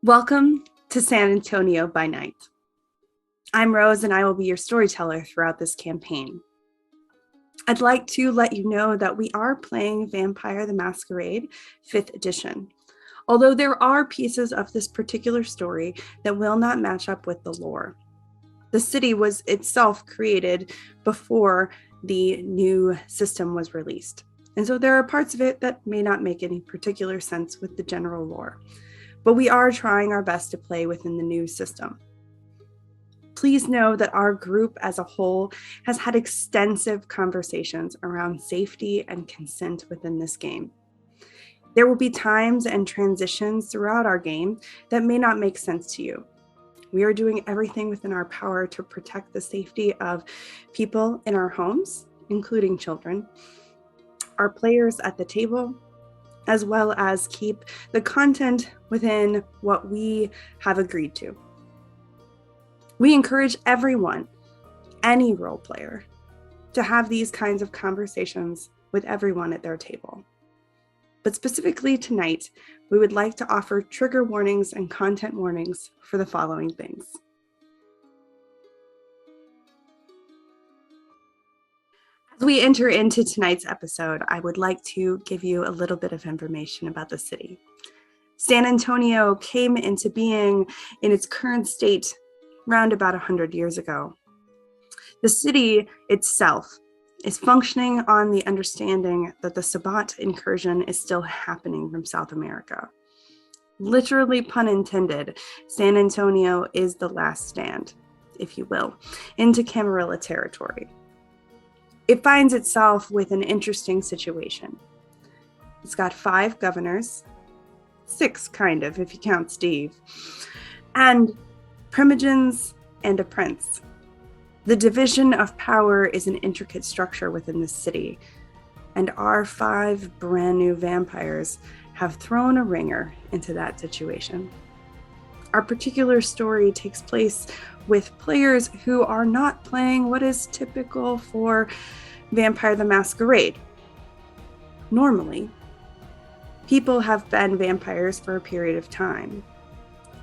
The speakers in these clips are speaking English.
Welcome to San Antonio by Night. I'm Rose and I will be your storyteller throughout this campaign. I'd like to let you know that we are playing Vampire the Masquerade 5th edition, although there are pieces of this particular story that will not match up with the lore. The city was itself created before the new system was released, and so there are parts of it that may not make any particular sense with the general lore. But we are trying our best to play within the new system. Please know that our group as a whole has had extensive conversations around safety and consent within this game. There will be times and transitions throughout our game that may not make sense to you. We are doing everything within our power to protect the safety of people in our homes, including children, our players at the table, as well as keep the content within what we have agreed to. We encourage everyone, any role player, to have these kinds of conversations with everyone at their table. But specifically tonight, we would like to offer trigger warnings and content warnings for the following things. As we enter into tonight's episode, I would like to give you a little bit of information about the city. San Antonio came into being in its current state around about 100 years ago. The city itself is functioning on the understanding that the Sabbat incursion is still happening from South America. Literally, pun intended, San Antonio is the last stand, if you will, into Camarilla territory. It finds itself with an interesting situation. It's got 5 governors, 6 kind of, if you count Steve, and Primogens and a prince. The division of power is an intricate structure within the city, and our 5 brand new vampires have thrown a ringer into that situation. Our particular story takes place with players who are not playing what is typical for Vampire the Masquerade. Normally, people have been vampires for a period of time.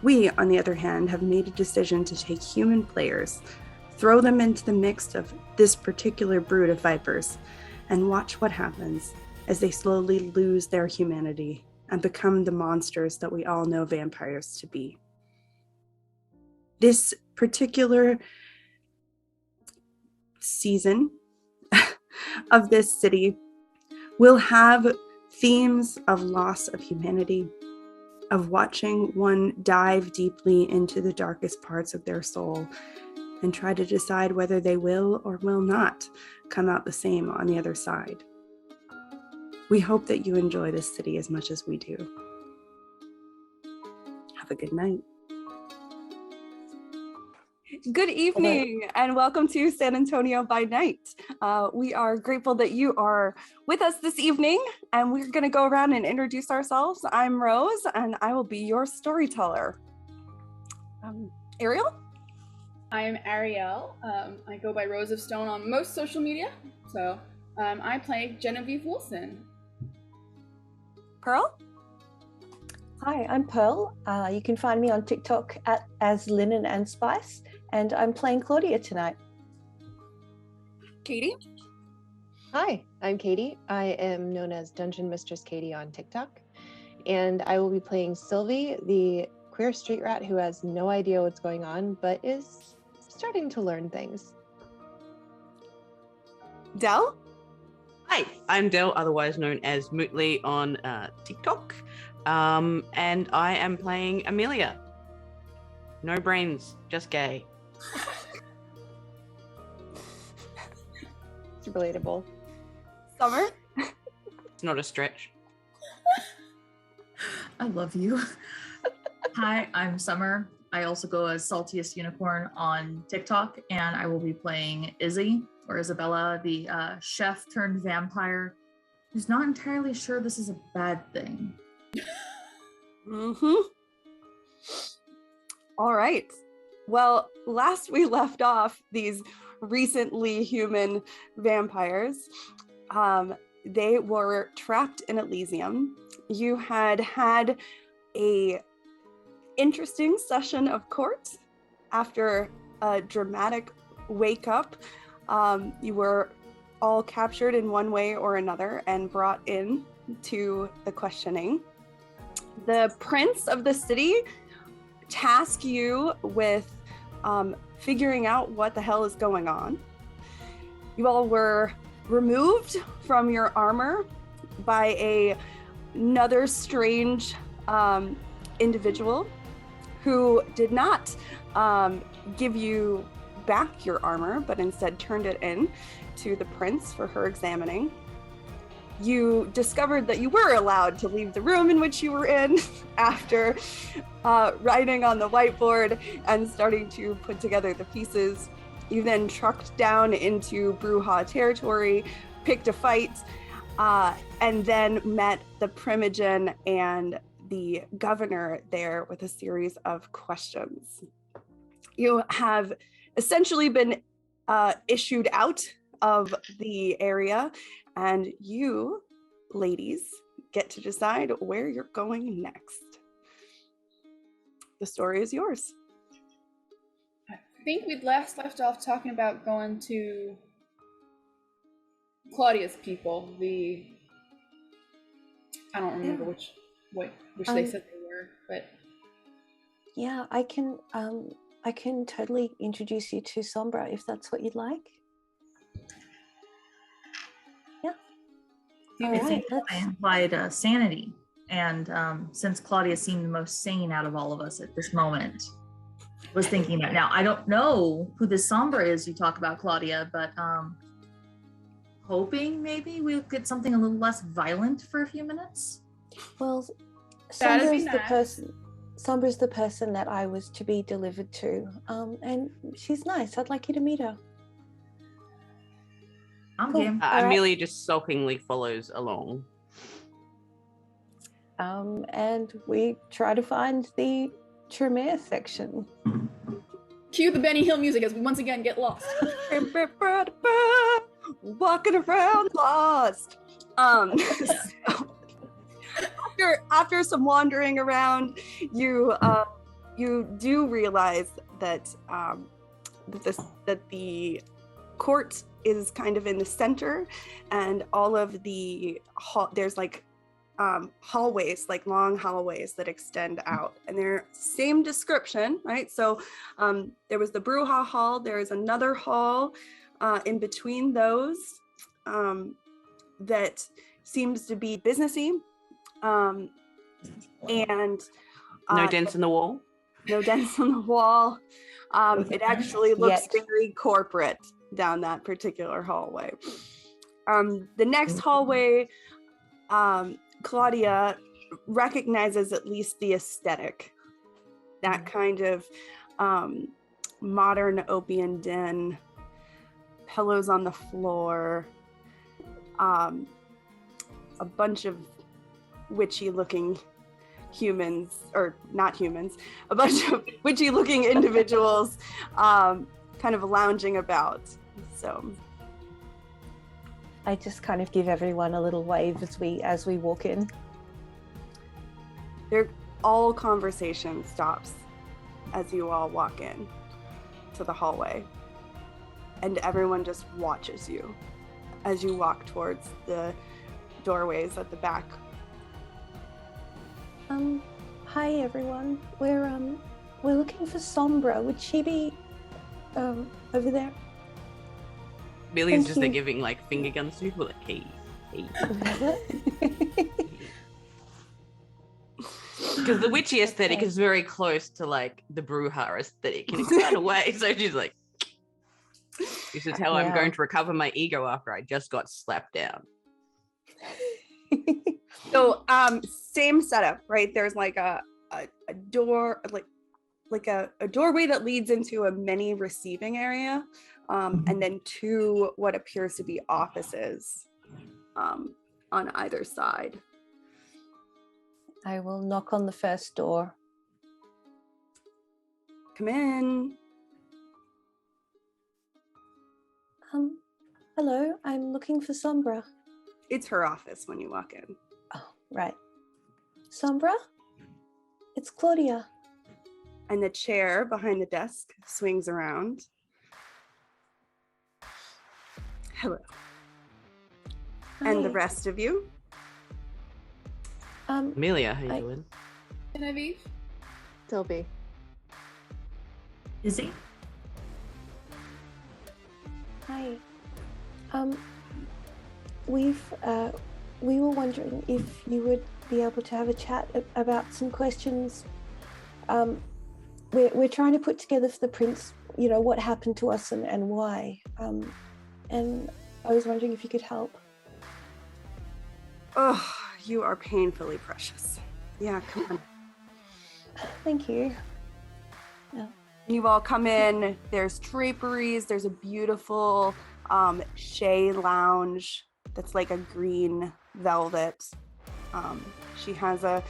We, on the other hand, have made a decision to take human players, throw them into the mix of this particular brood of vipers, and watch what happens as they slowly lose their humanity and become the monsters that we all know vampires to be. This particular season of this city will have themes of loss of humanity, of watching one dive deeply into the darkest parts of their soul and try to decide whether they will or will not come out the same on the other side. We hope that you enjoy this city as much as we do. Have a good night. Good evening and welcome to San Antonio by Night. We are grateful that you are with us this evening, and we're going to go around and introduce ourselves. I'm Rose and I will be your storyteller. Arielle? I'm Arielle. I go by Rose of Stone on most social media, so I play Genevieve Wilson. Pearl? Hi, I'm Pearl. You can find me on TikTok as Linen and Spice, and I'm playing Claudia tonight. Katie? Hi, I'm Katie. I am known as Dungeon Mistress Katie on TikTok, and I will be playing Sylvie, the queer street rat who has no idea what's going on, but is starting to learn things. Del? Hi, I'm Del, otherwise known as Mootley on TikTok, and I am playing Amelia. No brains, just gay. It's relatable. Summer? It's not a stretch. I love you. Hi, I'm Summer. I also go as Saltiest Unicorn on TikTok, and I will be playing Izzy, or Isabella, the chef turned vampire who's not entirely sure this is a bad thing. All right. Well, last we left off these recently human vampires, they were trapped in Elysium. You had a interesting session of court. After a dramatic wake up, you were all captured in one way or another and brought in to the questioning. The prince of the city tasked you with figuring out what the hell is going on. You all were removed from your armor by another strange individual who did not give you back your armor, but instead turned it in to the prince for her examining. You discovered that you were allowed to leave the room in which you were in after writing on the whiteboard and starting to put together the pieces. You then trucked down into Brujah territory, picked a fight, and then met the Primogen and the governor there with a series of questions. You have essentially been issued out of the area, and you, ladies, get to decide where you're going next. The story is yours. I think we'd left off talking about going to Claudia's people. I don't remember which they said they were, but Yeah, I can totally introduce you to Sombra if that's what you'd like. Yeah. All I right, think I implied sanity, and since Claudia seemed the most sane out of all of us at this moment, was thinking that. Now I don't know who this Sombra is you talk about, Claudia, but hoping maybe we'll get something a little less violent for a few minutes. Well, That'd be Sombra's the nice. person. Sombra's the person that I was to be delivered to, and she's nice. I'd like you to meet her. I'm Cool. game. All right. Amelia just sulkingly follows along. And we try to find the Tremere section. cue the Benny Hill music as we once again get lost. Walking around lost. So, after some wandering around, you do realize that that the court is kind of in the center, and all of the there's like hallways, like long hallways that extend out, and they're same description, right? So there was the Brujah hall. There is another hall in between those that seems to be businessy, and No dents in the wall. no dents on the wall. It actually looks Yet. very corporate down that particular hallway. The next hallway, Claudia recognizes at least the aesthetic, that kind of modern opium den, pillows on the floor, a bunch of witchy looking humans, or not humans, a bunch of witchy looking individuals kind of lounging about. So I just kind of give everyone a little wave as we walk in. all conversation stops as you all walk in to the hallway, and everyone just watches you as you walk towards the doorways at the back. Hi everyone. We're looking for Sombra. Would she be over there? Amelia's Thank just there you. giving like finger guns to people, like, hey. Because the witchy aesthetic is very close to like the Brujah aesthetic in a kind of way. So she's like, this is how I'm Yeah. going to recover my ego after I just got slapped down. So same setup, right? There's like a door, like a doorway that leads into a mini receiving area, and then two what appears to be offices on either side. I will knock on the first door. Come in. Hello, I'm looking for Sombra. It's her office when you walk in. Oh, right. Sombra? It's Claudia. And the chair behind the desk swings around. Hello. And the Hi. rest of you? Amelia, how you I- doing? Genevieve? Sylvie. Izzy? Hi. We were wondering if you would be able to have a chat about some questions. We're trying to put together for the prince, what happened to us and why. And I was wondering if you could help. Oh, you are painfully precious. Yeah, come on. Thank you. You've all come in. There's draperies. There's a beautiful Shay lounge that's like a green velvet. She has a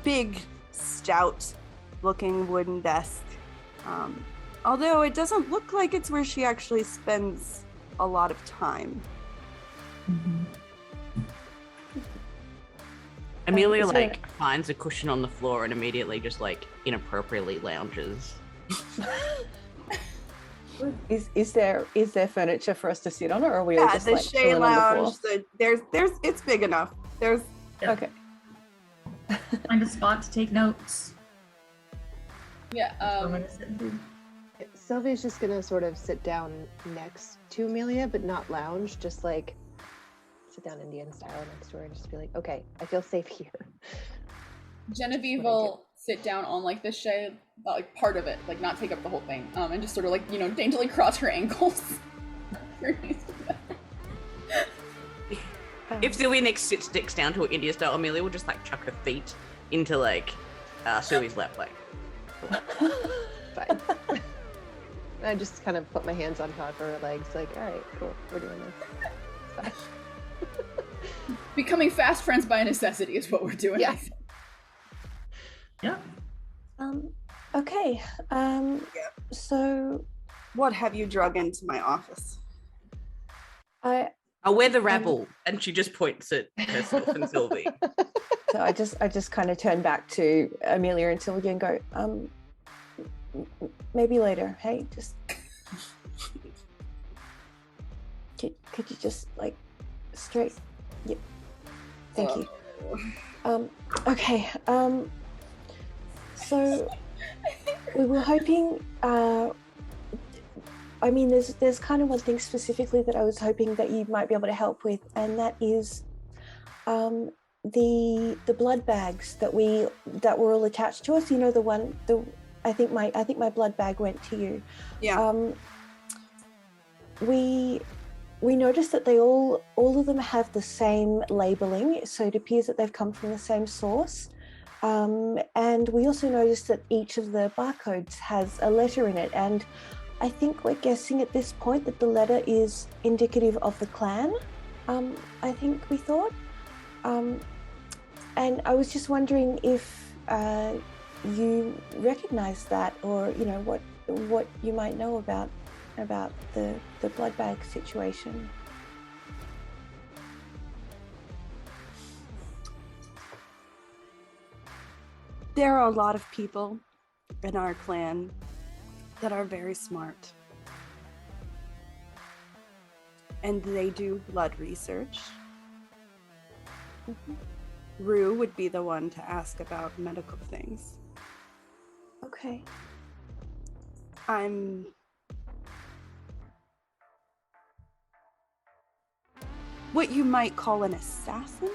big, stout-looking wooden desk. Although it doesn't look like it's where she actually spends a lot of time. Amelia is there- like finds a cushion on the floor and immediately just like inappropriately lounges. Is there furniture for us to sit on, or are we all Yeah, just the like Shay chilling on the lounge. floor? There's it's big enough. There's Okay. Find a spot to take notes. Yeah, I'm gonna sit and do. Sylvie's just gonna sort of sit down next to Amelia, but not lounge, just like sit down Indian style next to her and just be like, okay, I feel safe here. Genevieve What I do. will sit down on like the shade, like part of it, like not take up the whole thing, and just sort of like daintily cross her ankles. Very nice to know. If Sylvia next sticks down to an India style, Amelia will just like chuck her feet into like Sylvie's lap, like. Fine. I just kind of put my hands on top of her legs, like, all right, cool, we're doing this. It's fine. Becoming fast friends by necessity is what we're doing. Yeah. Yeah. Okay. So what have you drug into my office? We're the rabble, and she just points at herself and Sylvie. So I just kind of turn back to Amelia and Sylvia and go, maybe later. Hey, just could you just like straight? Yep. Thank you. Okay. So we were hoping. I mean, there's kind of one thing specifically that I was hoping that you might be able to help with, and that is the blood bags that were all attached to us. I think my blood bag went to you. Yeah. We noticed that they all of them have the same labeling, so it appears that they've come from the same source. And we also noticed that each of the barcodes has a letter in it, and I think we're guessing at this point that the letter is indicative of the clan. I think we thought. And I was just wondering if you recognize that, or what you might know about the blood bag situation. There are a lot of people in our clan that are very smart. And they do blood research. Rue would be the one to ask about medical things. Okay. I'm what you might call an assassin?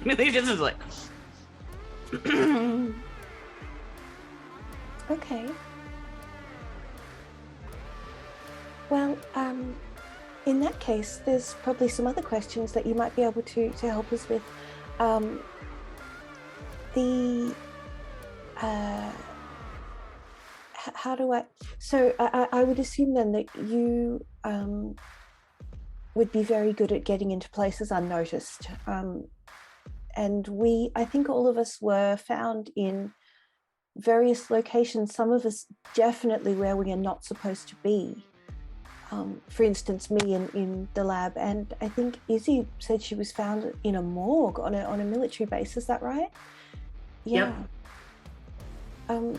Amelia just is like. Okay. Well, in that case, there's probably some other questions that you might be able to help us with. How do I? So I would assume then that you would be very good at getting into places unnoticed. And I think all of us were found in various locations, some of us definitely where we are not supposed to be. For instance, me in the lab, and I think Izzy said she was found in a morgue on a military base. Is that right? Yeah. Um,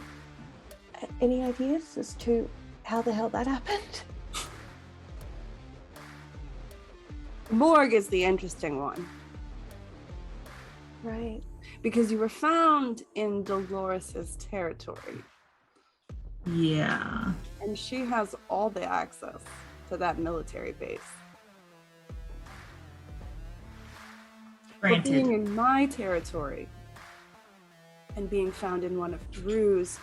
any ideas as to how the hell that happened? Morgue is the interesting one. Right. Because you were found in Dolores's territory. Yeah. And she has all the access to that military base. But being Granted. in my territory and being found in one of Drew's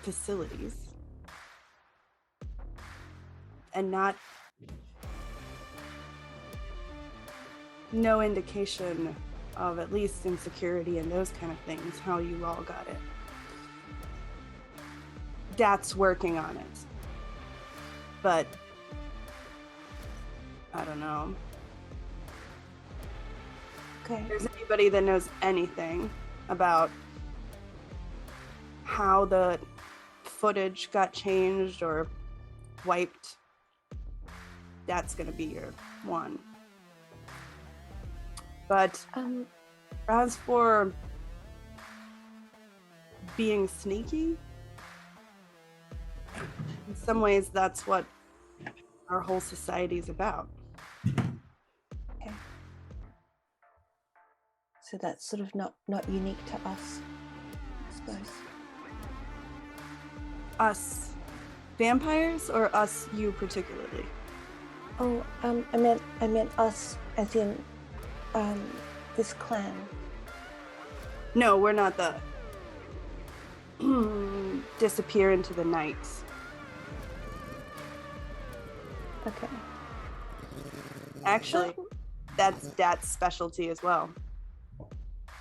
facilities and no indication of at least insecurity and those kind of things, how you all got it. That's working on it. But I don't know. Okay. If there's anybody that knows anything about how the footage got changed or wiped, that's gonna be your one. But as for being sneaky, in some ways that's what our whole society is about. Okay. So that's sort of not unique to us, I suppose. Us vampires, or us, you particularly? Oh, I meant us as in this clan. No, we're not the disappear into the night. Okay. Actually, that's Dad's specialty as well.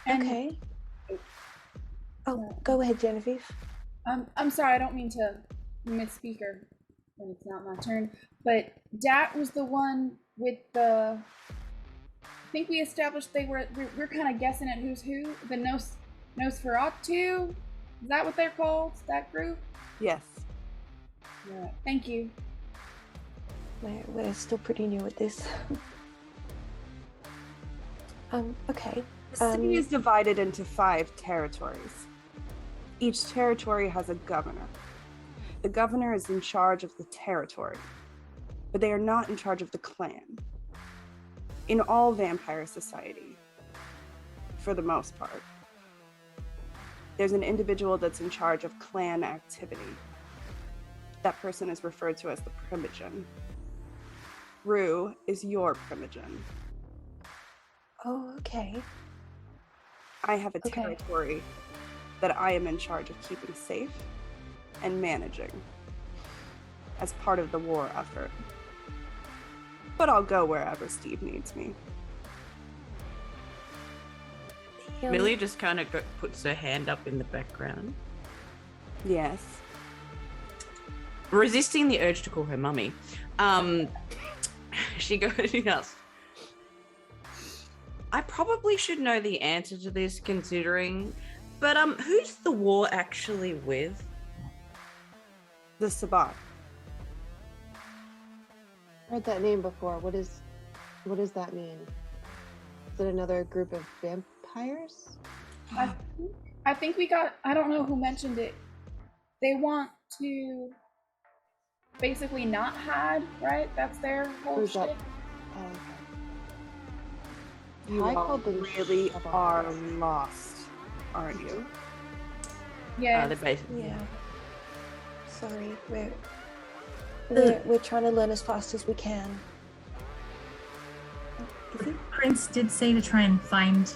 And, Okay. Oh, go ahead, Genevieve. I'm sorry, I don't mean to misspeak or when it's not my turn, but Dat was the one with the. I think we established we're kind of guessing at who's who. The Nosferatu? Is that what they're called? That group? Yes. Yeah. Thank you. We're still pretty new at this. Okay. The city is divided into 5 territories. Each territory has a governor. The governor is in charge of the territory, but they are not in charge of the clan. In all vampire society, for the most part, there's an individual that's in charge of clan activity. That person is referred to as the Primogen. Rue is your Primogen. Oh, okay. I have a Okay. territory that I am in charge of keeping safe and managing as part of the war effort. But I'll go wherever Steve needs me. Millie just kind of puts her hand up in the background, Yes. resisting the urge to call her mummy. She goes, I probably should know the answer to this considering, but who's the war actually with? The Sabbat. Heard that name before. What does that mean? Is it another group of vampires? I think we got. I don't know who mentioned it. They want to basically not hide, right? That's their whole Who's shit. that? Oh, okay. You I all called them really Shabbat. are lost, aren't you? Yeah. They're basically. Yeah. Sorry, we're trying to learn as fast as we can. Is it? Prince did say to try and find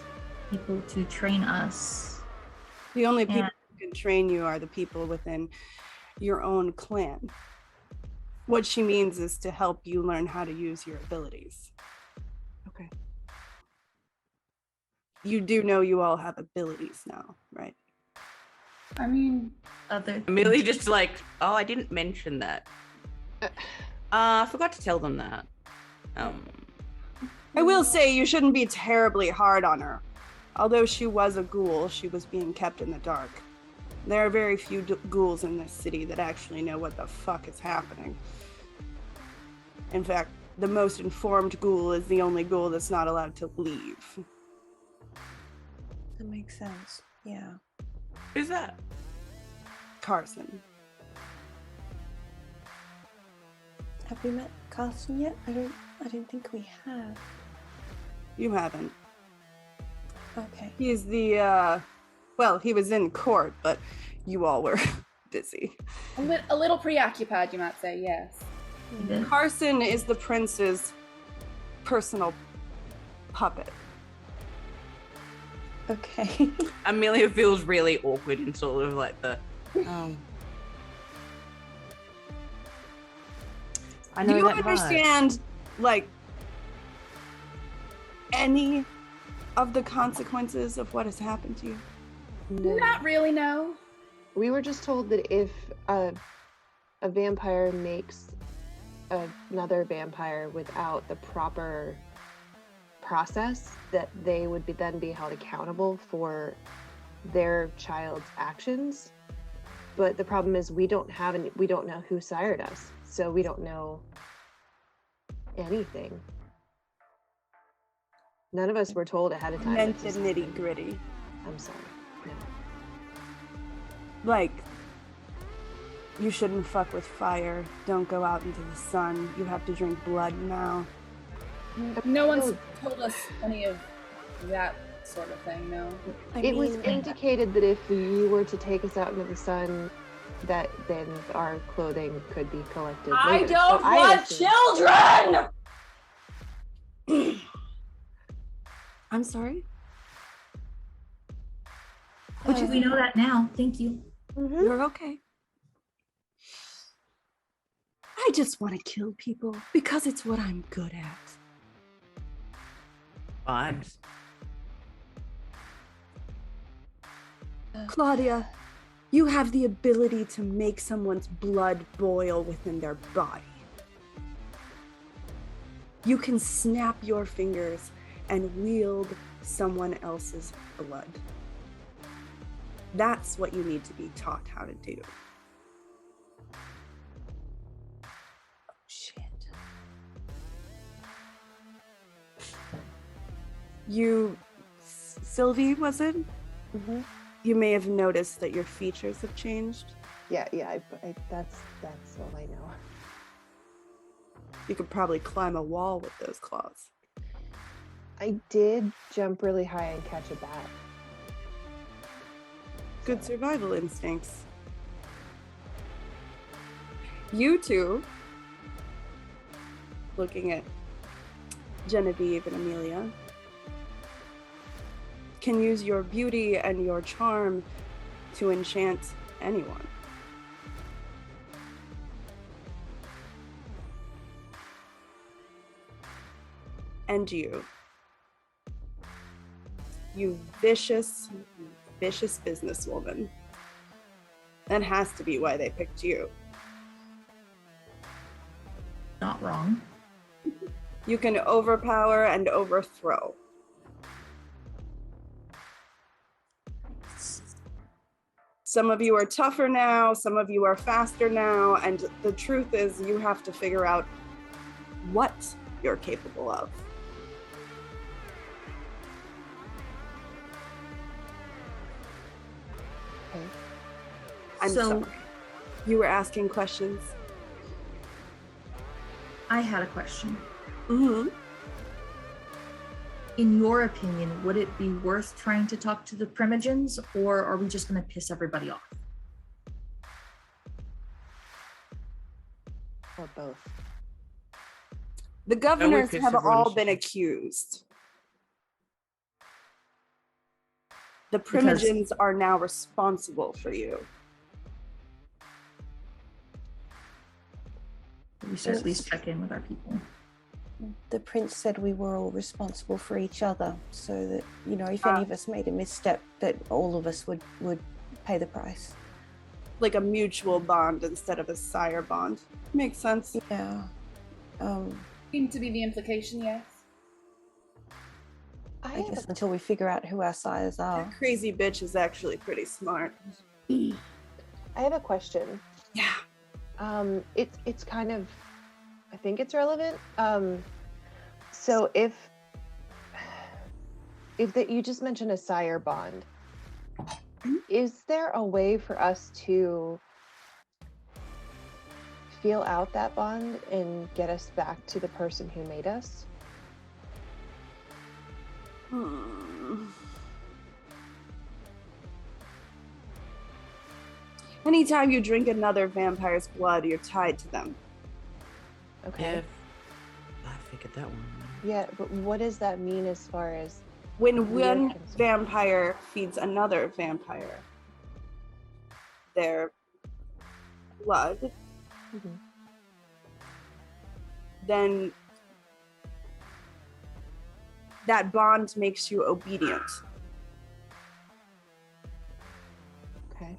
people to train us. The only people Yeah. who can train you are the people within your own clan. What she means is to help you learn how to use your abilities. Okay. You do know you all have abilities now, right? I mean, Other Millie just like, oh, I didn't mention that. I forgot to tell them that. I will say you shouldn't be terribly hard on her. Although she was a ghoul, she was being kept in the dark. There are very few ghouls in this city that actually know what the fuck is happening. In fact, the most informed ghoul is the only ghoul that's not allowed to leave. That makes sense. Yeah. Who's that? Carson. Have we met Carson yet? I don't think we have. You haven't. Okay. He's the, well, he was in court, but you all were busy. A little preoccupied, you might say, yes. Carson is the prince's personal puppet. Okay. Amelia feels really awkward and sort of like the. I know Do you that vibe. understand, like, any of the consequences of what has happened to you? No. Not really, no. We were just told that if a vampire makes another vampire without the proper process, that they would then be held accountable for their child's actions. But the problem is we don't know who sired us, so we don't know anything. None of us were told ahead of time. Meant that the this nitty happened. gritty. I'm sorry. No. Like, you shouldn't fuck with fire. Don't go out into the sun. You have to drink blood now. No one's told us any of that sort of thing, no. It was indicated that if you were to take us out into the sun, that then our clothing could be collected later. So I assumed- children! I'm sorry? We know that now. Thank you. You're okay. I just want to kill people because it's what I'm good at. Vibes. Claudia, you have the ability to make someone's blood boil within their body. You can snap your fingers and wield someone else's blood. That's what you need to be taught how to do. Shit. You, Sylvie, was it? Mm-hmm. You may have noticed that your features have changed. Yeah. That's all I know. You could probably climb a wall with those claws. I did jump really high and catch a bat. Good survival instincts. You two, looking at Genevieve and Amelia, can use your beauty and your charm to enchant anyone. And you vicious businesswoman. That has to be why they picked you. Not wrong. You can overpower and overthrow. Some of you are tougher now, some of you are faster now, and the truth is you have to figure out what you're capable of. Okay. I'm sorry. You were asking questions. I had a question. Mm-hmm. In your opinion, would it be worth trying to talk to the Primogens, or are we just going to piss everybody off? Or both. The governors piss have everyone all off. been accused. The Because- Primogens are now responsible for you. We should at least check in with our people. The prince said we were all responsible for each other, so that, you know, if any of us made a misstep, that all of us would pay the price. Like a mutual bond instead of a sire bond. Makes sense. Yeah. Seemed to be the implication, yes. I guess until we figure out who our sires are. That crazy bitch is actually pretty smart. I have a question. Yeah. It's kind of, I think it's relevant. So if that you just mentioned a sire bond, Is there a way for us to feel out that bond and get us back to the person who made us? Anytime you drink another vampire's blood, you're tied to them. Okay. Yeah, I figured that one. Yeah, but what does that mean as far as When we are one concerned? vampire feeds another vampire, their blood, Mhm. then that bond makes you obedient. Okay.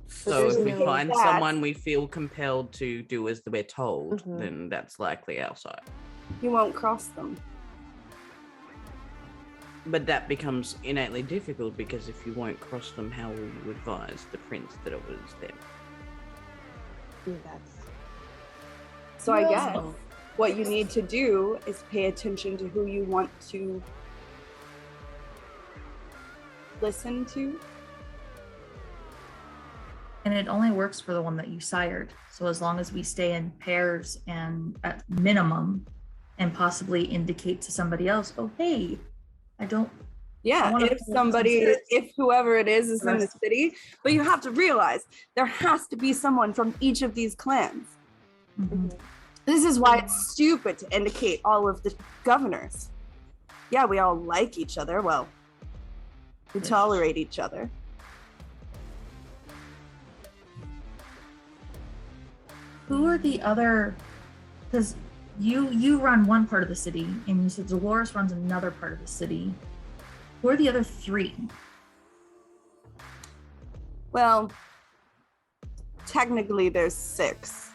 So there's if we no- find That's- someone we feel compelled to do as we're told, Mhm. then that's likely our side. You won't cross them. But that becomes innately difficult because if you won't cross them, how will you advise the prince that it was them? Yeah, that's So I Well- guess what you need to do is pay attention to who you want to listen to. And it only works for the one that you sired. So as long as we stay in pairs and at minimum, and possibly indicate to somebody else, oh hey, I don't. Yeah, I wanna if pull somebody, some serious- if whoever it is in the Rest- city, but you have to realize there has to be someone from each of these clans. Mhm. This is why it's stupid to indicate all of the governors. Yeah, we all like each other. Well, we Yes. tolerate each other. Who are the other? Because you run one part of the city, and you said Dolores runs another part of the city. Who are the other three? Well, technically there's 6.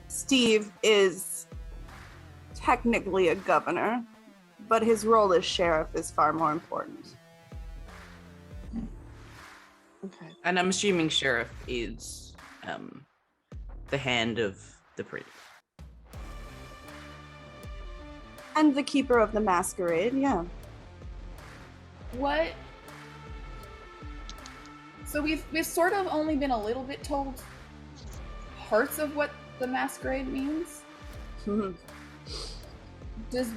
Steve is technically a governor, but his role as sheriff is far more important. okay. And I'm assuming sheriff is the hand of the prince. And the keeper of the masquerade, yeah. What? So we've sort of only been a little bit told parts of what the masquerade means. Does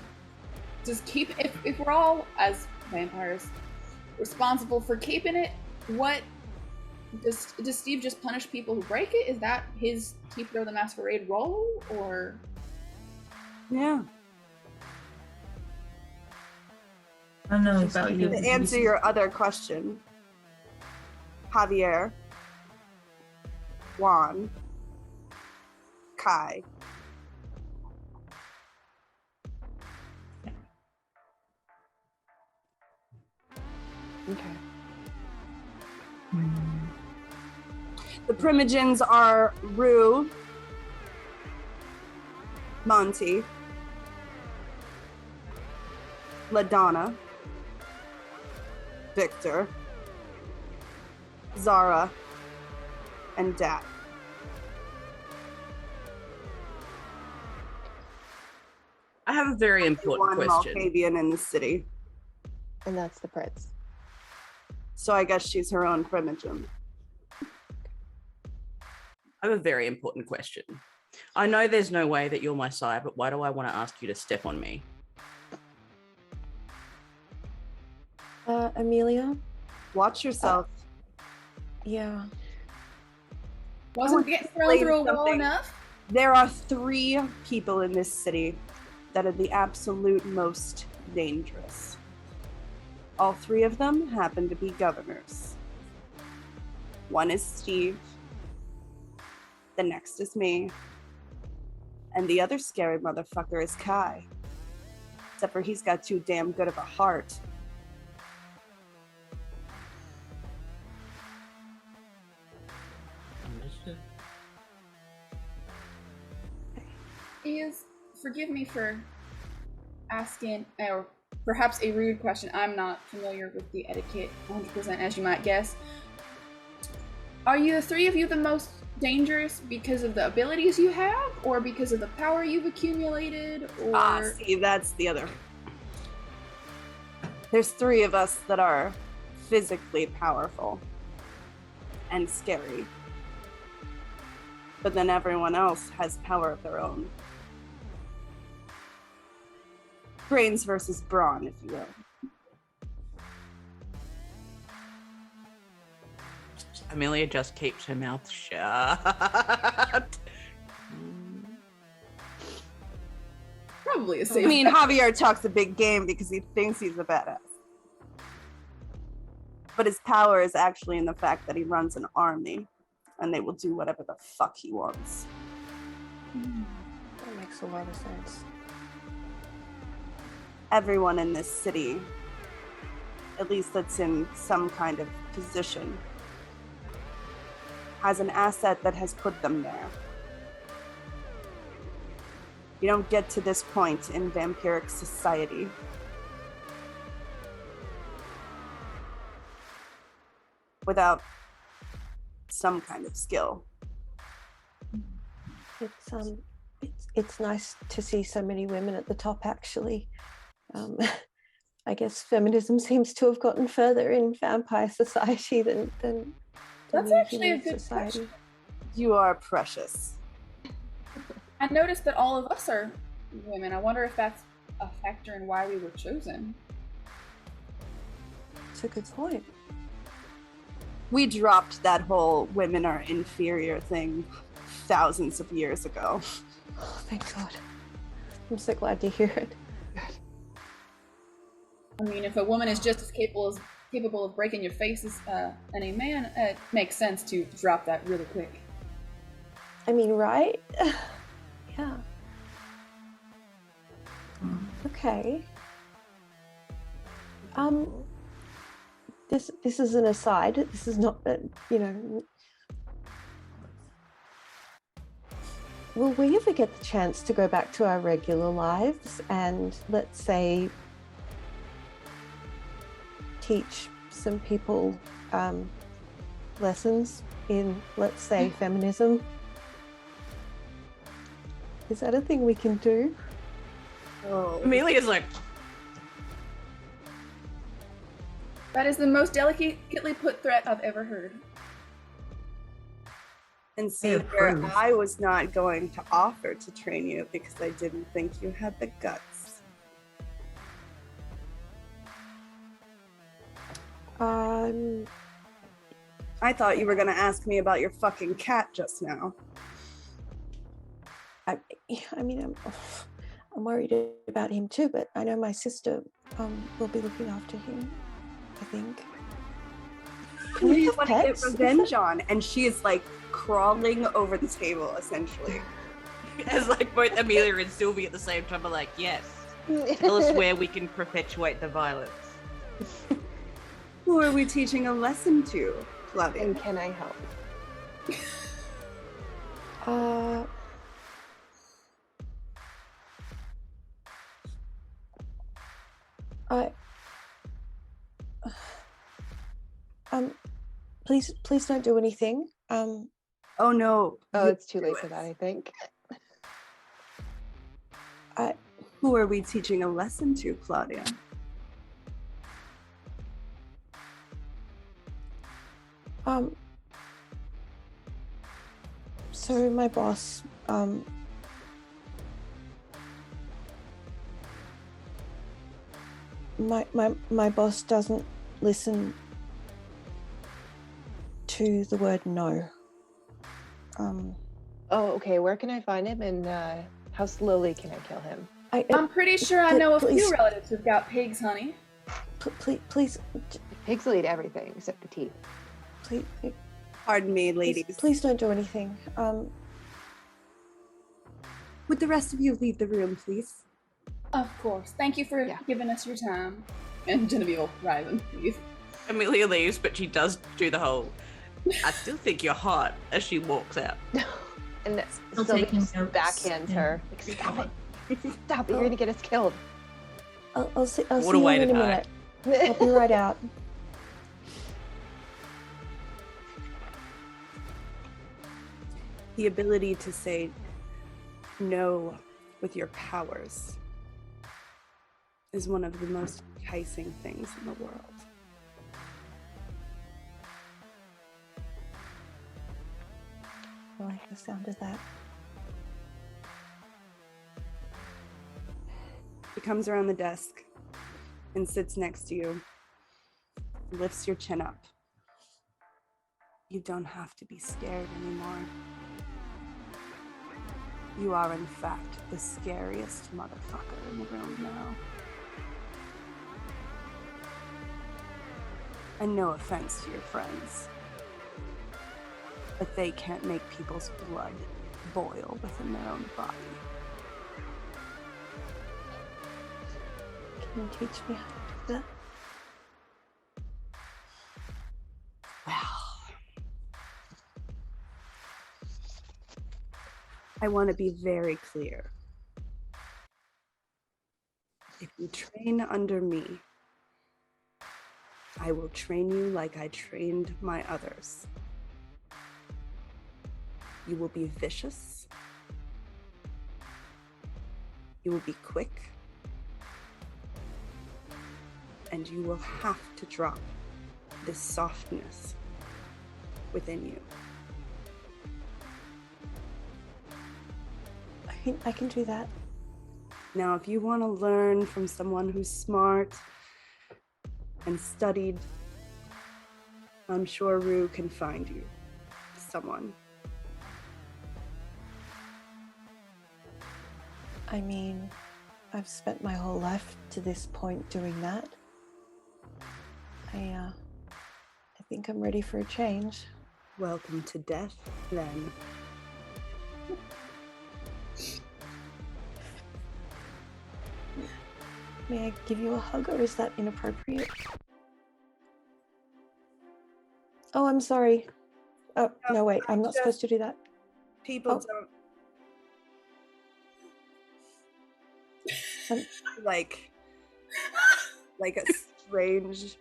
keep if we're all as vampires responsible for keeping it, what does Steve just punish people who break it? Is that his keeper of the masquerade role, or Yeah. I don't know Just about keep you. To answer your other question, Javier, Juan, Kai. Okay. Hmm. The Primogens are Rue, Monty, LaDonna, Victor, Zara, and Dat. I have a very important One question. Malkavian in the city, And that's the Prince. so I guess she's her own Primogen. I have a very important question. I know there's no way that you're my sire, but why do I want to ask you to step on me? Amelia? Watch yourself. Yeah. wasn't getting thrown through a wall something. enough? There are 3 people in this city that are the absolute most dangerous. All 3 of them happen to be governors. One is Steve, the next is me, and the other scary motherfucker is Kai. Except for he's got too damn good of a heart. Understood. Forgive me for asking, or perhaps a rude question. I'm not familiar with the etiquette 100%, as you might guess. Are you, the 3 of you, the most dangerous because of the abilities you have, or because of the power you've accumulated, or... See, that's the other. There's 3 of us that are physically powerful and scary. But then everyone else has power of their own. Brains versus brawn, if you will. Amelia just keeps her mouth shut. Probably a I safe. mean, Javier talks a big game because he thinks he's a badass. But his power is actually in the fact that he runs an army, and they will do whatever the fuck he wants. That makes a lot of sense. Everyone in this city, at least that's in some kind of position, has an asset that has put them there. You don't get to this point in vampiric society without some kind of skill. It's nice to see so many women at the top, actually. I guess feminism seems to have gotten further in vampire society than That's in actually a human good society. question. You are precious. I noticed that all of us are women. I wonder if that's a factor in why we were chosen. It's a good point. We dropped that whole women are inferior thing thousands of years ago. Oh, thank God. I'm so glad to hear it. I mean, if a woman is just as capable of breaking your face as any man, it makes sense to drop that really quick. I mean, right? Yeah. Okay. This is an aside. This is not that, will we ever get the chance to go back to our regular lives and, let's say, teach some people lessons in, let's say, feminism? Is that a thing we can do? Oh. Amelia's like, That is the most delicately put threat I've ever heard. And see, I where approve. I was not going to offer to train you because I didn't think you had the guts. I thought you were going to ask me about your fucking cat just now. I mean, I'm worried about him too, but I know my sister will be looking after him, I think. Who do you have want to get pets? revenge on? And she is like crawling over the table, essentially. as like both Amelia and Sylvie at the same time are like, yes, tell us where we can perpetuate the violence. Who are we teaching a lesson to, Claudia? And can I help? Please don't do anything. Oh no. Oh, you it's too do late for it. that, I think. Who are we teaching a lesson to, Claudia? So my boss, my boss doesn't listen to the word no. Oh, okay. Where can I find him, and how slowly can I kill him? I'm pretty sure I know a few relatives who've got pigs, honey. Please, Pigs will eat everything except the teeth. please, Pardon me, ladies. please don't do anything. Would the rest of you leave the room, please? Of course. Thank you for giving us your time. And Genevieve will rise and leave. Amelia leaves, but she does do the whole, I still think you're hot, as she walks out. And Still Sylvie taking just notes. backhands her. Like, stop it. Stop it. You're going to get us killed. I'll see What a you way in to a die. minute. I'll be right out. The ability to say no with your powers is one of the most enticing things in the world. I like the sound of that. He comes around the desk and sits next to you, lifts your chin up. You don't have to be scared anymore. You are, in fact, the scariest motherfucker in the room now. And no offense to your friends, but they can't make people's blood boil within their own body. Can you teach me how to do that? Well, I want to be very clear. If you train under me, I will train you like I trained my others. You will be vicious. You will be quick. And you will have to drop this softness within you. I can do that. Now, if you want to learn from someone who's smart and studied, I'm sure Rue can find you someone. I mean, I've spent my whole life to this point doing that. I think I'm ready for a change. Welcome to death, then. May I give you a hug, or is that inappropriate? Oh, I'm sorry. Oh, no, wait, I'm not supposed to do that. People Oh. don't like a strange,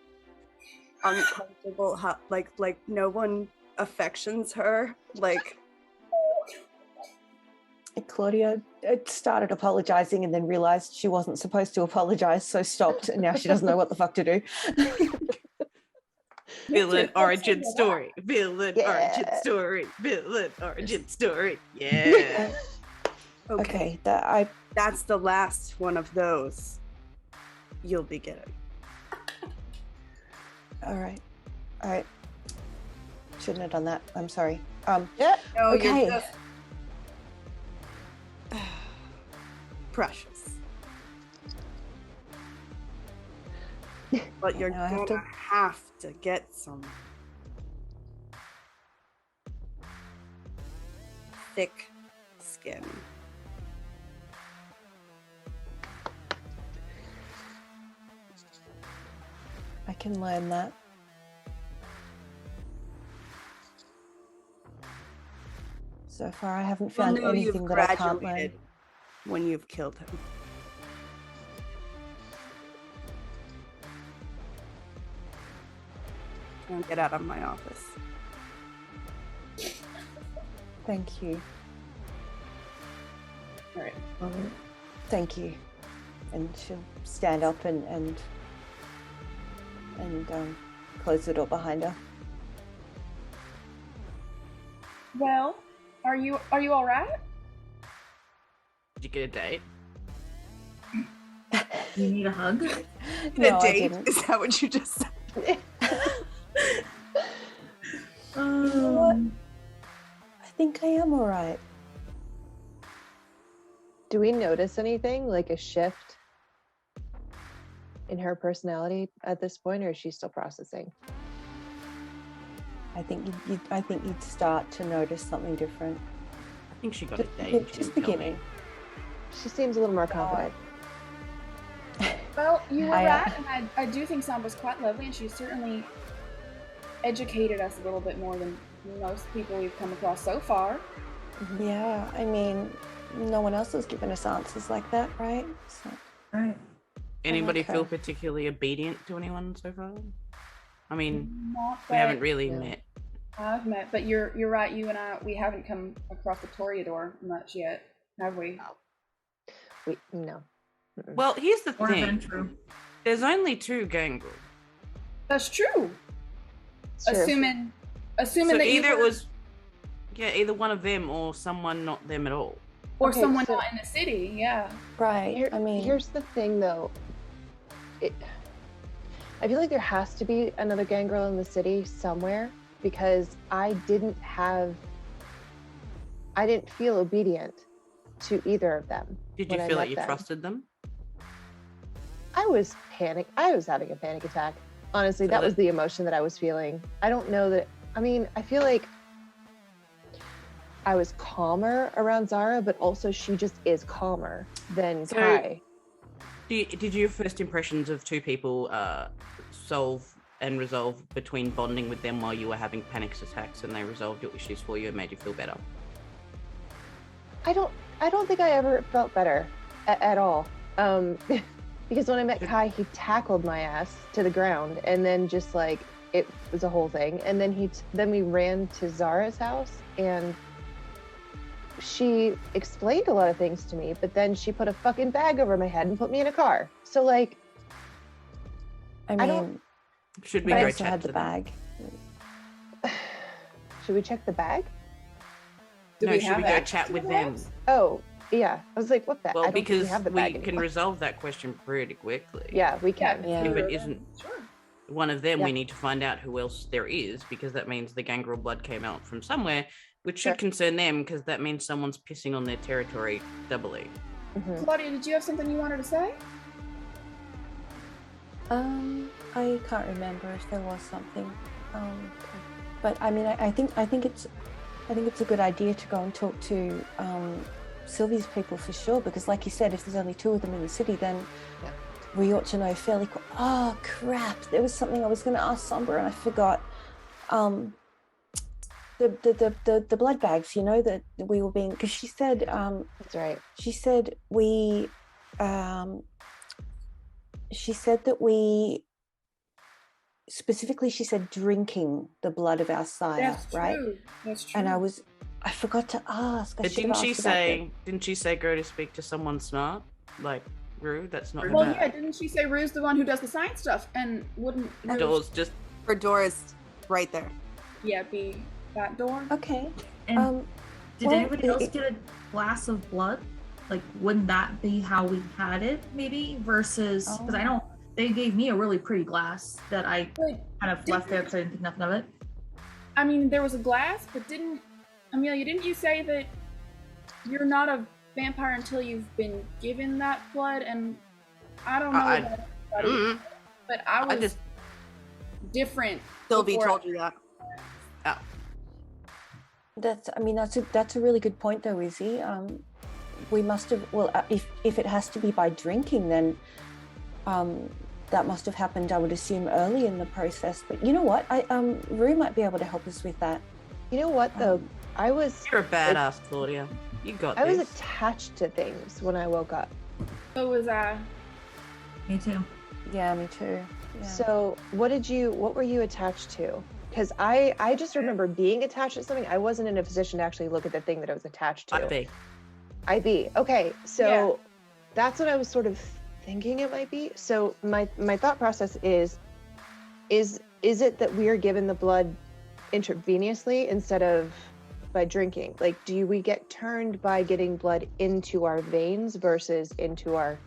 uncomfortable, like no one affections her. Like Claudia started apologizing and then realized she wasn't supposed to apologize, so stopped, and now she doesn't know what the fuck to do. Villain origin story. Villain Yeah. origin story. Villain origin story. Yeah. Okay, that's the last one of those you'll be getting. all right. Shouldn't have done that. I'm sorry. No, okay. you're just precious. But you're Now I gonna have have to get some thick skin. I can learn that. So far, I haven't found You'll know anything you've that I can't learn. graduated when you've killed him. Now get out of my office. Thank you. All right. Thank you. And she'll stand up and close the door behind her. Well, are you all right? Did you get a date? You need a hug? No, a I date? didn't. Is that what you just said? What? I think I am all right. Do we notice anything, like a shift in her personality at this point, or is she still processing? I think you'd start to notice something different. I think she got a date. She Just didn't tell me. beginning. She seems a little more confident. Well, you were I, right, and I do think Samba's quite lovely, and she's certainly educated us a little bit more than most people we've come across so far. Yeah, I mean, no one else has given us answers like that, right? So, Right. Anybody Okay. feel particularly obedient to anyone so far? I mean, Not we haven't that really No. met. I've met, but you're right. You and I, we haven't come across the Toreador much yet, have we? No. Mm-mm. Well, here's the Or thing. adventure. There's only 2 Gangrel. That's true. It's true. Assuming So that either you it were, was, either one of them or someone not them at all. or Okay, someone so- not in the city. Yeah. Right. I mean, Here's the thing, though. I feel like there has to be another Gangrel in the city somewhere because I didn't feel obedient to either of them. Did you when I feel like met you them. trusted them? I was panicked. I was having a panic attack. Honestly, that was the emotion that I was feeling. I don't know that. I mean, I feel like I was calmer around Zara, but also she just is calmer than So- Kai. Did your first impressions of 2 people solve and resolve between bonding with them while you were having panic attacks and they resolved your issues for you and made you feel better? I don't think I ever felt better at all. Because when I met Kai, he tackled my ass to the ground, and then just like it was a whole thing. And then then we ran to Zara's house, and she explained a lot of things to me. But then she put a fucking bag over my head and put me in a car. So like, I I don't- mean, Should we I go also chat had to the them? bag. should we check the bag? Do No, we should have we go access chat to with the them? bags? Oh, yeah. I was like, what bag? I Well, don't think because we have the we bag can anymore. resolve that question pretty quickly. Yeah, we can. Yeah. If it Sure, isn't Sure. one of them, Yeah. we need to find out who else there is, because that means the Gangrel blood came out from somewhere, which should Sure. concern them, because that means someone's pissing on their territory doubly. Mhm. Claudia, did you have something you wanted to say? I can't remember if there was something. But I mean, I think it's a good idea to go and talk to Sylvie's people for sure, because like you said, if there's only 2 of them in the city, then Yeah. we ought to know fairly quick. Oh crap! There was something I was going to ask Sombra and I forgot. The blood bags, you know, that we were being, because she said That's right. she said we that we specifically, she said drinking the blood of our sire, That's right? true. That's true. And I forgot to ask. I But should have asked about that. didn't she say go to speak to someone smart? Like Rue? That's not her Well, bag. yeah, didn't she say Rue's the one who does the science stuff and wouldn't Rue, Doors just Her door is right there. be that door? Okay. And did well, anybody else get a glass of blood? Like, wouldn't that be how we had it, maybe? Versus, because I know they gave me a really pretty glass that I But kind of left there because I didn't think nothing of it. I mean, there was a glass, but Amelia, didn't you say that you're not a vampire until you've been given that blood? And I don't know about everybody, but I was just different. Sylvie before told you that. That's a really good point though, Izzy. We must have, well, if it has to be by drinking, then that must have happened, I would assume, early in the process. But you know what? Rue might be able to help us with that. You know what though? you're a badass, Claudia. You got I was this. attached to things when I woke up. So was I. Me too. Yeah, me too. Yeah. So what were you attached to? Because I just remember being attached to something. I wasn't in a position to actually look at the thing that I was attached to. IB. IB. Okay, so that's what I was sort of thinking it might be. So my thought process is it that we are given the blood intravenously instead of by drinking? Like, do we get turned by getting blood into our veins versus into our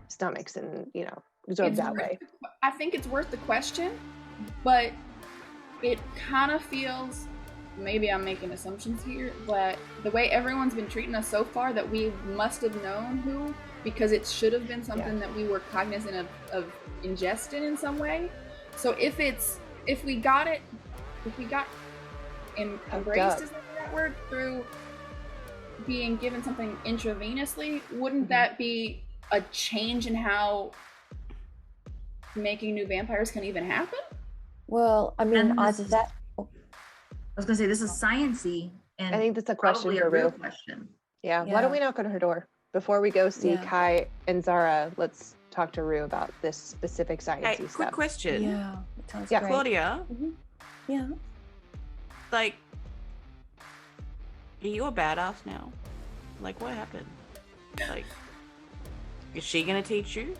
stomachs and, absorbed that way? I think it's worth the question, but it kind of feels, maybe I'm making assumptions here, but the way everyone's been treating us so far, that we must have known who, because it should have been something that we were cognizant of ingesting in some way. So if we got embraced, is that the right word, through being given something intravenously, wouldn't that be a change in how making new vampires can even happen? Well, I mean, And either that. I was gonna say this is sciencey, and I think that's a question probably for a real Rue. question. Yeah. Why Yeah. don't we knock on her door before we go see Yeah. Kai and Zara? Let's talk to Rue about this specific sciencey Hey, stuff. quick question. Yeah, it sounds Yeah, great. Claudia, Yeah. like, are you a badass now? Like, what happened? Like, Is she gonna teach you?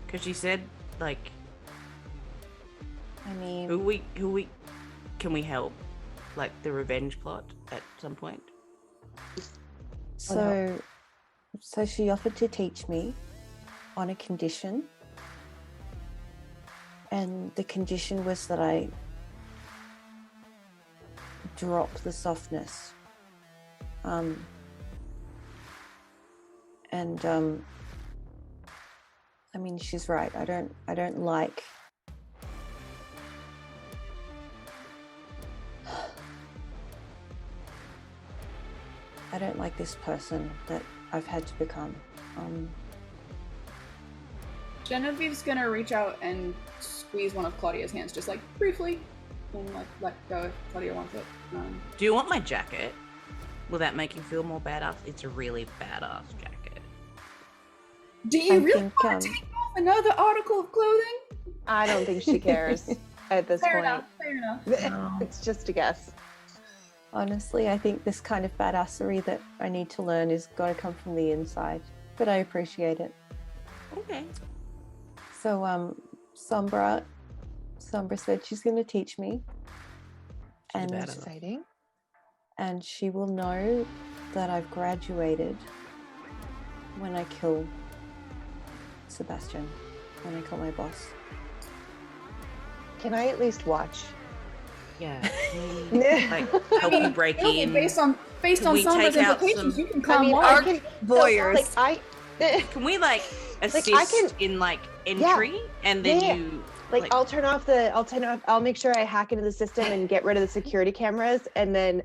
Because she said, like, I mean, who we can we help? Like the revenge plot at some point. so she offered to teach me on a condition, and the condition was that I drop the softness. I mean, she's right. I don't like this person that I've had to become. Genevieve's gonna reach out and squeeze one of Claudia's hands, just like briefly, and like let go if Claudia wants it. Do you want my jacket? Will that make you feel more badass? It's a really badass jacket. Do you I really think, want to take off another article of clothing? I don't think she cares at this Fair point. enough. Fair enough. No. It's just a guess. Honestly, I think this kind of badassery that I need to learn is got to come from the inside, but I appreciate it. Okay. So, Sombra said she's going to teach me, She's and badass. Exciting. and she will know that I've graduated when I kill Sebastian, when I kill my boss. Can I at least watch? Yeah. Like help you break It'll be in. based on Can we Sombra's take out implications, some- you can I come mean, watch. I can Voyeurs. So, like, Can we like assist I can- in like entry and then Yeah. you like I'll I'll make sure I hack into the system and get rid of the security cameras, and then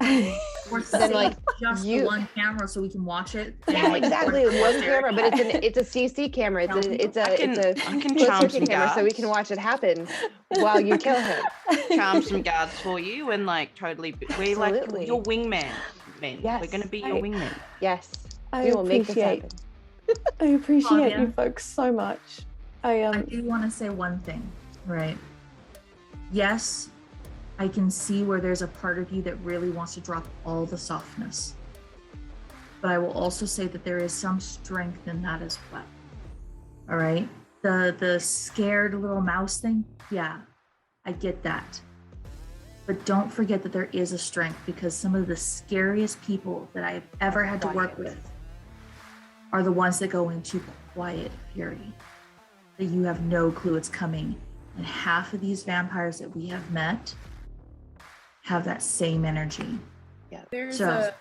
Or Then, save like, just you- the one camera so we can watch it. and, yeah, like, exactly, record one posterity. camera, but it's a CC camera. It's I can a charm closed some circuit camera, so we can guards. watch it happen while you kill him. charm some guards for you and like totally we like Absolutely. your wingman. Men. Yes. We're gonna be your I- wingman. Yes, I we will make this appreciate happen. I appreciate Claudia? you folks so much. I do want to say one thing, right? Yes, I can see where there's a part of you that really wants to drop all the softness. But I will also say that there is some strength in that as well. All right? The scared little mouse thing, yeah, I get that. But don't forget that there is a strength, because some of the scariest people that I've ever had to work with are the ones that go into quiet fury. That you have no clue it's coming. And half of these vampires that we have met have that same energy. There's So-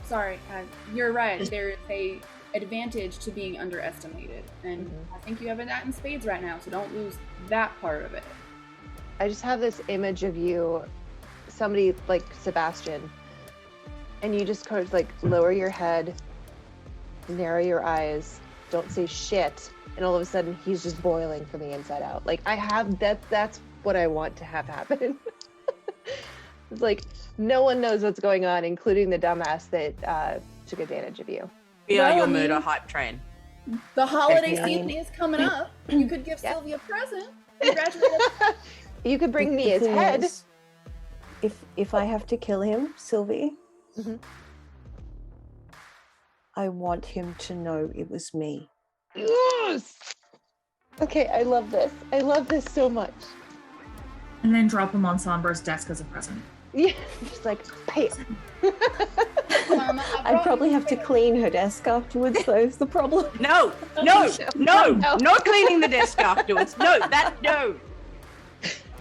sorry, you're right. Just- There's a advantage to being underestimated, and I think you have that in spades right now. So don't lose that part of it. I just have this image of you, somebody like Sebastian, and you just kind of like lower your head, narrow your eyes, don't say shit, and all of a sudden he's just boiling from the inside out. Like I have that's what I want to have happen. It's like no one knows what's going on, including the dumbass that took advantage of you. We are Well, your I mean- murder hype train. The holiday I mean- season is coming up. You could give Yeah. Sylvia a present. Congratulations. You could bring The me his thing head. is, if I have to kill him, Sylvie, Mhm. I want him to know it was me. Yes. Okay, I love this. I love this so much. And then drop them on Sombra's desk as a present. Yeah, just like bam. I'd probably have to clean her desk afterwards, though, is the problem. No, No. no cleaning the desk afterwards. No.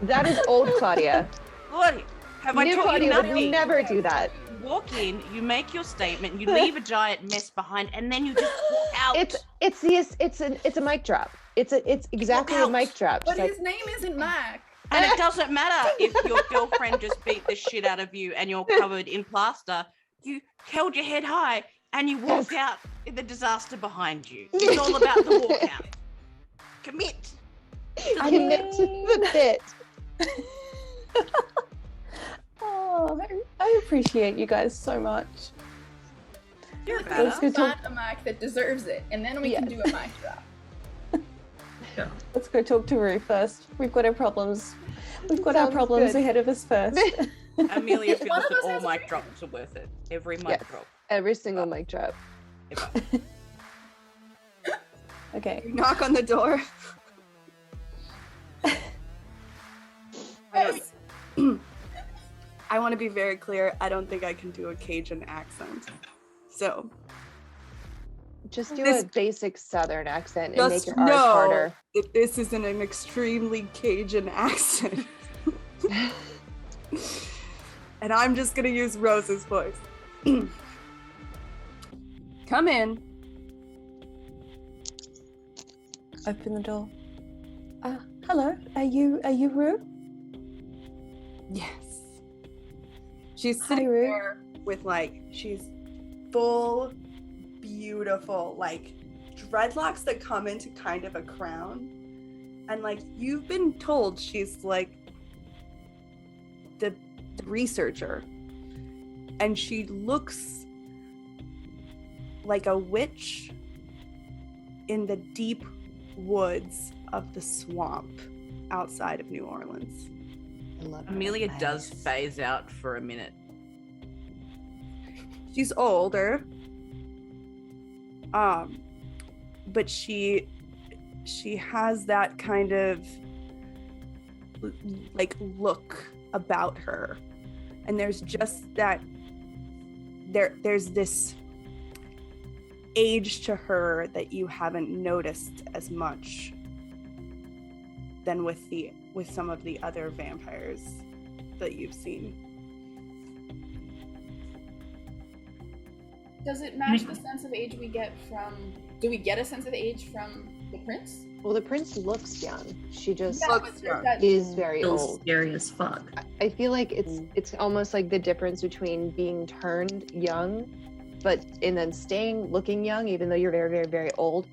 That is old Claudia. What? Have I New taught you Claudia would nothing? never do that. You walk in, you make your statement, you leave a giant mess behind, and then you just walk out. It's a mic drop. It's exactly a out. mic drop. But Just like, his name isn't Mac. And it doesn't matter if your girlfriend just beat the shit out of you and you're covered in plaster. You held your head high and you walked out in the disaster behind you. It's all about the walkout. Commit. commit to the bit. Oh, I appreciate you guys so much. You're Let's better. go talk. Find a Mac that deserves it, and then we can do a Mac drop. Let's go talk to Rue first. We've got our problems. We've got our Sounds problems good. ahead of us first. Amelia feels One of that us all has a mic dream. drops are worth it. Every mic Yes. drop. Every single mic drop. Ever. Okay. You knock on the door. I want to be very clear. I don't think I can do a Cajun accent. So Just do This- a basic Southern accent and make just your R's know harder. that this isn't an extremely Cajun accent. And I'm just going to use Rose's voice. Come in. Open the door. Hello. Are you Rue? Yes. She's Hi, sitting Rue. there with she's full, beautiful, dreadlocks that come into kind of a crown. And you've been told she's the researcher. And she looks like a witch in the deep woods of the swamp outside of New Orleans. I love her Amelia face. does phase out for a minute. She's older, but she has that kind of look about her, and there's just that there's this age to her that you haven't noticed as much than with some of the other vampires that you've seen. Does it match the sense of age we get from? Do we get a sense of age from the prince? Well, the prince looks young. She just Looks young. is very Feels old. scary as fuck. I feel like it's almost like the difference between being turned young, and then staying looking young, even though you're very, very, very old,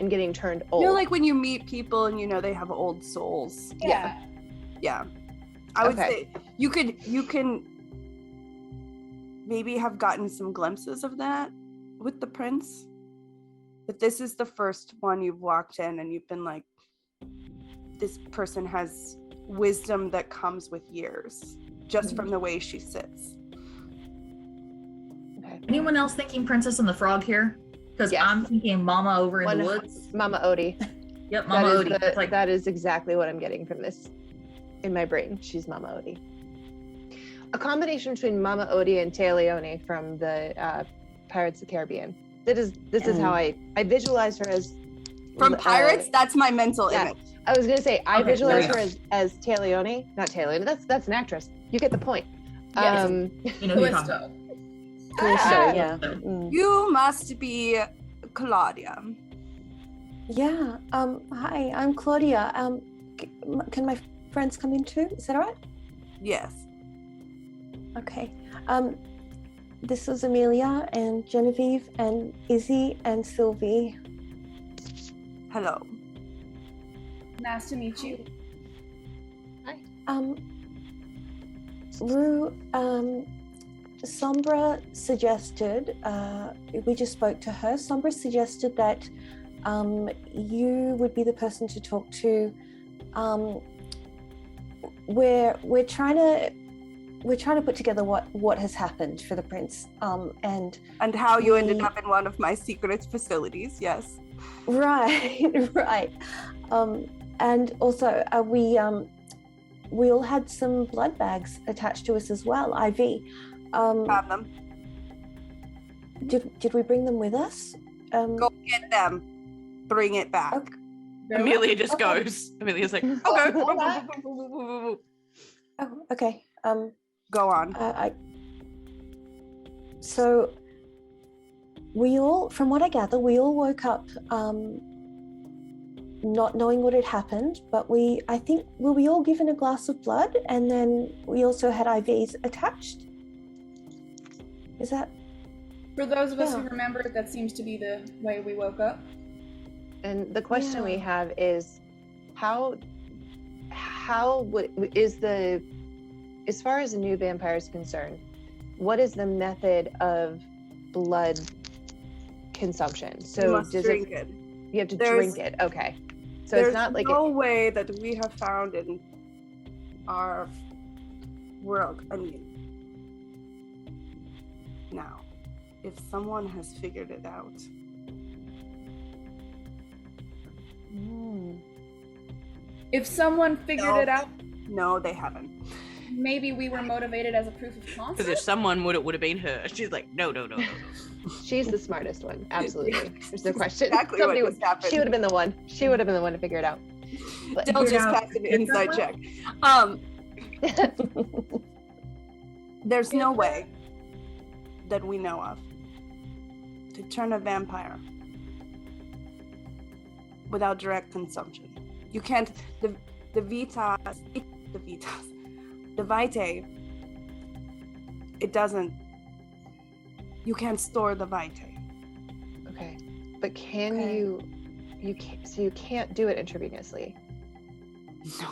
and getting turned old. When you meet people and they have old souls. Yeah. Yeah. I would Okay. say you can maybe have gotten some glimpses of that with the prince. But this is the first one you've walked in and you've been like, this person has wisdom that comes with years, just from the way she sits. Okay. Anyone else thinking Princess and the Frog here? Because Yes. I'm thinking Mama over in the woods. Mama Odie. Yep, Mama Odie. It's like That is exactly what I'm getting from this in my brain. She's Mama Odie. A combination between Mama Odie and Tea Leone from the Pirates of the Caribbean. This is how I visualize her as From Pirates, that's my mental yeah. image. I was gonna say I Okay, visualize there we her as Tea Leone, not Tea Leone. That's an actress. You get the point. Yes. you know who you're talking about. Callisto, yeah. So, Mm. You must be Claudia. Yeah. Hi, I'm Claudia. Can my friends come in too? Is that all right? Yes. Okay. This is Amelia and Genevieve and Izzy and Sylvie. Hello. Nice to meet you. Rue, Sombra suggested, we just spoke to her, Sombra suggested that you would be the person to talk to. We're trying to put together what has happened for the prince, and how you ended up in one of my secret facilities, yes. right. And also we all had some blood bags attached to us as well, IV. Have them. Did we bring them with us? Go get them. Bring it back. Okay. Amelia just Okay. goes. Amelia's like, okay. Oh, okay. Go on. So we all, from what I gather, we all woke up not knowing what had happened, but I think, were we all given a glass of blood and then we also had IVs attached? Is that? For those of us who Yeah. remember, that seems to be the way we woke up. And the question we Yeah. have is, as far as a new vampire is concerned, what is the method of blood consumption? So You must does drink it. you have to There's- drink it? Okay. So There's it's not like no way that we have found in our world. I mean, now, if someone has figured it out, If someone figured No. it out, No, they haven't. maybe we were motivated as a proof of Because if concept. someone would, it would have been her. She's like, no. She's the smartest one. Absolutely. There's no question. Exactly Somebody what just happened. She would have been the one. She would have been the one to figure it out. But They'll Figured just out pass an a different inside way? check. There's no way that we know of to turn a vampire without direct consumption. You can't. The vitae. It doesn't. You can't store the vitae. okay. But can Okay. you can't, so you can't do it intravenously. No.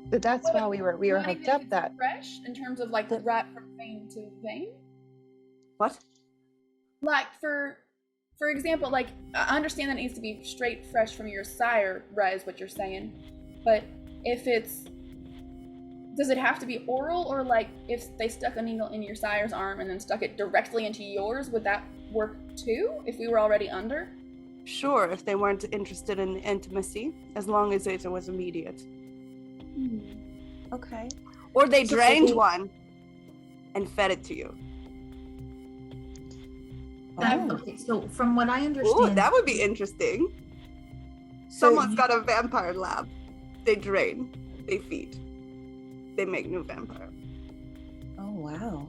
But that's What- why we were Not even hooked if up it's that fresh in terms of like rat from vein to vein. What? Like for example, like I understand that it needs to be straight fresh from your sire, right, is what you're saying. But if it's, does it have to be oral, or like if they stuck a needle in your sire's arm and then stuck it directly into yours, would that work too if we were already under? Sure, if they weren't interested in intimacy, as long as it was immediate. Okay. Or they So drained maybe- one and fed it to you. Okay, so from what I Ooh, understand, that would be interesting. So Someone's got a vampire lab. They drain, they feed, they make new vampire. Oh wow,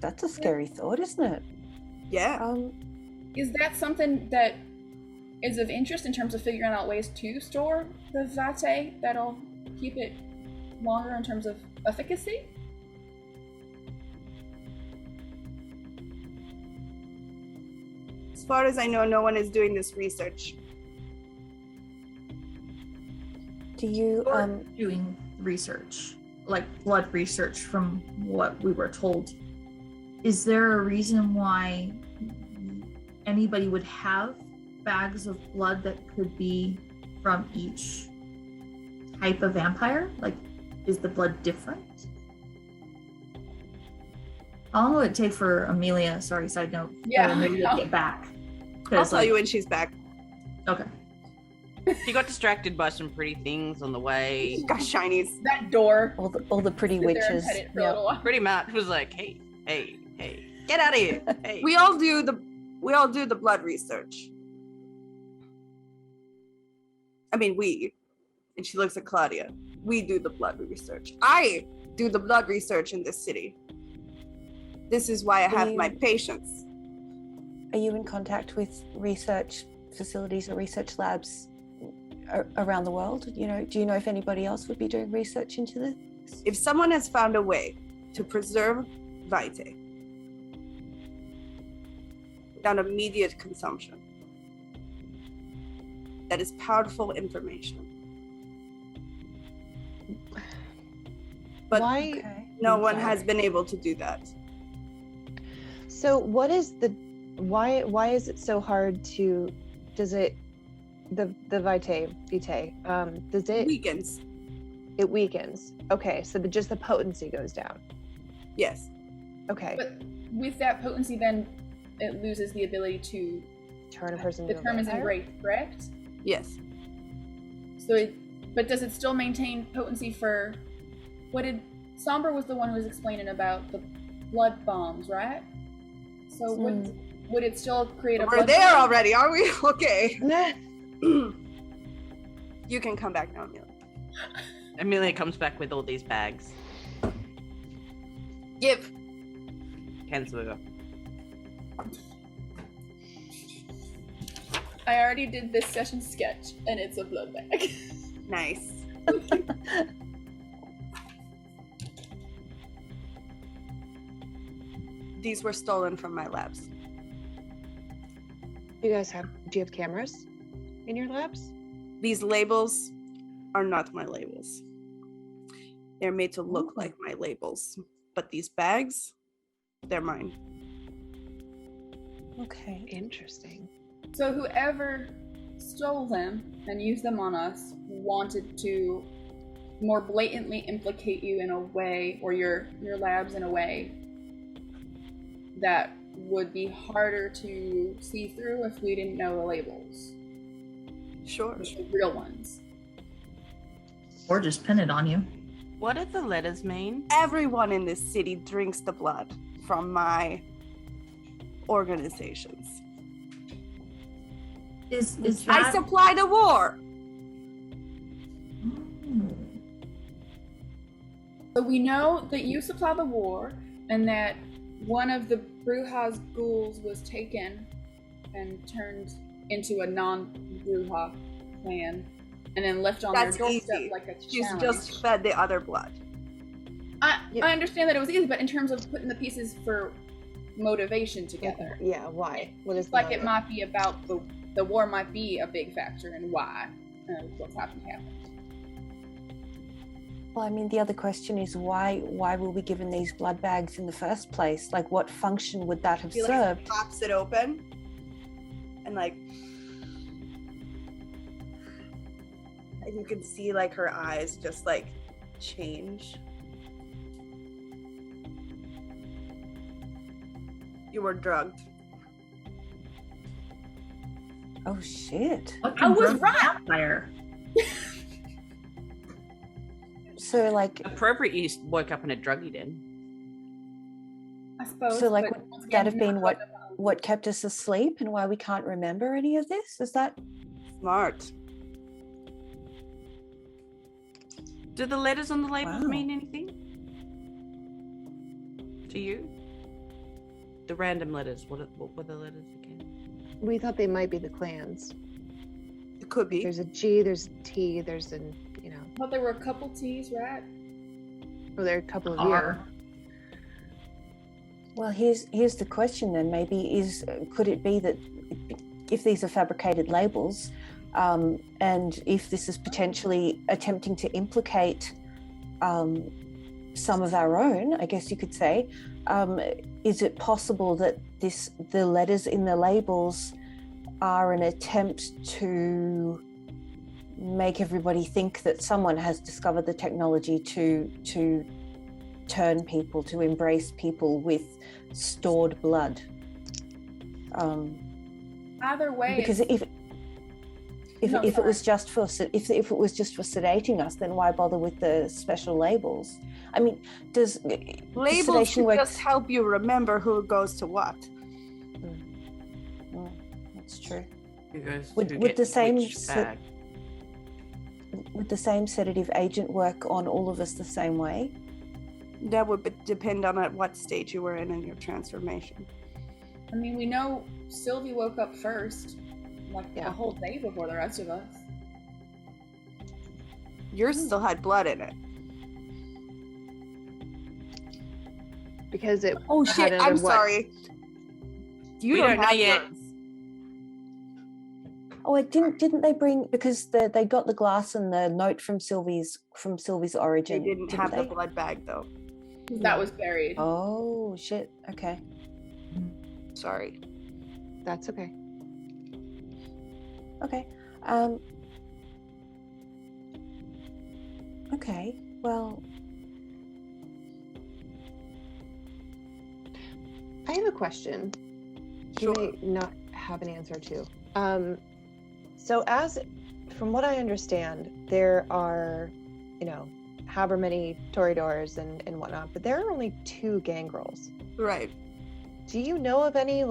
that's a scary thought, isn't it? Yeah. Is that something that is of interest in terms of figuring out ways to store the vitae that'll keep it longer in terms of efficacy? As far as I know, no one is doing this research. Do you we're doing research, like blood research from what we were told. Is there a reason why anybody would have bags of blood that could be from each type of vampire? Like, is the blood different? How long will it take for Amelia, sorry, side note, Yeah, Amelia I to know. get back? I'll 'Cause, tell like, you when she's back. okay. She got distracted by some pretty things on the way. Got shinies. That door. all the pretty Sit there and witches? pet it for a Yep. little while. Pretty much was like, hey, get out of here. Hey. We all do the blood research. I mean, and she looks at Claudia. We do the blood research. I do the blood research in this city. This is why I have my patients. Are you in contact with research facilities or research labs around the world? You know, do you know if anybody else would be doing research into this? If someone has found a way to preserve vitae without immediate consumption, that is powerful information. But why? Okay. no one Sorry. has been able to do that. So what is the why is it so hard to? Does it the vitae does it Weekends. it weakens? Okay, so just the potency goes down. Yes. Okay, But with that potency, then it loses the ability to turn a person into a determine vampire? great, correct? Yes. So, but does it still maintain potency for? What did Somber was the one who was explaining about the blood bombs, right? So would it still create a? We're blood there bomb? already, are we? Okay. Nah. You can come back now, Amelia. Amelia comes back with all these bags. Give. Kensburger. I already did this session sketch, and it's a blood bag. Nice. These were stolen from my labs. Do you have cameras in your labs? These labels are not my labels. They're made to look like my labels. But these bags, they're mine. Okay. Interesting. So whoever stole them and used them on us wanted to more blatantly implicate you in a way, or your labs in a way that would be harder to see through if we didn't know the labels. Sure. The real ones. Or just pin it on you. What do the letters mean? Everyone in this city drinks the blood from my organizations. Is I that... supply the war. So we know that you supply the war, and that one of the Brujas ghouls was taken and turned into a non-Bruja clan, and then left on That's their doorstep easy. like a She's challenge. just fed the other blood. I Yep. understand that it was easy, but in terms of putting the pieces for motivation together, Yeah, why? What is it's like the it motive? might be about the war might be a big factor in why what's happened. Well, I mean, the other question is why were we given these blood bags in the first place? Like, what function would that have She like served? pops it open and like, and you can see like her eyes just like change. You were drugged. Oh shit! What I can was drug right. a vampire? So like, Appropriate you woke up in a druggy den. I suppose. So, like, but would once that again, have been not what kept us asleep and why we can't remember any of this? Is that? Smart. Do the letters on the labels Wow. mean anything? To you? The random letters. What were the letters again? We thought they might be the clans. It could be. There's a G, there's a T, there's an, I thought there were a couple T's, right? well, there are a couple of R. Well, here's the question then. Maybe could it be that if these are fabricated labels, and if this is potentially attempting to implicate some of our own, I guess you could say, is it possible that the letters in the labels are an attempt to make everybody think that someone has discovered the technology to turn people, to embrace people with stored blood? Either way, Because it's- if No, it sorry. was just for if it was just for sedating us, then why bother with the special labels? I mean, does Labels sedation should work? just help you remember who goes to what. That's true. Who goes Would who the gets same which se- bag? Would the same sedative agent work on all of us the same way? That would depend on at what stage you were in your transformation. I mean, we know Sylvie woke up first, like Yeah. a whole day before the rest of us. Yours still had blood in it. because it Oh had shit! another I'm what? sorry. You We don't know have yet. yours. Oh, it didn't they bring, because they got the glass and the note from Sylvie's They origin. didn't have the they? blood bag though. That was buried. Oh shit. Okay. Sorry. That's okay. Okay. Okay. Well, I have a question. Sure. You may not have an answer to. So from what I understand, there are, however many Toreadors and whatnot, but there are only 2 Gangrels. Right. Do you know of any,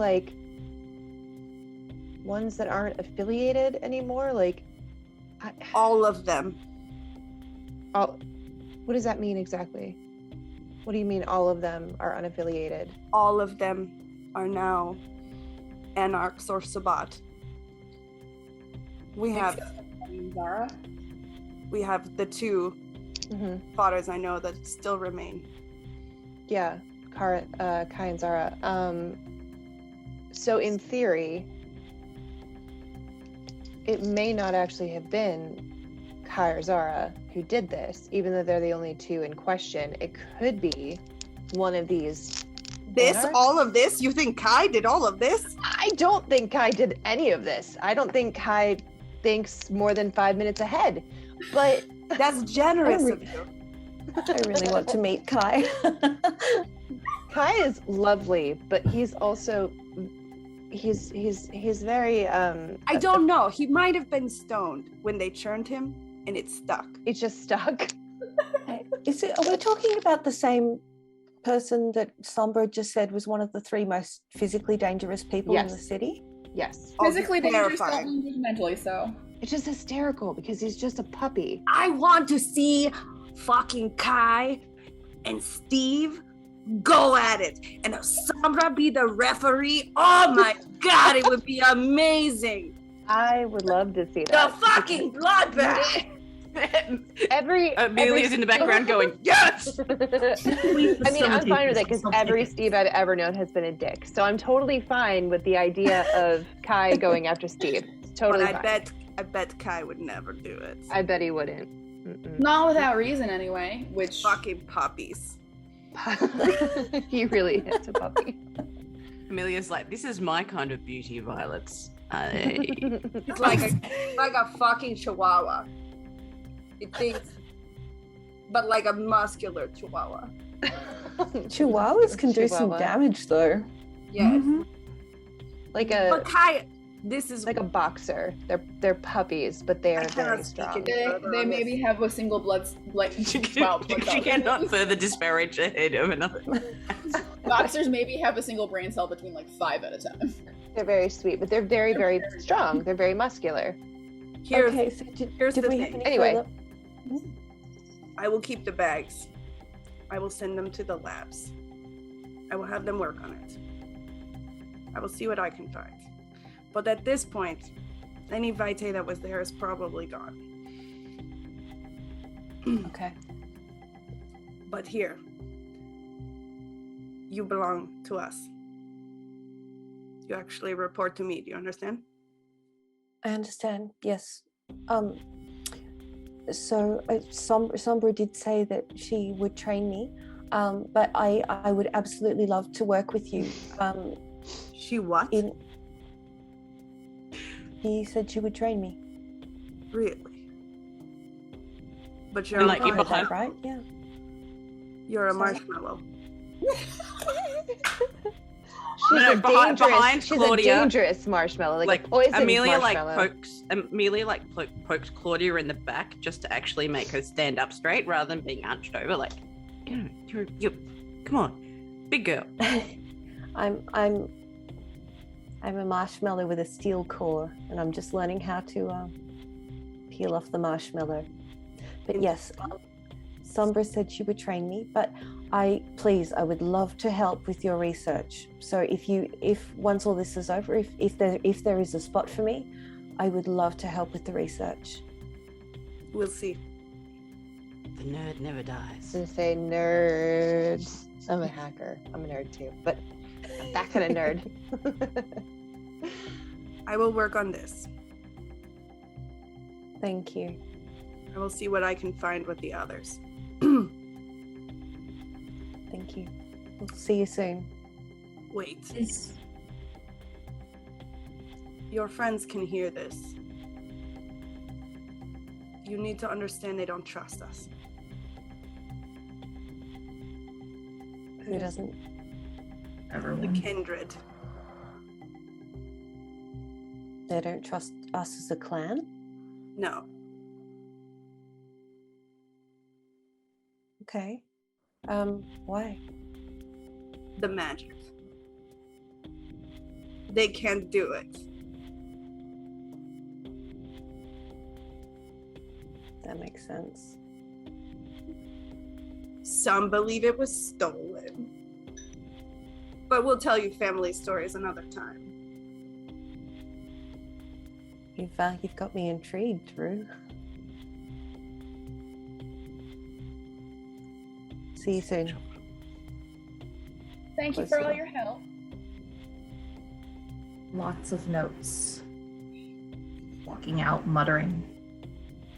ones that aren't affiliated anymore? All of them. What does that mean exactly? What do you mean all of them are unaffiliated? All of them are now Anarchs or Sabbat. We have Zara. the 2 Mm-hmm. fathers I know that still remain. Yeah, Kai and Zara. So in theory, it may not actually have been Kai or Zara who did this, even though they're the only 2 in question. It could be one of these. Anarchs? All of this? You think Kai did all of this? I don't think Kai did any of this. I don't think Kai thinks more than 5 minutes ahead. But That's generous I of you. I really want to meet Kai. Kai is lovely, but he's also He's very I don't know. He might have been stoned when they churned him, and it stuck. It's just stuck. Are we talking about the same person that Sombra just said was one of the 3 most physically dangerous people in the city? Yes. Physically dangerous, terrifying. don't mean mentally so. It's just hysterical because he's just a puppy. I want to see fucking Kai and Steve go at it, and if Sombra be the referee, oh my god, it would be amazing. I would love to see The that. fucking bloodbath. Amelia's in the background going, yes! I mean, I'm fine with it because every Steve I've ever known has been a dick. So I'm totally fine with the idea of Kai going after Steve. It's totally But fine. I bet Kai would never do it. I bet he wouldn't. Not without reason, anyway. Which Fucking puppies. He really is a puppy. Amelia's like, this is my kind of beauty, Violets. It's like a fucking chihuahua. It thinks, but like a muscular chihuahua. Chihuahuas can do some Chihuahua. damage, though. Yes. Like But a Kai, this is like a boxer. They're puppies, but they I are cannot very speak strong. in- they maybe have a single blood She blood cell. cannot further disparage the head of another. Boxers maybe have a single brain cell between like 5 at a time. They're very sweet, but they're very, very strong. They're very muscular. here's Okay, so here's did the we thing. have any Anyway. further- I will keep the bags. I will send them to the labs. I will have them work on it. I will see what I can find. But at this point, any vitae that was there is probably gone. Okay. But here, you belong to us. You actually report to me. Do you understand? I understand. Yes. So Sombra did say that she would train me, but I would absolutely love to work with you. She what? He said she would train me. Really? But you're And, a like, you're Heard behind- that, right? Yeah. You're a Sorry? marshmallow. She's No, a behind dangerous. She's Claudia, a dangerous marshmallow, like like a poisoned Amelia marshmallow. pokes Claudia in the back just to actually make her stand up straight rather than being hunched over. Like, you're come on, big girl. I'm a marshmallow with a steel core, and I'm just learning how to peel off the marshmallow. But yes, Sombra said she would train me, but I would love to help with your research. So if once all this is over, if there is a spot for me, I would love to help with the research. We'll see. The nerd never dies. I was gonna say nerds. I'm a hacker. I'm a nerd too, but I'm that kind of nerd. I will work on this. Thank you. I will see what I can find with the others. Thank you. We'll see you soon. Wait, Is your friends can hear this. You need to understand they don't trust us. Who doesn't? The everyone? kindred. They don't trust us as a clan? No. Okay. Why? The magic. They can't do it. That makes sense. Some believe it was stolen. But we'll tell you family stories another time. You've got me intrigued, Rue. See you soon. Thank you for all your help. Lots of notes. Walking out, muttering.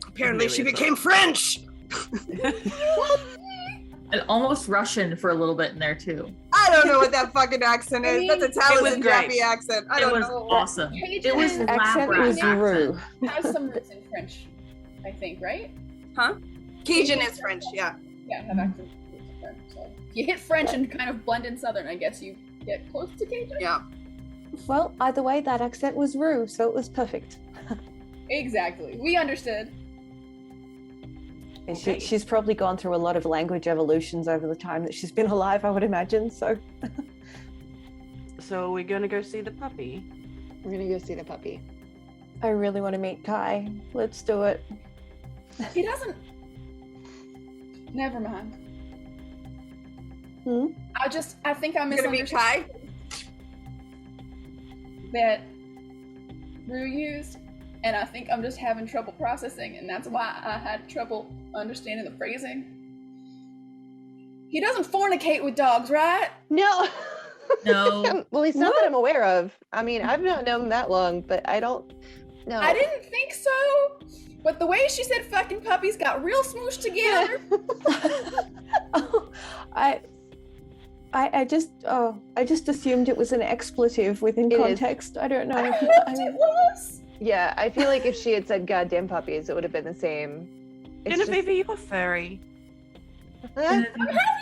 Apparently she Amelia's became French! And almost Russian for a little bit in there too. I don't know what that fucking accent is. That's a was Taliesin great. Jappy accent. I It don't was know. awesome. Cajun It was and Accent lab was rat Rue. has some roots in French, I think, right? Huh? Cajun is French, yeah. Yeah, have accent roots in French. So if you hit French and kind of blend in Southern, I guess you get close to Cajun. Yeah. Well, either way, that accent was Rue, so it was perfect. Exactly. We understood. And Okay. she's probably gone through a lot of language evolutions over the time that she's been alive, I would imagine. So, So we're gonna go see the puppy. We're gonna go see the puppy. I really want to meet Kai. Let's do it. He doesn't. Never mind. Hmm? I think I You're gonna meet misunderstood Kai? that Rue used, and I think I'm just having trouble processing, and that's why I had trouble understanding the phrasing. He doesn't fornicate with dogs, right? No. No. Well, he's not that I'm aware of. I mean, I've not known him that long, but I don't. No. I didn't think so, but the way she said fucking puppies got real smooshed together. Oh, I just assumed it was an expletive within It is. context. I don't know. I I hoped mean, it was. Yeah, I feel like if she had said goddamn puppies, it would have been the same. It's Genevieve, you're a furry. just,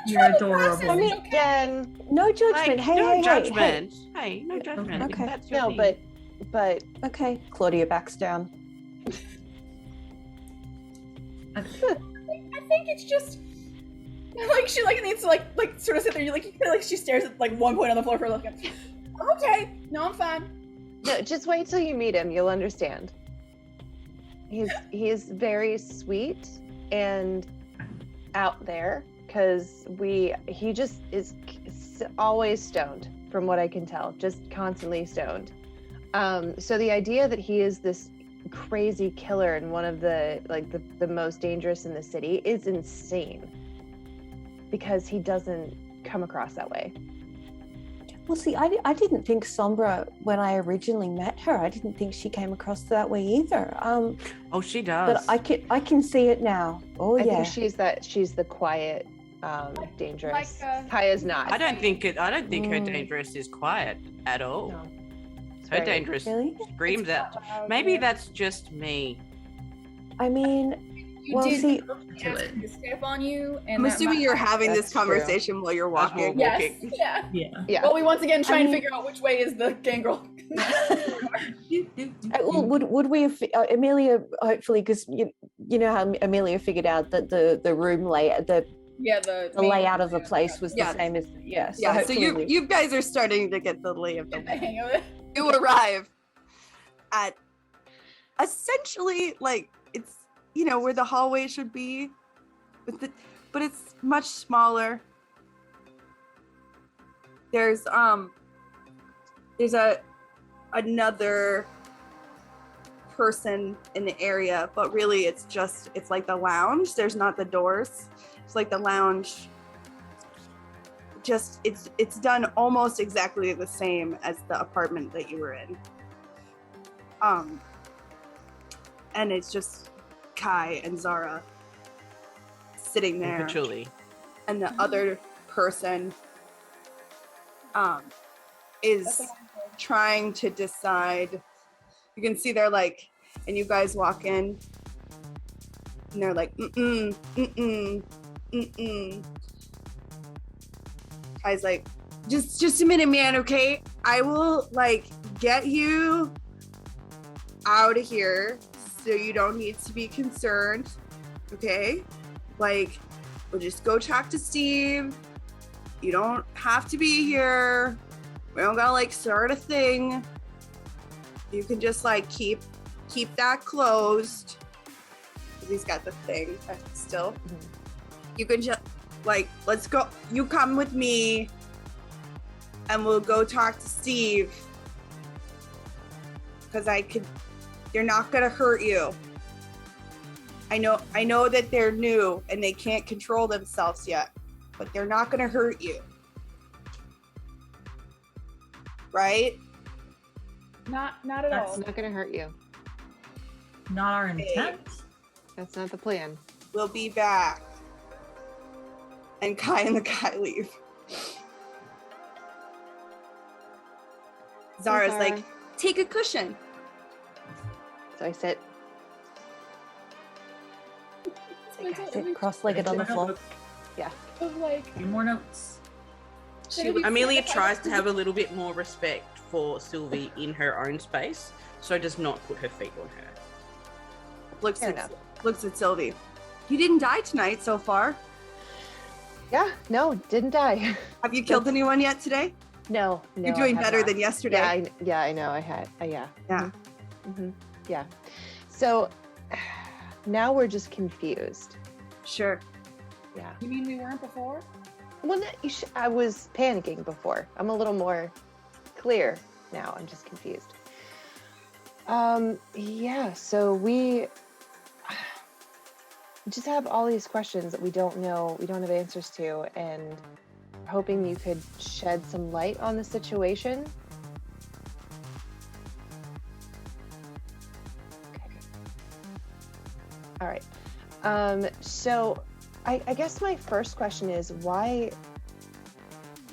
You're adorable. I mean, again, no judgment. Like, hey, no hey, hey, judgment. Hey, no judgment. Okay. If that's your no, thing. but hey. Okay, Claudia backs down. I think it's just like she needs to like sort of sit there. You like she stares at like one point on the floor for a second. Okay, no, I'm fine. no, just wait till you meet him. You'll understand. He's very sweet and out there because he just is always stoned, from what I can tell, just constantly stoned. So the idea that he is this crazy killer and one of the most dangerous in the city is insane, because he doesn't come across that way. Well, see, I didn't think Sombra, when I originally met her, I didn't think she came across that way either. Oh, she does. But I can see it now. Oh I yeah. think she's the quiet, dangerous. Like, Kaya's not. I don't think her dangerous is quiet at all. No. It's Her very- dangerous Really? screams out. Maybe that's just me. I mean, You well, did see, To ask it. me to step on you, and I'm that assuming might- you're having this That's true. conversation while you're As we're walking. Yes, walking. yeah. Yeah. Yeah. Well, we once again try I and mean- figure out which way is the gangrel. well, would we have Amelia? Hopefully, because you know how Amelia figured out that the room layout, the the layout of the place was Yes. the same as Yeah, so hopefully you guys are starting to get the lay of the get the land. hang of it. You arrive at essentially like it's where the hallway should be, but it's much smaller. There's another person in the area, but really it's like the lounge. There's not the doors. It's like the lounge. Just it's done almost exactly the same as the apartment that you were in. And it's just Kai and Zara sitting there, Patchouli. and the other person is trying to decide. You can see they're like, and you guys walk in, and they're like, Kai's like, just a minute, man, okay? I will like get you out of here, so you don't need to be concerned, okay? Like, we'll just go talk to Steve. You don't have to be here. We don't gotta like start a thing. You can just like keep that closed. 'Cause he's got the thing still. You can just like, let's go. You come with me, and we'll go talk to Steve. Because they're not gonna hurt you. I know that they're new and they can't control themselves yet, but they're not gonna hurt you. Right? Not at That's all. It's not gonna hurt you. Not our intent. That's not the plan. We'll be back. And Kai and the guy leave. Zara's Zara. like, take a cushion. So I sit. sit cross-legged on the floor. Of like, A few more notes. Should it be Amelia fair? tries to have a little bit more respect for Sylvie in her own space, so does not put her feet on her. Looks Fair at Sylvie. You didn't die tonight so far. Yeah, no, didn't die. Have you killed anyone yet today? No, You're I doing have better not. than yesterday. Yeah, I know. I had. Yeah. Yeah. Yeah. So now we're just confused. Sure. Yeah. You mean we weren't before? Well, I was panicking before. I'm a little more clear now. I'm just confused. Yeah. So we just have all these questions that we don't know, we don't have answers to, and hoping you could shed some light on the situation. Okay. All right. So I guess my first question is why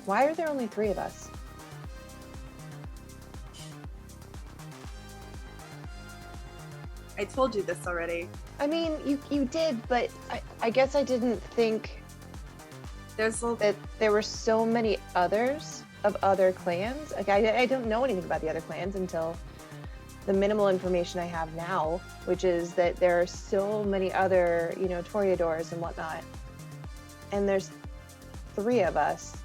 are there only 3 of us? I told you this already. I mean, you did, but I guess I didn't think that there were so many others of other clans. Like I don't know anything about the other clans until the minimal information I have now, which is that there are so many other, Toreadors and whatnot. And there's 3 of us.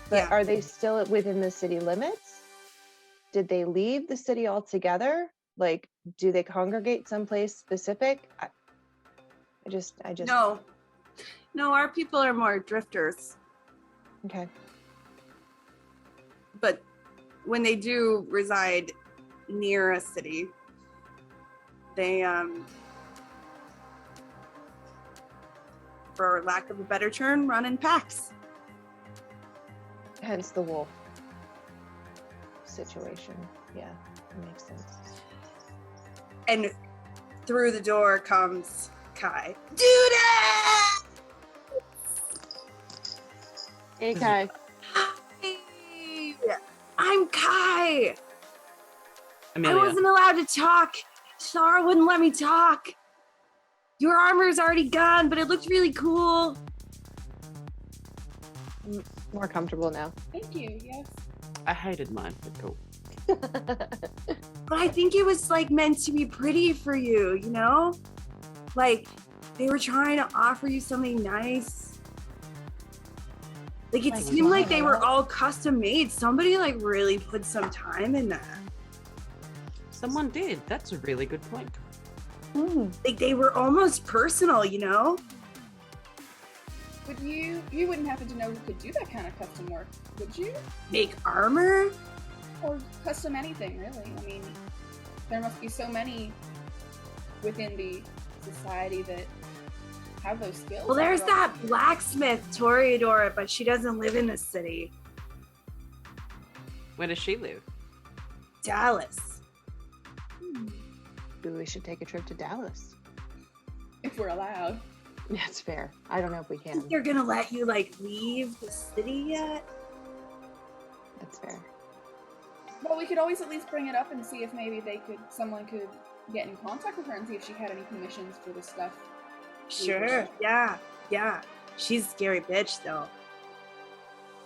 But Yeah. Are they still within the city limits? Did they leave the city altogether? Like, do they congregate someplace specific? I just No, our people are more drifters. Okay. But when they do reside near a city, they for lack of a better term, run in packs. Hence the wolf situation. Yeah, that makes sense. And through the door comes Kai. Dude! Hey, Kai. Hi! I'm Kai! Amelia. I wasn't allowed to talk. Shara wouldn't let me talk. Your armor's already gone, but it looked really cool. More comfortable now. Thank you. Yes. I hated mine, but cool. But I think it was like meant to be pretty for you, you know? Like they were trying to offer you something nice. Like it Like seemed like they were what? all custom made. Somebody like really put some time in that. Someone did. That's a really good point. Like they were almost personal, you know? Would you wouldn't happen to know who could do that kind of custom work, would you? Make armor? Or custom anything, really. I mean, there must be so many within the society that have those skills. Well, there's that blacksmith, Toreador, but she doesn't live in the city. Where does she live? Dallas. Maybe we should take a trip to Dallas. If we're allowed. That's fair. I don't know if we can. Think they're gonna let you like leave the city yet? That's fair. Well, we could always at least bring it up and see if maybe someone could get in contact with her and see if she had any commissions for this stuff. Sure. Yeah. She's a scary bitch though.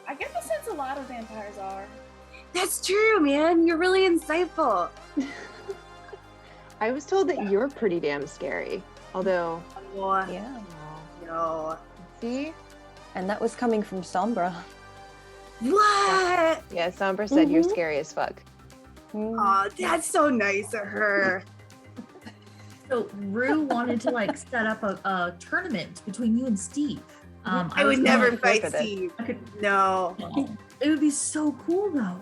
I get the sense a lot of vampires are. That's true, man. You're really insightful. I was told that you're pretty damn scary. Although, Oh, Yeah. no. see? And that was coming from Sombra. What? Yeah, Sombra said you're Mhm. scary as fuck. Oh, that's so nice of her. So Rue wanted to like set up a tournament between you and Steve. I would was never gonna- fight with it. Steve. I could, No. it would be so cool though.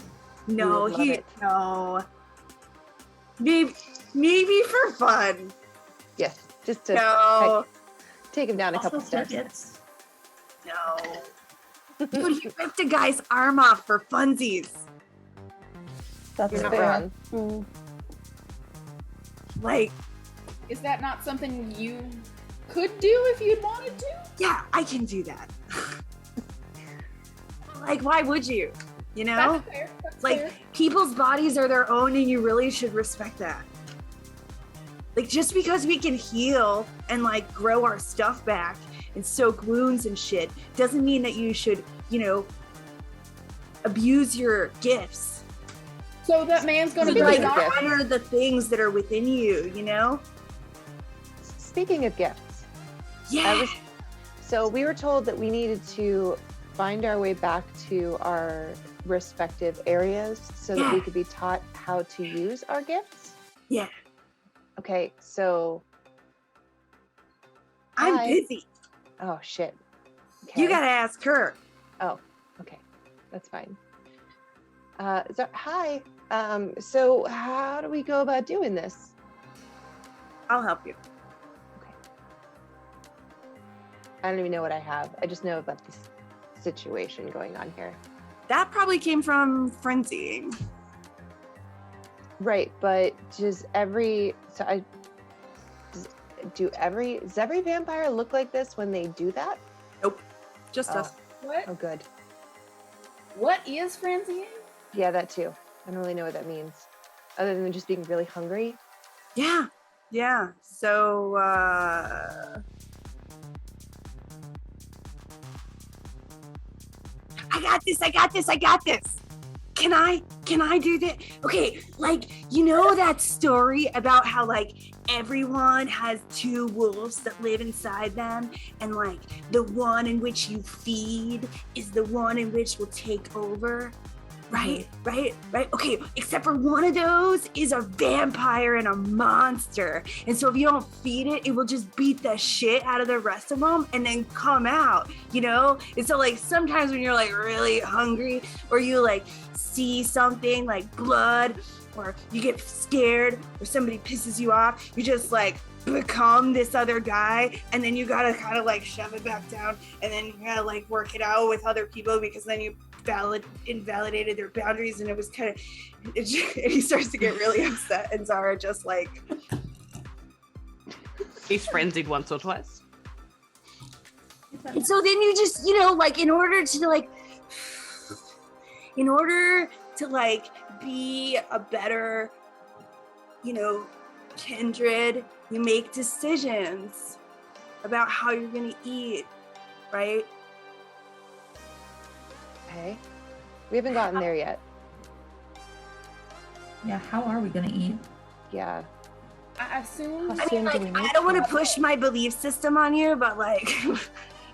No, would love it. no. Maybe for fun. Yes, just to No. take him down a Also couple steps. tickets. No. Dude, he ripped a guy's arm off for funsies. That's You're not fair. wrong. Like, Is that not something you could do if you'd wanted to? yeah, I can do that. Like, why would you? You know? That's fair. That's Like, fair. people's bodies are their own and you really should respect that. Like, just because we can heal and like grow our stuff back and soak wounds and shit doesn't mean that you should, abuse your gifts. So that man's gonna To be like Speaking of gifts. honor the things that are within you, you know? Speaking of gifts, Yeah. so we were told that we needed to find our way back to our respective areas so that we Yeah. could be taught how to use our gifts. Yeah. Okay, so I'm Hi. busy. oh shit. Okay. You gotta ask her. Oh, okay, that's fine. So hi. So how do we go about doing this? I'll help you. I don't even know what I have. I just know about this situation going on here. That probably came from frenzying. Right, but does every vampire look like this when they do that? Nope. Just Oh. us. What? Oh, good. What is frenzying? Yeah, that too. I don't really know what that means, other than just being really hungry. Yeah. Yeah. So I got this. Can I do that? Okay, like, you know that story about how like everyone has two wolves that live inside them, and like the one in which you feed is the one in which will take over? Right. Okay, except for one of those is a vampire and a monster. And so if you don't feed it, it will just beat the shit out of the rest of them and then come out, you know? And so like sometimes when you're like really hungry or you like see something like blood or you get scared or somebody pisses you off, you just like become this other guy, and then you gotta kind of like shove it back down, and then you gotta like work it out with other people because then you invalidated their boundaries, and it was kind of he starts to get really upset, and Zara just like He's frenzied once or twice. and so then you just, you know, like in order to like be a better, you know, kindred, you make decisions about how you're gonna eat, right? Okay. We haven't gotten there yet. Yeah, how are we gonna eat? Yeah. I assume. How I soon mean, do like, we need I don't want to? to push my belief system on you, but like, you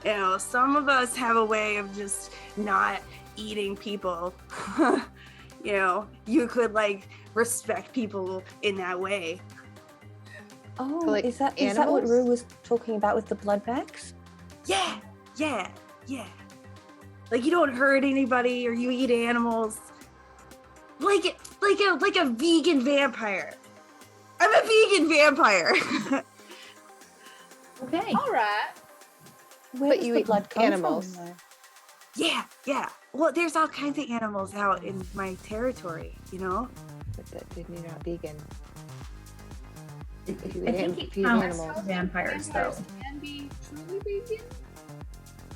know, some of us have a way of just not eating people. You know, you could like respect people in that way. Oh, like is that what animals? Rue was talking about with the blood bags? Yeah. Like you don't hurt anybody or you eat animals. Like a vegan vampire. I'm a vegan vampire. Okay. All right. Where But does you the eat blood come animals. from, though? Yeah. Well, there's all kinds of animals out in my territory, you know? But that didn't you're not vegan. I If you think eat it feed counts animals. as vampires, though. Can be truly vegan.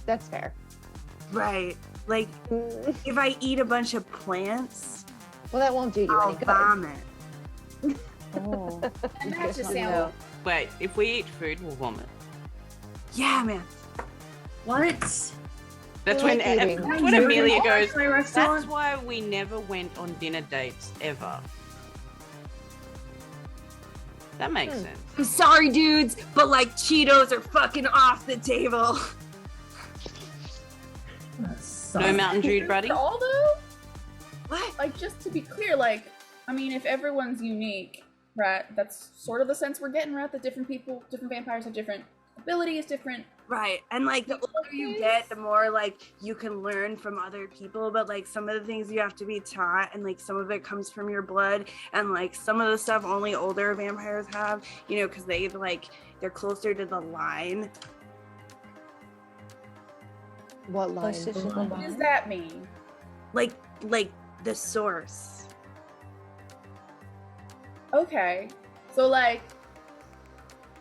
That's fair. Right. Like Mm, if I eat a bunch of plants, Well, that won't do you I'll any good. vomit. Oh, And that just Good to sounds. know. Wait, if we eat food, we'll vomit. Yeah, man. What? That's We when like eating. that's when Amelia goes. My That's restaurant. why we never went on dinner dates ever. That makes sense. I'm sorry, dudes, but like Cheetos are fucking off the table. No Mountain Dew, buddy. All though, What? like just to be clear, like I mean, if everyone's unique, right? That's sort of the sense we're getting, right? That different people, different vampires have different abilities, different. Right. And like the older you get, the more like you can learn from other people, but like some of the things you have to be taught, and like some of it comes from your blood, and like some of the stuff only older vampires have, you know, because they're closer to the line. What line? closer to the What does line. that mean? Like the source. Okay, so like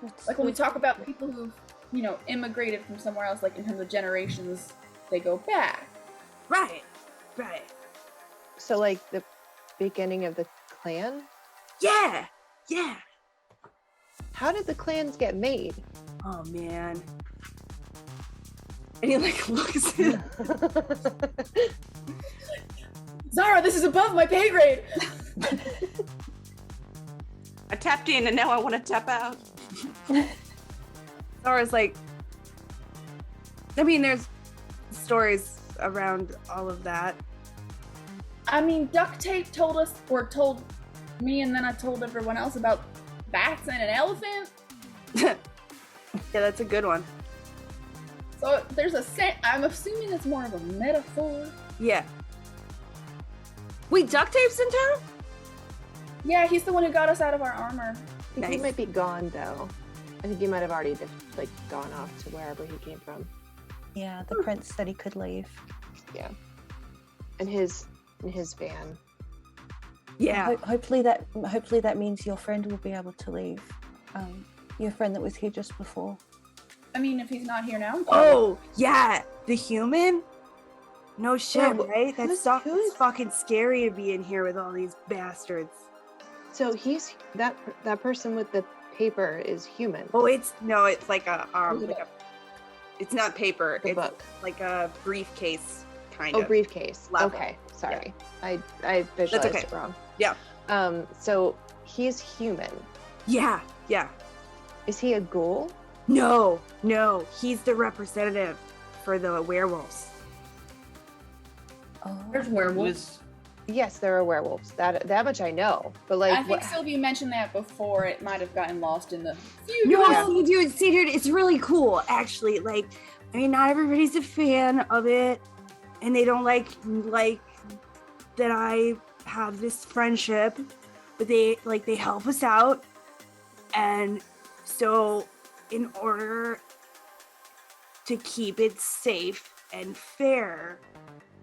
What's when we the- talk about people who've immigrated from somewhere else, like in terms of generations, they go back. Right. So like the beginning of the clan? Yeah. How did the clans get made? Oh man. And he like looks at Zara, this is above my pay grade. I tapped in and now I want to tap out. Zara's like, I mean, there's stories around all of that. I mean, duct tape told us, or told me, and then I told everyone else about bats and an elephant. Yeah, that's a good one. So there's I'm assuming it's more of a metaphor. Yeah. Wait, duct tape's in town? Yeah, he's the one who got us out of our armor. I think he might be gone though. I think he might have already like gone off to wherever he came from. Yeah, the prince said he could leave. Yeah. In his van. Yeah. Hopefully that means your friend will be able to leave. Your friend that was here just before. I mean, if he's not here now. Oh, yeah. The human? No shit, Yeah, right? That's who's- fucking scary to be in here with all these bastards. So he's that person with the paper is human. Oh, it's like a it's not paper. The it's book. like a briefcase kind Oh, of. briefcase. level. Okay, sorry. I visualized okay. it wrong. Yeah. So he's human. Yeah, yeah. Is he a ghoul? No, he's the representative for the werewolves. Oh. There's werewolves. Yes, there are werewolves. That much I know. But like, I think Sylvie mentioned that before. It might have gotten lost in the. No, Yeah. see, dude, it's really cool, actually. Like, I mean, not everybody's a fan of it, and they don't like that I have this friendship, but they help us out, and so in order to keep it safe and fair,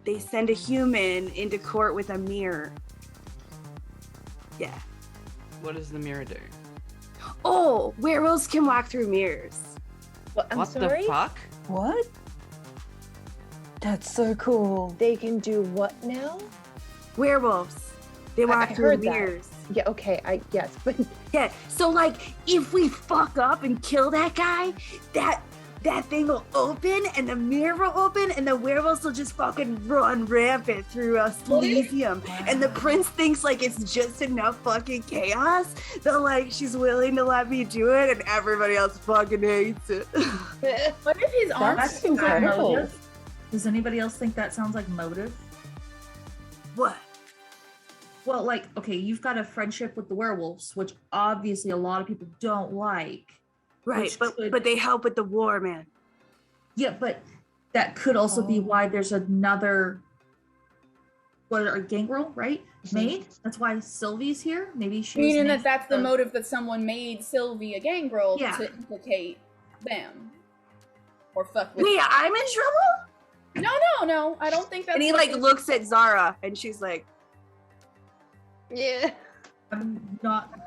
they send a human into court with a mirror. Yeah. What does the mirror do? Oh, werewolves can walk through mirrors. I'm What sorry? the fuck? What? That's so cool. They can do what now? Werewolves. They walk I through heard that. mirrors. Yeah. Okay. Yes, but Yeah. So like, if we fuck up and kill that guy, that thing will open and the mirror will open and the werewolves will just fucking run rampant through Elysium. And the prince thinks like it's just enough fucking chaos that like she's willing to let me do it and everybody else fucking hates it. What if his arms? That's incredible. Motive? Does anybody else think that sounds like motive? What? Well, like, okay, you've got a friendship with the werewolves, which obviously a lot of people don't like. Right, Which but could- but they help with the war, man. Yeah, but that could also be why there's another, Gangrel, right? Made. That's why Sylvie's here. Maybe she's Meaning made that's the the- motive that someone made Sylvie a gangrel Yeah. to implicate them. Or fuck with. Wait, I'm in trouble? No. I don't think that's. And he what like looks at Zara and she's like, yeah. I'm not.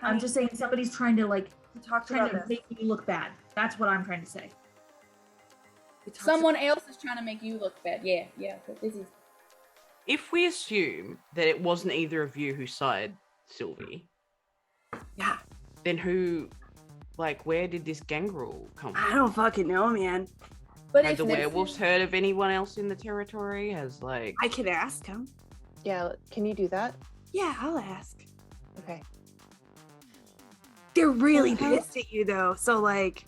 I'm just saying somebody's trying to like we talked trying about to this. make you look bad. That's what I'm trying to say. We talked Someone else is trying to make you look bad. Yeah. But this is. If we assume that it wasn't either of you who sired Sylvie, Yeah. then who, like, where did this gangrel come I from? don't fucking know, man. But Have if the this werewolves is- heard of anyone else in the territory? Has, like... I can ask him. Yeah. Can you do that? Yeah, I'll ask. Okay. They're really Well, how- pissed at you though, so like,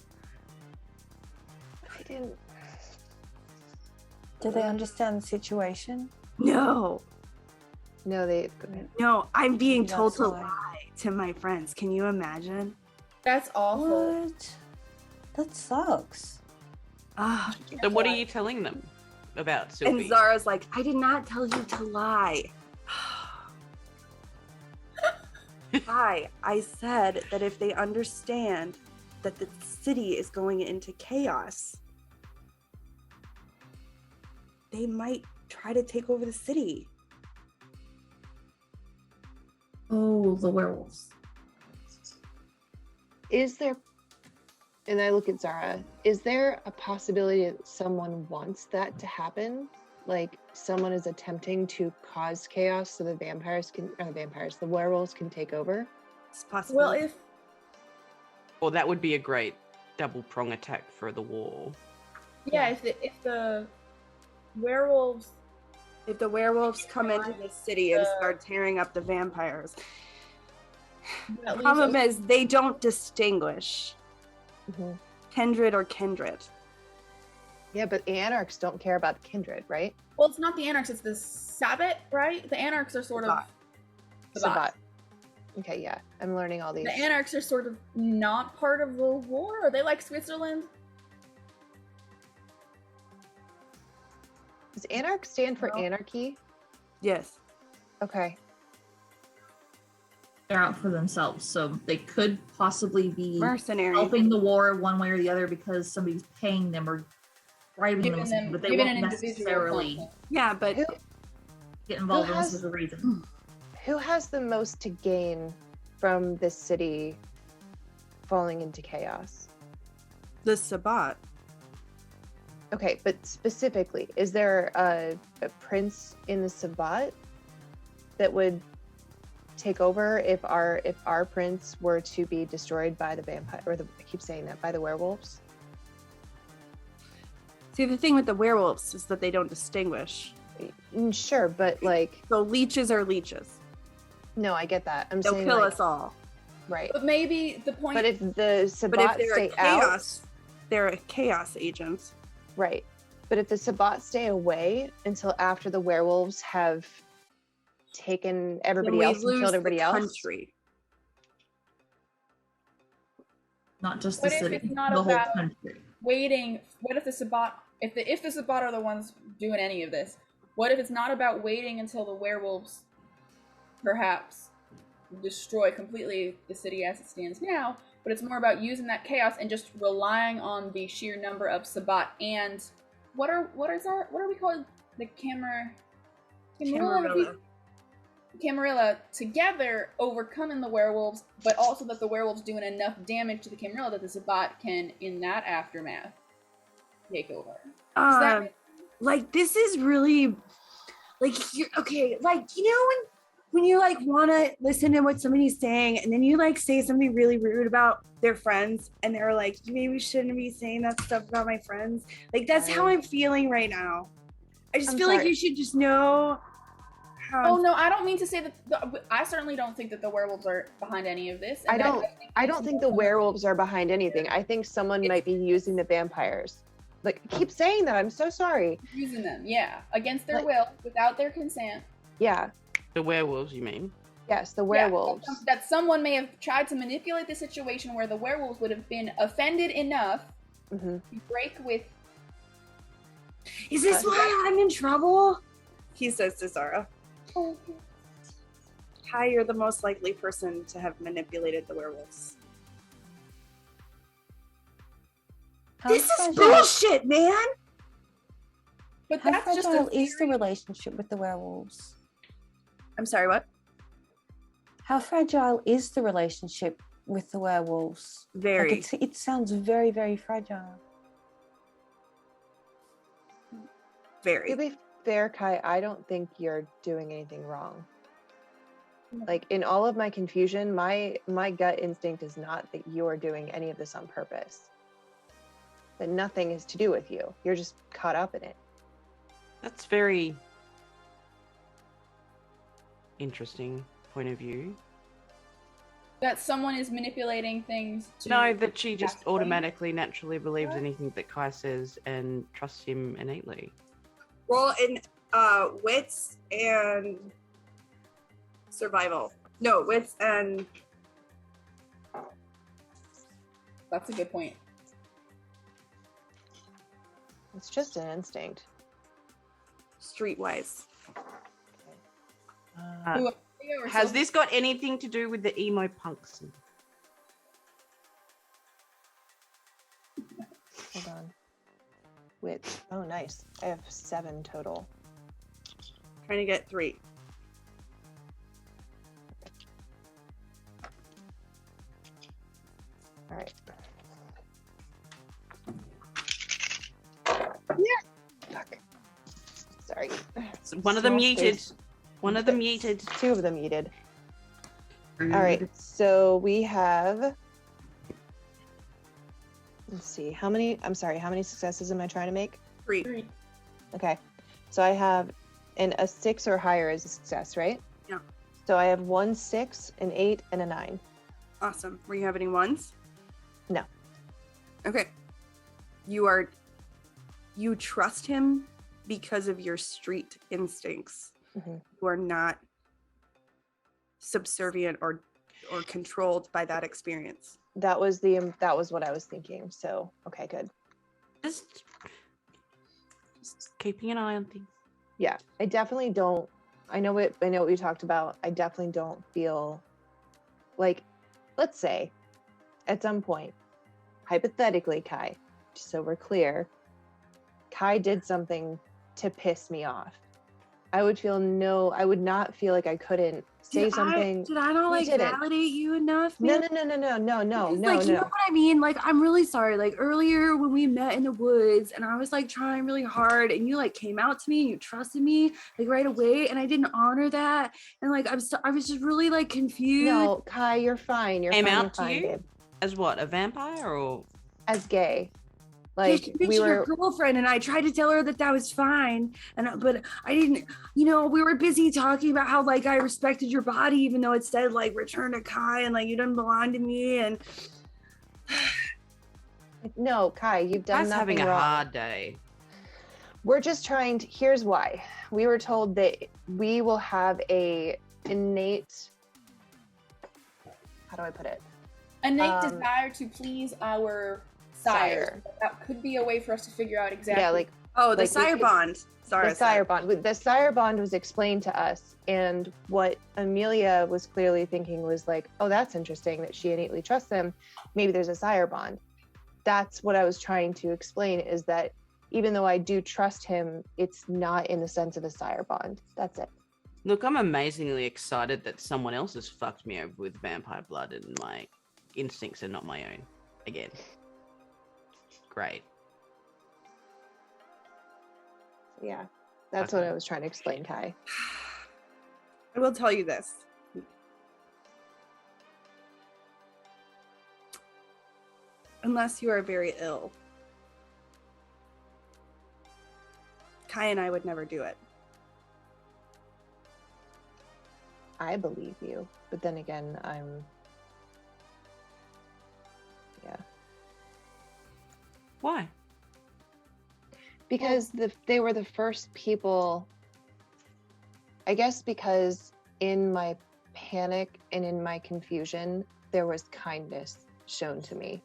I didn't. Do they understand the situation? no, No, I'm being That's told to why. lie to my friends. Can you imagine? That's awful. What? That sucks. Ah, Then what are you telling them about Sylvie? and Zara's like, I did not tell you to lie. Hi, I said that if they understand that the city is going into chaos, they might try to take over the city. Oh, the werewolves. Is there, and I look at Zara, is there a possibility that someone wants that to happen? Like someone is attempting to cause chaos so the the werewolves can take over? It's possible. Well, if Well, that would be a great double prong attack for the war. if the werewolves If the werewolves come into the city and start tearing up the vampires, the problem is they don't distinguish kindred or kindred. Yeah, but the Anarchs don't care about the kindred, right? Well, it's not the Anarchs, it's the Sabbat, right? The Anarchs are sort of... Sabbat. Okay, yeah. I'm learning all these. The Anarchs are sort of not part of the war? Are they like Switzerland? Does Anarch stand for anarchy? Yes. Okay. They're out for themselves, so they could possibly be Mercenary. helping the war one way or the other because somebody's paying them or bribing them, but they won't necessarily but get involved in this as a reason. Who has the most to gain from this city falling into chaos? The Sabbat. Okay, but specifically, is there a prince in the Sabbat that would take over if our prince were to be destroyed by the vampire, or I keep saying that, by the werewolves? See, the thing with the werewolves is that they don't distinguish. Sure, but like... So leeches are leeches. No, I get that. They'll kill us all. Right. But maybe the point... But if the Sabbat stay out... They're a chaos agent. Right. But if the Sabbat stay away until after the werewolves have taken everybody else and killed everybody else... Country. Not just the city, if it's not the whole about country. waiting? What if the Sabbat, if the Sabbat are the ones doing any of this, what if it's not about waiting until the werewolves perhaps destroy completely the city as it stands now, but it's more about using that chaos and just relying on the sheer number of Sabbat and what are we called, the Camarilla together overcoming the werewolves, but also that the werewolves doing enough damage to the Camarilla that the Sabbat can, in that aftermath, take over. Like, this is really, like, okay, like, you know when you, like, want to listen to what somebody's saying, and then you, like, say something really rude about their friends, and they're like, you maybe shouldn't be saying that stuff about my friends. Like, that's how I'm feeling right now. I just feel like you should just know how... Oh, no, I don't mean to say that... I certainly don't think that the werewolves are behind any of this. I don't think the werewolves are behind anything. I think someone might be using the vampires. Like, keep saying that. I'm so sorry. Using them, yeah. Against their will, without their consent. Yeah. The werewolves, you mean? Yes, the werewolves. Yeah, that someone may have tried to manipulate the situation where the werewolves would have been offended enough to break with... Is this why I'm in trouble? He says to Zara. Oh. Kai, you're the most likely person to have manipulated the werewolves. This is bullshit, man! But How that's just fragile is the relationship with the werewolves? I'm sorry, what? How fragile is the relationship with the werewolves? Very. Like it sounds very, very fragile. Very. To be fair, Kai, I don't think you're doing anything wrong. Like, in all of my confusion, my gut instinct is not that you're doing any of this on purpose. That nothing is to do with you. You're just caught up in it. That's very interesting point of view. That someone is manipulating things to... No, that she just automatically, naturally believes anything that Kai says and trusts him innately. Roll in wits and survival. No, wits and... That's a good point. It's just an instinct. Streetwise. Has this got anything to do with the emo punks? Hold on. Wits. Oh, nice. I have 7 total. Trying to get 3. All right. Yeah. Fuck. Sorry. So one of them yeeted. One of them yeeted. 2 of them yeeted. All right. So we have... Let's see. How many successes am I trying to make? 3. Okay. So I have And a 6 or higher is a success, right? Yeah. So I have 1 6, an 8, and a 9. Awesome. Were you have any ones? No. Okay. You trust him because of your street instincts. Mm-hmm. You are not subservient or controlled by that experience. That was what I was thinking. So, okay, good. Just keeping an eye on things. Yeah, I definitely don't. I know what we talked about. I definitely don't feel like, let's say, at some point, hypothetically, Kai, just so we're clear, Kai did something to piss me off. I would not feel like I couldn't say something. Did I not like validate you enough? No. Because, You know what I mean? Like, I'm really sorry. Like, earlier when we met in the woods and I was like trying really hard and you like came out to me and you trusted me like right away and I didn't honor that. And like, I was just really like confused. No, Kai, you're fine. You're Came fine. out You're to fine, you? babe. As what? A vampire or? As gay. Yeah, Like she we your were. girlfriend and I tried to tell her that was fine but I didn't, we were busy talking about how like I respected your body even though it said like return to Kai and like you didn't belong to me and No, Kai, you've done That's nothing having a wrong. hard day. We're just trying to. Here's why. We were told that we will have a innate. How do I put it? Innate desire to please our sire. That could be a way for us to figure out exactly. Yeah, like the like sire bond. Sorry, the sire bond. The sire bond was explained to us, and what Amelia was clearly thinking was like, oh, that's interesting that she innately trusts him. Maybe there's a sire bond. That's what I was trying to explain, is that even though I do trust him, it's not in the sense of a sire bond. That's it. Look, I'm amazingly excited that someone else has fucked me over with vampire blood and my instincts are not my own again. Great. Yeah, that's what I was trying to explain, Kai. I will tell you this. Unless you are very ill, Kai and I would never do it. I believe you, but then again, yeah. Why? Because they were the first people, I guess, because in my panic and in my confusion, there was kindness shown to me.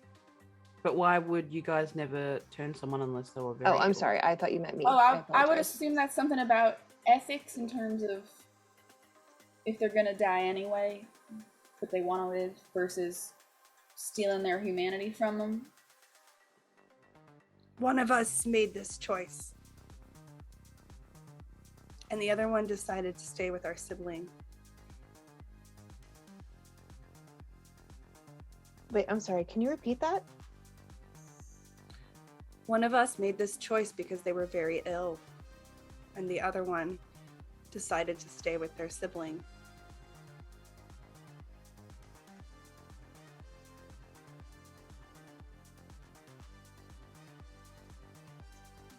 But why would you guys never turn someone unless they were very Oh, I'm ill? sorry. I thought you meant me. Oh, I would apologize. assume that's something about ethics in terms of if they're gonna die anyway, but they want to live versus stealing their humanity from them. One of us made this choice. And the other one decided to stay with our sibling. Wait, I'm sorry. Can you repeat that? One of us made this choice because they were very ill. And the other one decided to stay with their sibling.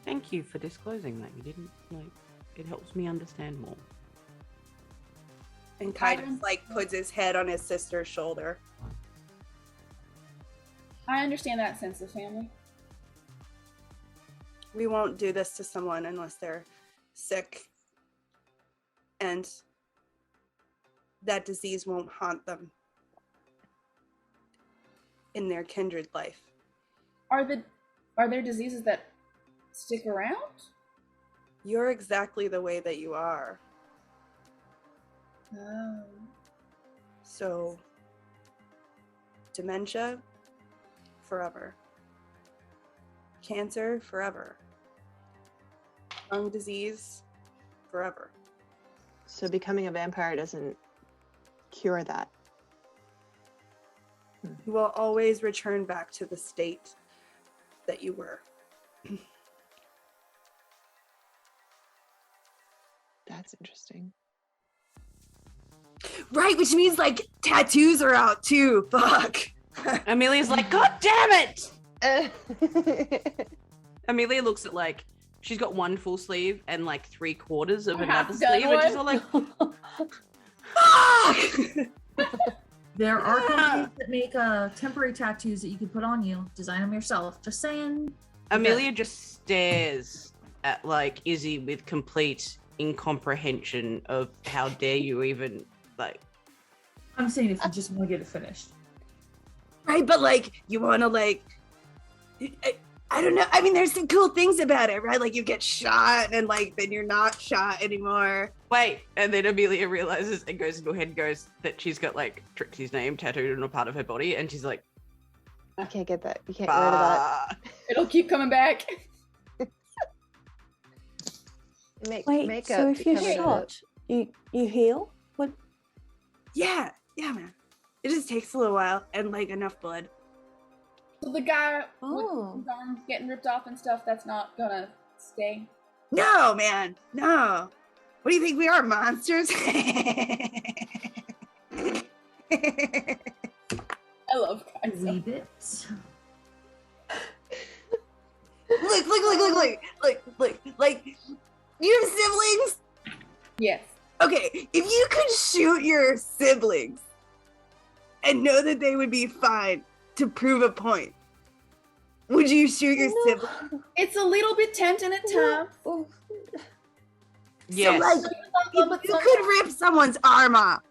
Thank you for disclosing that. You didn't, it helps me understand more. And kind of puts his head on his sister's shoulder. I understand that sense of family. We won't do this to someone unless they're sick. And that disease won't haunt them in their kindred life. Are there diseases that stick around? You're exactly the way that you are. Oh. So, dementia, forever. Cancer, forever. Lung disease, forever. So becoming a vampire doesn't cure that. You will always return back to the state that you were. That's interesting. Right, which means tattoos are out too. Fuck. Amelia's like, God damn it! Amelia looks at she's got one full sleeve and like 3/4 of another Half sleeve, done and she's all like, There are companies that make temporary tattoos that you can put on you. Design them yourself. Just saying. Amelia just stares at like Izzy with complete incomprehension of how dare you even like. I'm saying if you just want to get it finished. Right, but like you want to like, I don't know. I mean, there's some cool things about it, right? Like you get shot and like then you're not shot anymore. Wait, and then Amelia realizes and goes into her head goes that she's got like Trixie's name tattooed on a part of her body, and she's like, You can't get that. You can't get rid of that. It'll keep coming back. Wait, so if you're shot, you heal? What? Yeah, man. It just takes a little while and like enough blood. So the guy Oh. with his arms getting ripped off and stuff, that's not gonna stay. No, man, no. What do you think we are, monsters? I love guys. Leave it. Look. Like, you have siblings? Yes. Okay, if you could shoot your siblings and know that they would be fine to prove a point, would you shoot your siblings? It's a little bit tempting at times. yes. So, like, if you could rip someone's arm off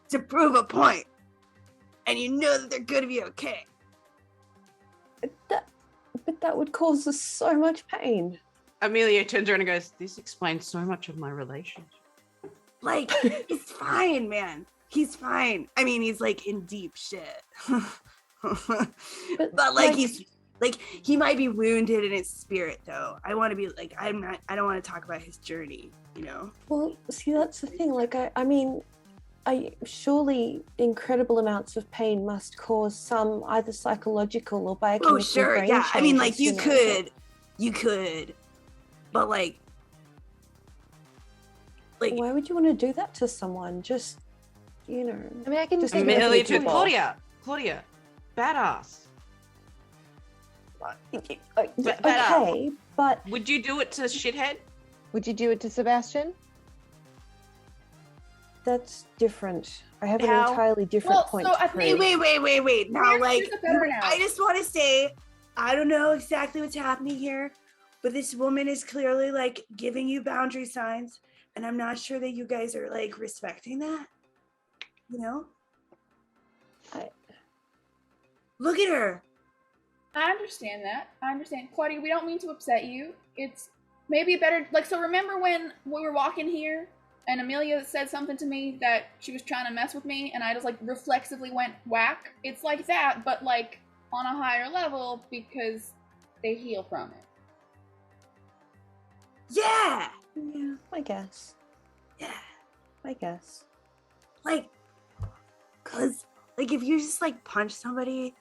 to prove a point, and you know that they're gonna be okay. But that would cause us so much pain. Amelia turns around and goes, "This explains so much of my relationship." Like, he's fine, man. He's fine. I mean, he's like in deep shit. but like he's like he might be wounded in his spirit though. I want to be like I don't want to talk about his journey, you know. Well, see, that's the thing. Like, I mean, surely incredible amounts of pain must cause some either psychological or biochemical Oh sure, brain yeah. I mean, like changes, you could, but like why would you want to do that to someone? Just, you know. I mean, I can Just think Amelia of to people. Claudia, badass. Okay, but Would you do it to shithead? Would you do it to Sebastian? that's different. I have How? an entirely different Well, point so to I think- prove. Wait. Now, Here's like, a better I analogy. just want to say, I don't know exactly what's happening here, but this woman is clearly like giving you boundary signs, and I'm not sure that you guys are like respecting that. You know? Look at her. I understand that. I understand. Claudia, we don't mean to upset you. It's maybe better, like, so remember when we were walking here and Amelia said something to me that she was trying to mess with me and I just, like, reflexively went whack? It's like that, but, like, on a higher level because they heal from it. Yeah. Yeah, I guess. Yeah. I guess. Like, cause like if you just like punch somebody,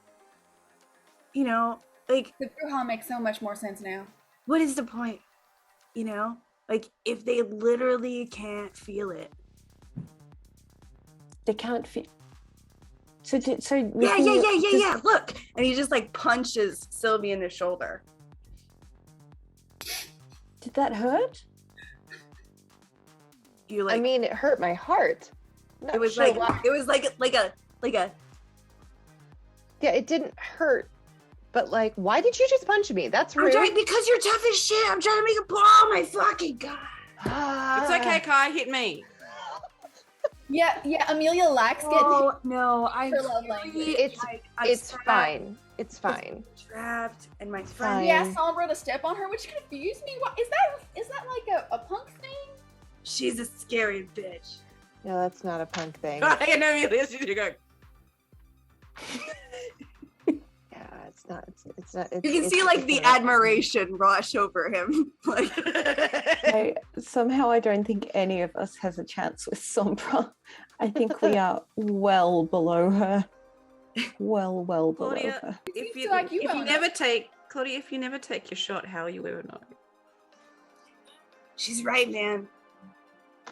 you know, like The Bruja makes so much more sense now. what is the point? You know? Like if they literally can't feel it. They can't feel. So Yeah. Look. And he just like punches Sylvie in the shoulder. Did that hurt? You like I mean, it hurt my heart. Not it was sure like why. it was like a Yeah, it didn't hurt. But like, why did you just punch me? That's rude. because you're tough as shit. I'm trying to make a point. Oh my fucking god. It's okay, Kai. Hit me. Yeah, Amelia likes getting Oh no, I'm her love language. It's fine. It's fine. trapped and my Fine. friend. Yeah, Sombra to step on her, which confused me. What is that like a punk thing? She's a scary bitch. No, that's not a punk thing. I know you listen. You go. Yeah, it's not. It's not. You can see like the admiration rush over him. Like Somehow I don't think any of us has a chance with Sombra. I think we are well below her. Well below Claudia, her. if seems you like you if you don't never take Claudia, if you never take your shot, how will you ever know? she's right, man.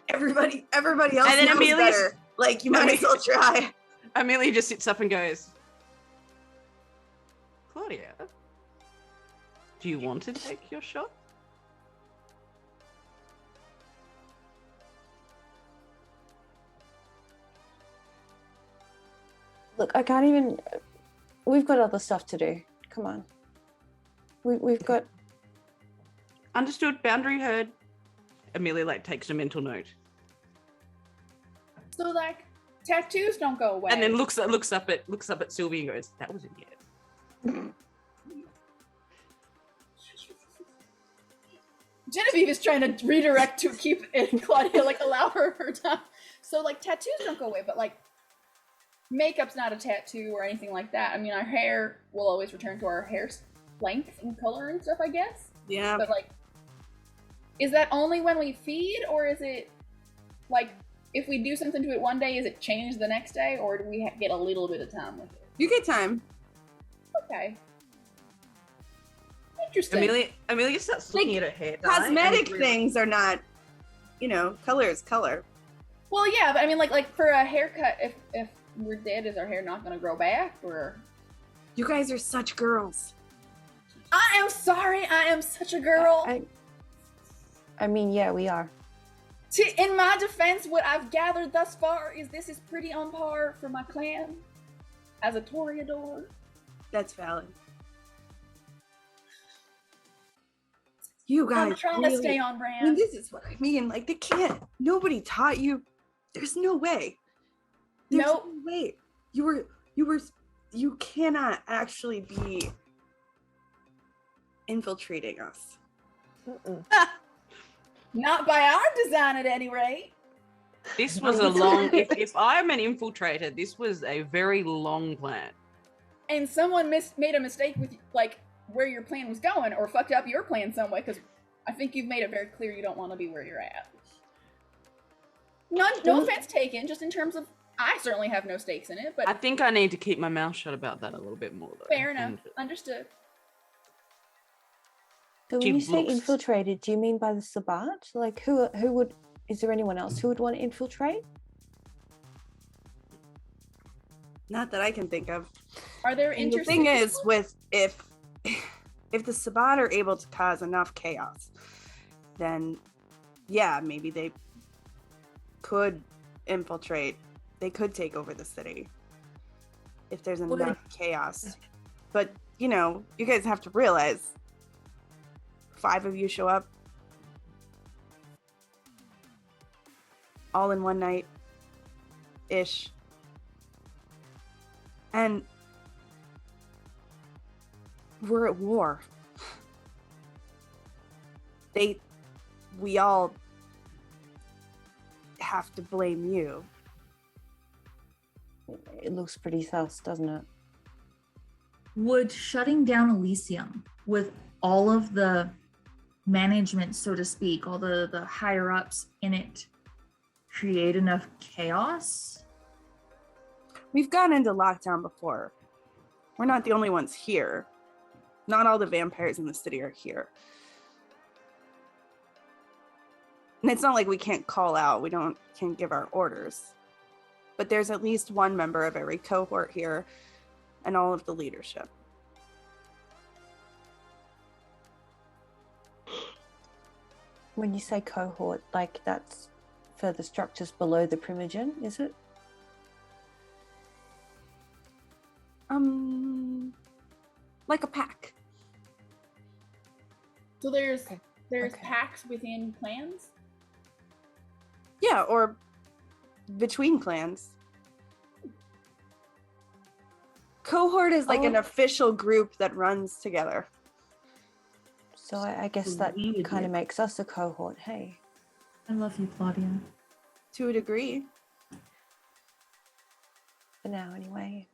Everybody else And then knows Amelia's- better. Like you might as well try. Amelia just sits up and goes, Claudia, do you want to take your shot? Look, I can't even. We've got other stuff to do. Come on. We've got. Understood. Boundary heard. Amelia takes a mental note. So tattoos don't go away. And then looks up at Sylvie and goes, "That was a yes." Genevieve is trying to redirect to keep it, Claudia, allow her time. So, tattoos don't go away, but, makeup's not a tattoo or anything like that. I mean, our hair will always return to our hair's length and color and stuff, I guess. Yeah. But, is that only when we feed, or is it, if we do something to it one day, is it changed the next day, or do we get a little bit of time with it? You get time. Okay. Interesting. Amelia starts looking at her hair. Cosmetic things are not, color is color. Well, yeah, but I mean, for a haircut, if we're dead, is our hair not going to grow back, or? You guys are such girls. I am sorry, I am such a girl. I mean, yeah, we are. In my defense, what I've gathered thus far is this is pretty on par for my clan as a Toreador. That's valid. You guys, I'm trying to stay on brand. I mean, this is what I mean. They can't. Nobody taught you. There's no way. There's no way. You cannot actually be infiltrating us. Not by our design, at any rate. This was a long. If I'm an infiltrator, this was a very long plan. And someone made a mistake with where your plan was going, or fucked up your plan some way, because I think you've made it very clear you don't want to be where you're at. No offense taken, just in terms of, I certainly have no stakes in it, but... I think I need to keep my mouth shut about that a little bit more, though. Fair enough. Understood. So when you say infiltrated, do you mean by the Sabbat? Who would... Is there anyone else who would want to infiltrate? Not that I can think of. Are there and the thing is, if the Sabbat are able to cause enough chaos, then yeah, maybe they could infiltrate. They could take over the city if there's enough chaos. But you guys have to realize, 5 of you show up all in one night ish, and we're at war. We all have to blame you. It looks pretty sus, doesn't it? Would shutting down Elysium with all of the management, so to speak, all the higher ups in it, create enough chaos? We've gone into lockdown before. We're not the only ones here. Not all the vampires in the city are here. And it's not like we can't call out. We can't give our orders. But there's at least one member of every cohort here and all of the leadership. When you say cohort, that's for the structures below the Primogen, is it? Like a pack. So there's packs within clans? Yeah, or between clans. Cohort is an official group that runs together. So I guess that kind of makes us a cohort, hey? I love you, Claudia. To a degree. For now, anyway.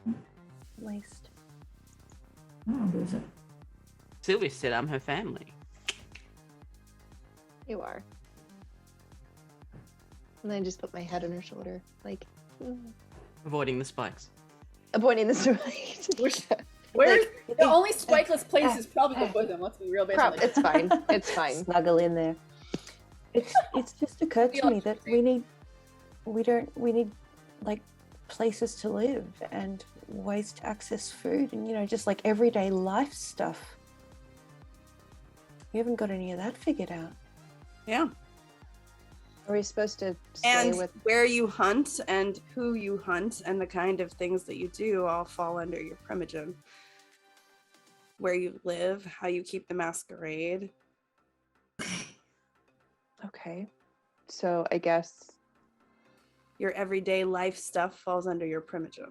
At least. Oh, there's it. Sylvia said I'm her family. You are. And I just put my head on her shoulder, Avoiding the spikes. avoiding the spikes. Where's the only spikeless place is probably the bosom. Let's be real basic. It's fine. It's fine. Snuggle in there. It's just occurred to me that we need places to live and ways to access food and just everyday life stuff. You haven't got any of that figured out. Yeah. Are we supposed to stay And with? where you hunt and who you hunt and the kind of things that you do all fall under your Primogen. Where you live, how you keep the masquerade. Okay, so I guess. Your everyday life stuff falls under your Primogen.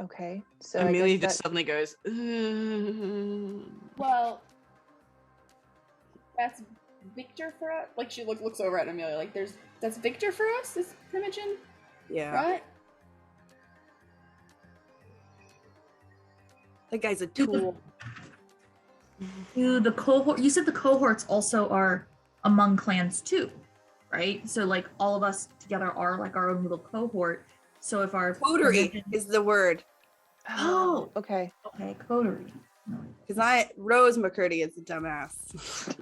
Okay, so Amelia I guess just suddenly goes, Well, that's Victor for us. Like she looks over at Amelia. Like that's Victor for us. Is Primogen, Yeah. right? That guy's a tool. Do the cohort? You said the cohorts also are among clans too, right? So like all of us together are like our own little cohort. So if our Coterie is the word. Oh. Okay. okay, coterie. Because Rose McCurdy is a dumbass.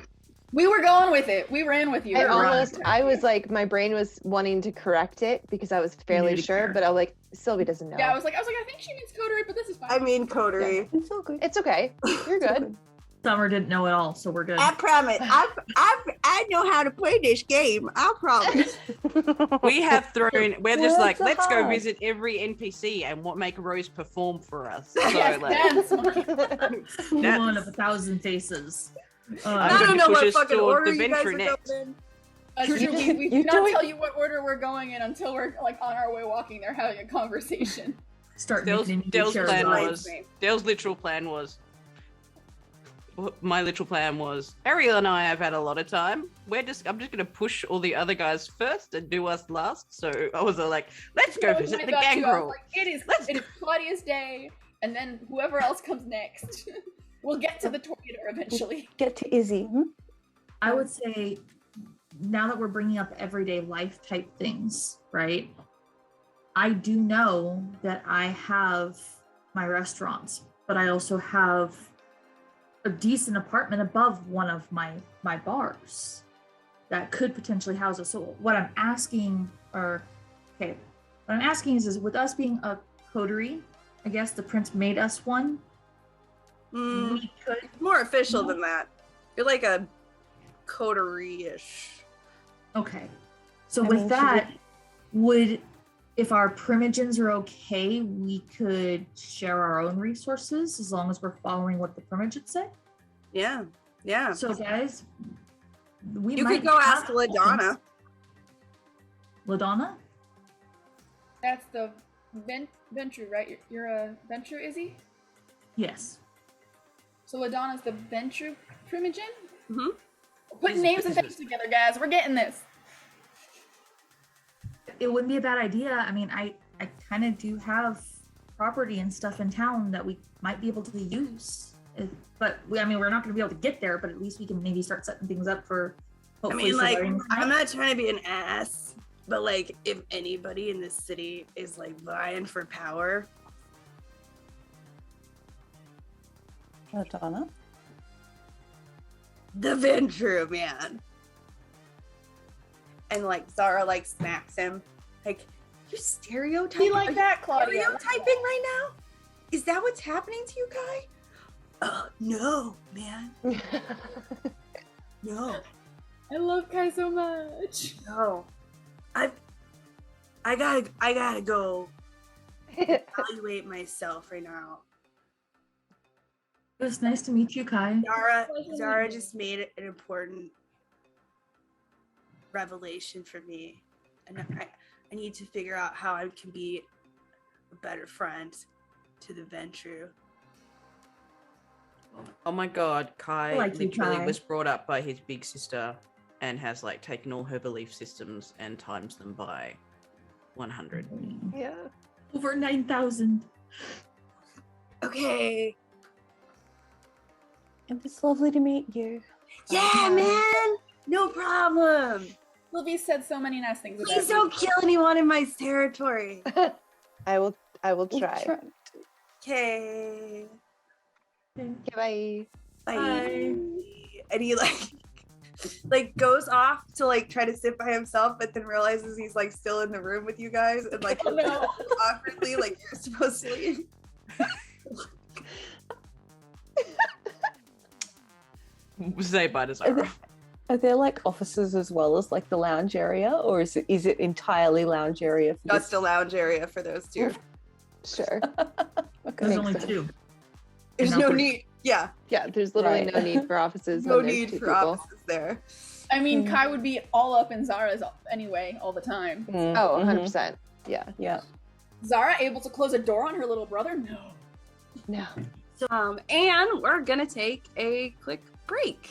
We were going with it. We ran with you. I was like, my brain was wanting to correct it because I was fairly sure, but I was like, Sylvie doesn't know. Yeah, I was like, I think she means coterie, but this is fine. I mean coterie. It's all good. It's okay. You're good. Summer didn't know it all, so we're good. I promise. I know how to play this game. I promise. we have thrown, we're just Words like, are let's go hard. visit every NPC and make Rose perform for us. So Yes, like, that's my- One of 1,000 faces. I I'm don't gonna know push what us fucking toward order the you guys venture are next. going in. True, we You do not do it. tell you what order we're going in until we're like on our way walking there having a conversation. Start Dale's making plan Charizard. was, Dale's literal plan was, my literal plan was, Arielle and I have had a lot of time. I'm just gonna push all the other guys first and do us last. So I was like, let's go That was visit my the thought, too. I was Gangrel. like, it is Claudia's day, and then whoever else comes next. We'll get to the tornado eventually. Get to Izzy. I would say now that we're bringing up everyday life type things, right? I do know that I have my restaurants, but I also have a decent apartment above one of my bars that could potentially house us. So what I'm asking is with us being a coterie, I guess the prince made us one. We could It's more official than that. You're like a coterie-ish. Okay. So I with mean, should that, if our Primogens are okay, we could share our own resources as long as we're following what the Primogens say. Yeah. Yeah. So guys, we You might could go have ask LaDonna. LaDonna? That's the Ventrue, right? You're a Ventrue, Izzy? Yes. So LaDonna's the Ventrue Primogen? Mhm. Putting names and things together, guys. We're getting this. It wouldn't be a bad idea. I mean, I kind of do have property and stuff in town that we might be able to use. But we're not going to be able to get there, but at least we can maybe start setting things up for I hopefully mean, like, surviving I'm time. not trying to be an ass, but like, if anybody in this city is like vying for power, Madonna. the Ventrue, man. And like Zara like smacks him. Like, you stereotyping? Be like that, Claudia. Stereotyping right now? Is that what's happening to you, Kai? No, man. No. I love Kai so much. No. I gotta go evaluate myself right now. It was nice to meet you, Kai. Zara just made an important revelation for me. And I need to figure out how I can be a better friend to the Ventrue. Oh my god, Kai I like you, literally Kai. was brought up by his big sister and has like taken all her belief systems and times them by 100. Yeah. Over 9,000. Okay. It was lovely to meet you. Yeah, man. No problem. Sylvie said so many nice things about Please you. don't kill anyone in my territory. I will try. Okay. Okay, bye. Bye. And he like goes off to like try to sit by himself, but then realizes he's like still in the room with you guys and like No. awkwardly like you're supposed to leave. Say bye to Zara. Are there like offices as well as like the lounge area, or is it entirely lounge area for Just this? a lounge area for those two. Sure. Okay. There's Makes only sense. 2. There's And no upwards. need. Yeah, Yeah, there's literally Right. no need for offices no when there's need 2 for people. offices there. I mean, Mm. Kai would be all up in Zara's anyway, all the time. Mm, Oh, mhm. 100%. Yeah. Yeah. Zara able to close a door on her little brother? No. No. And we're gonna take a quick break.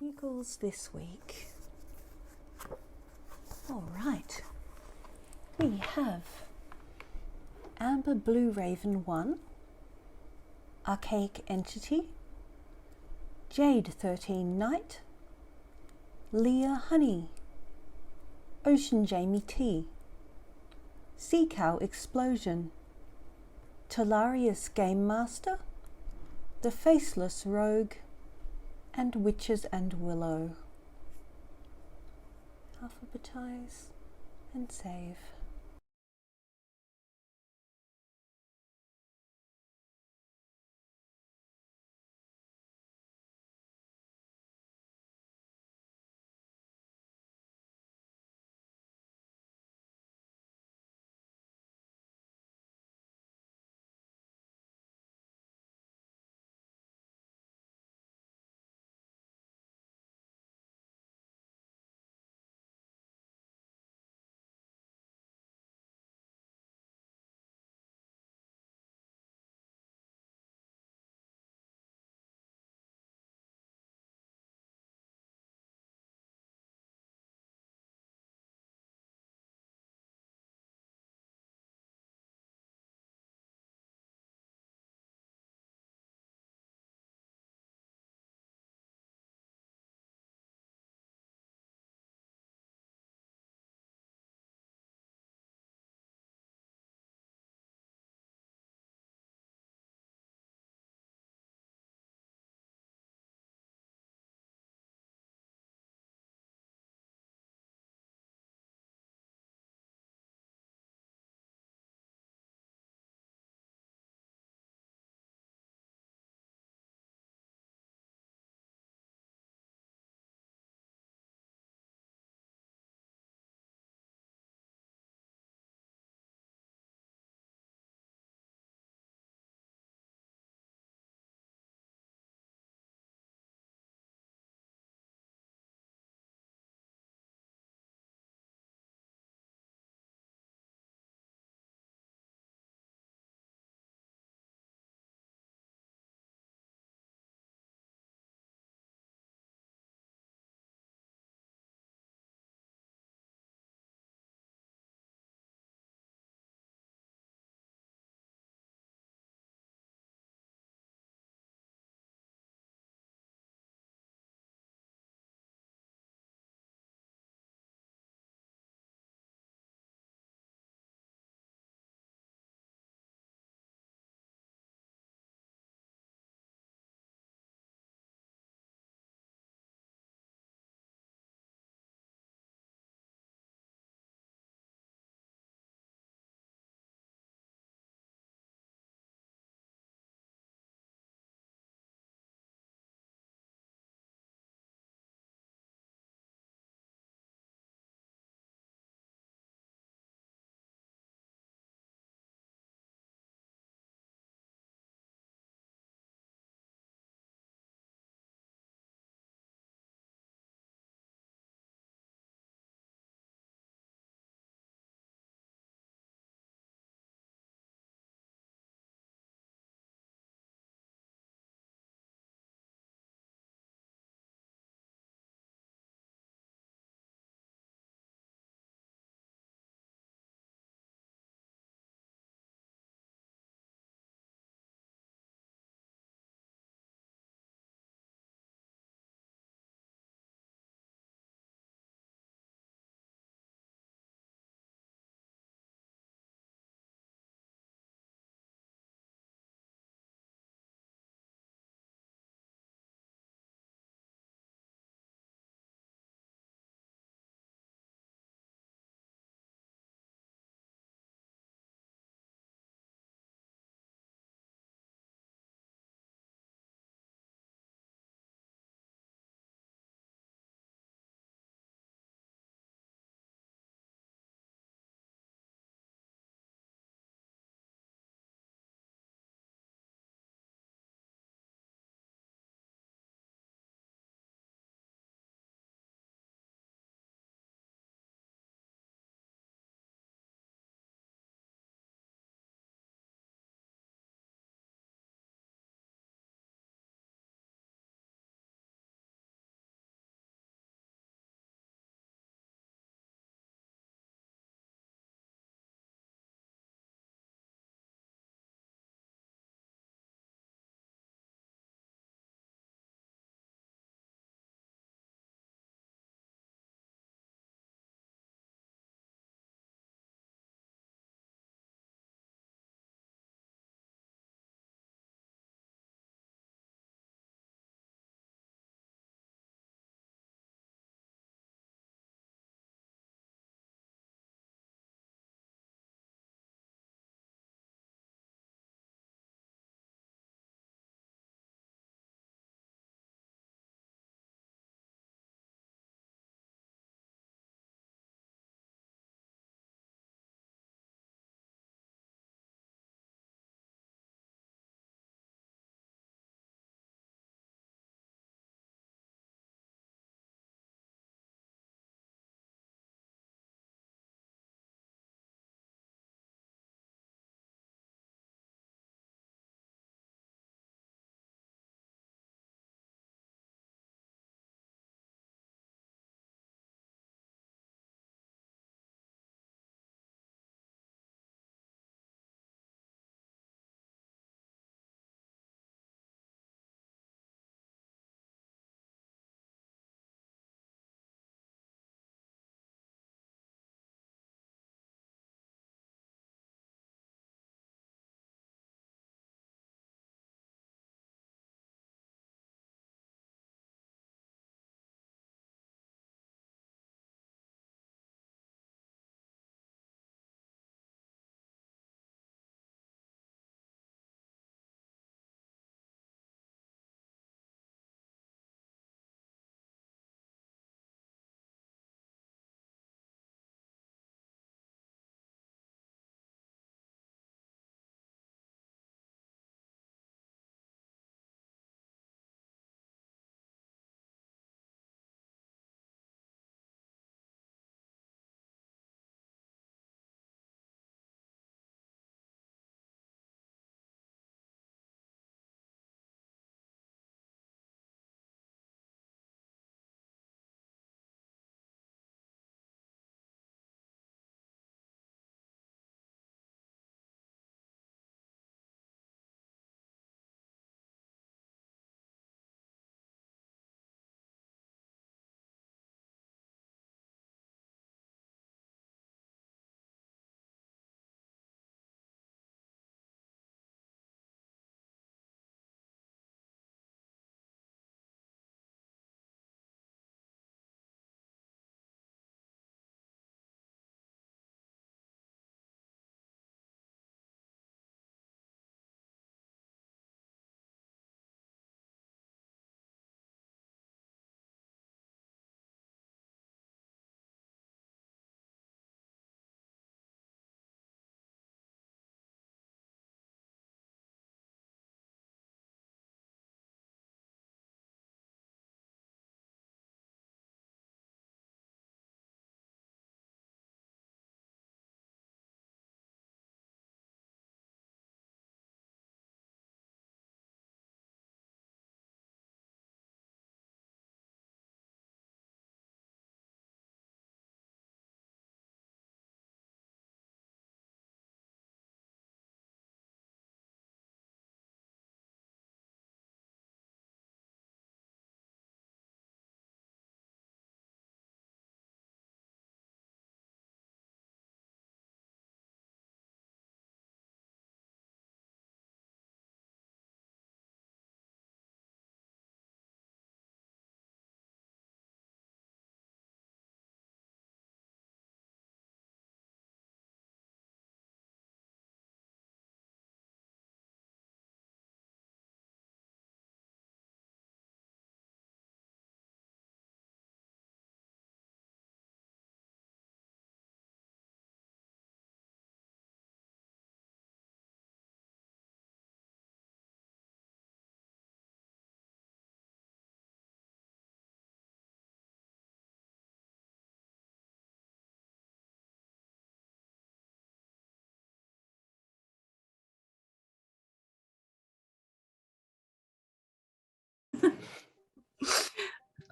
Eagles this week. All right. We have Amber Blue Raven 1, Archaic Entity, Jade 13 Knight, Leah Honey, Ocean Jamie T, Sea Cow Explosion, Talarius Game Master, The Faceless Rogue, and Witches and Willow. Alphabetize and save.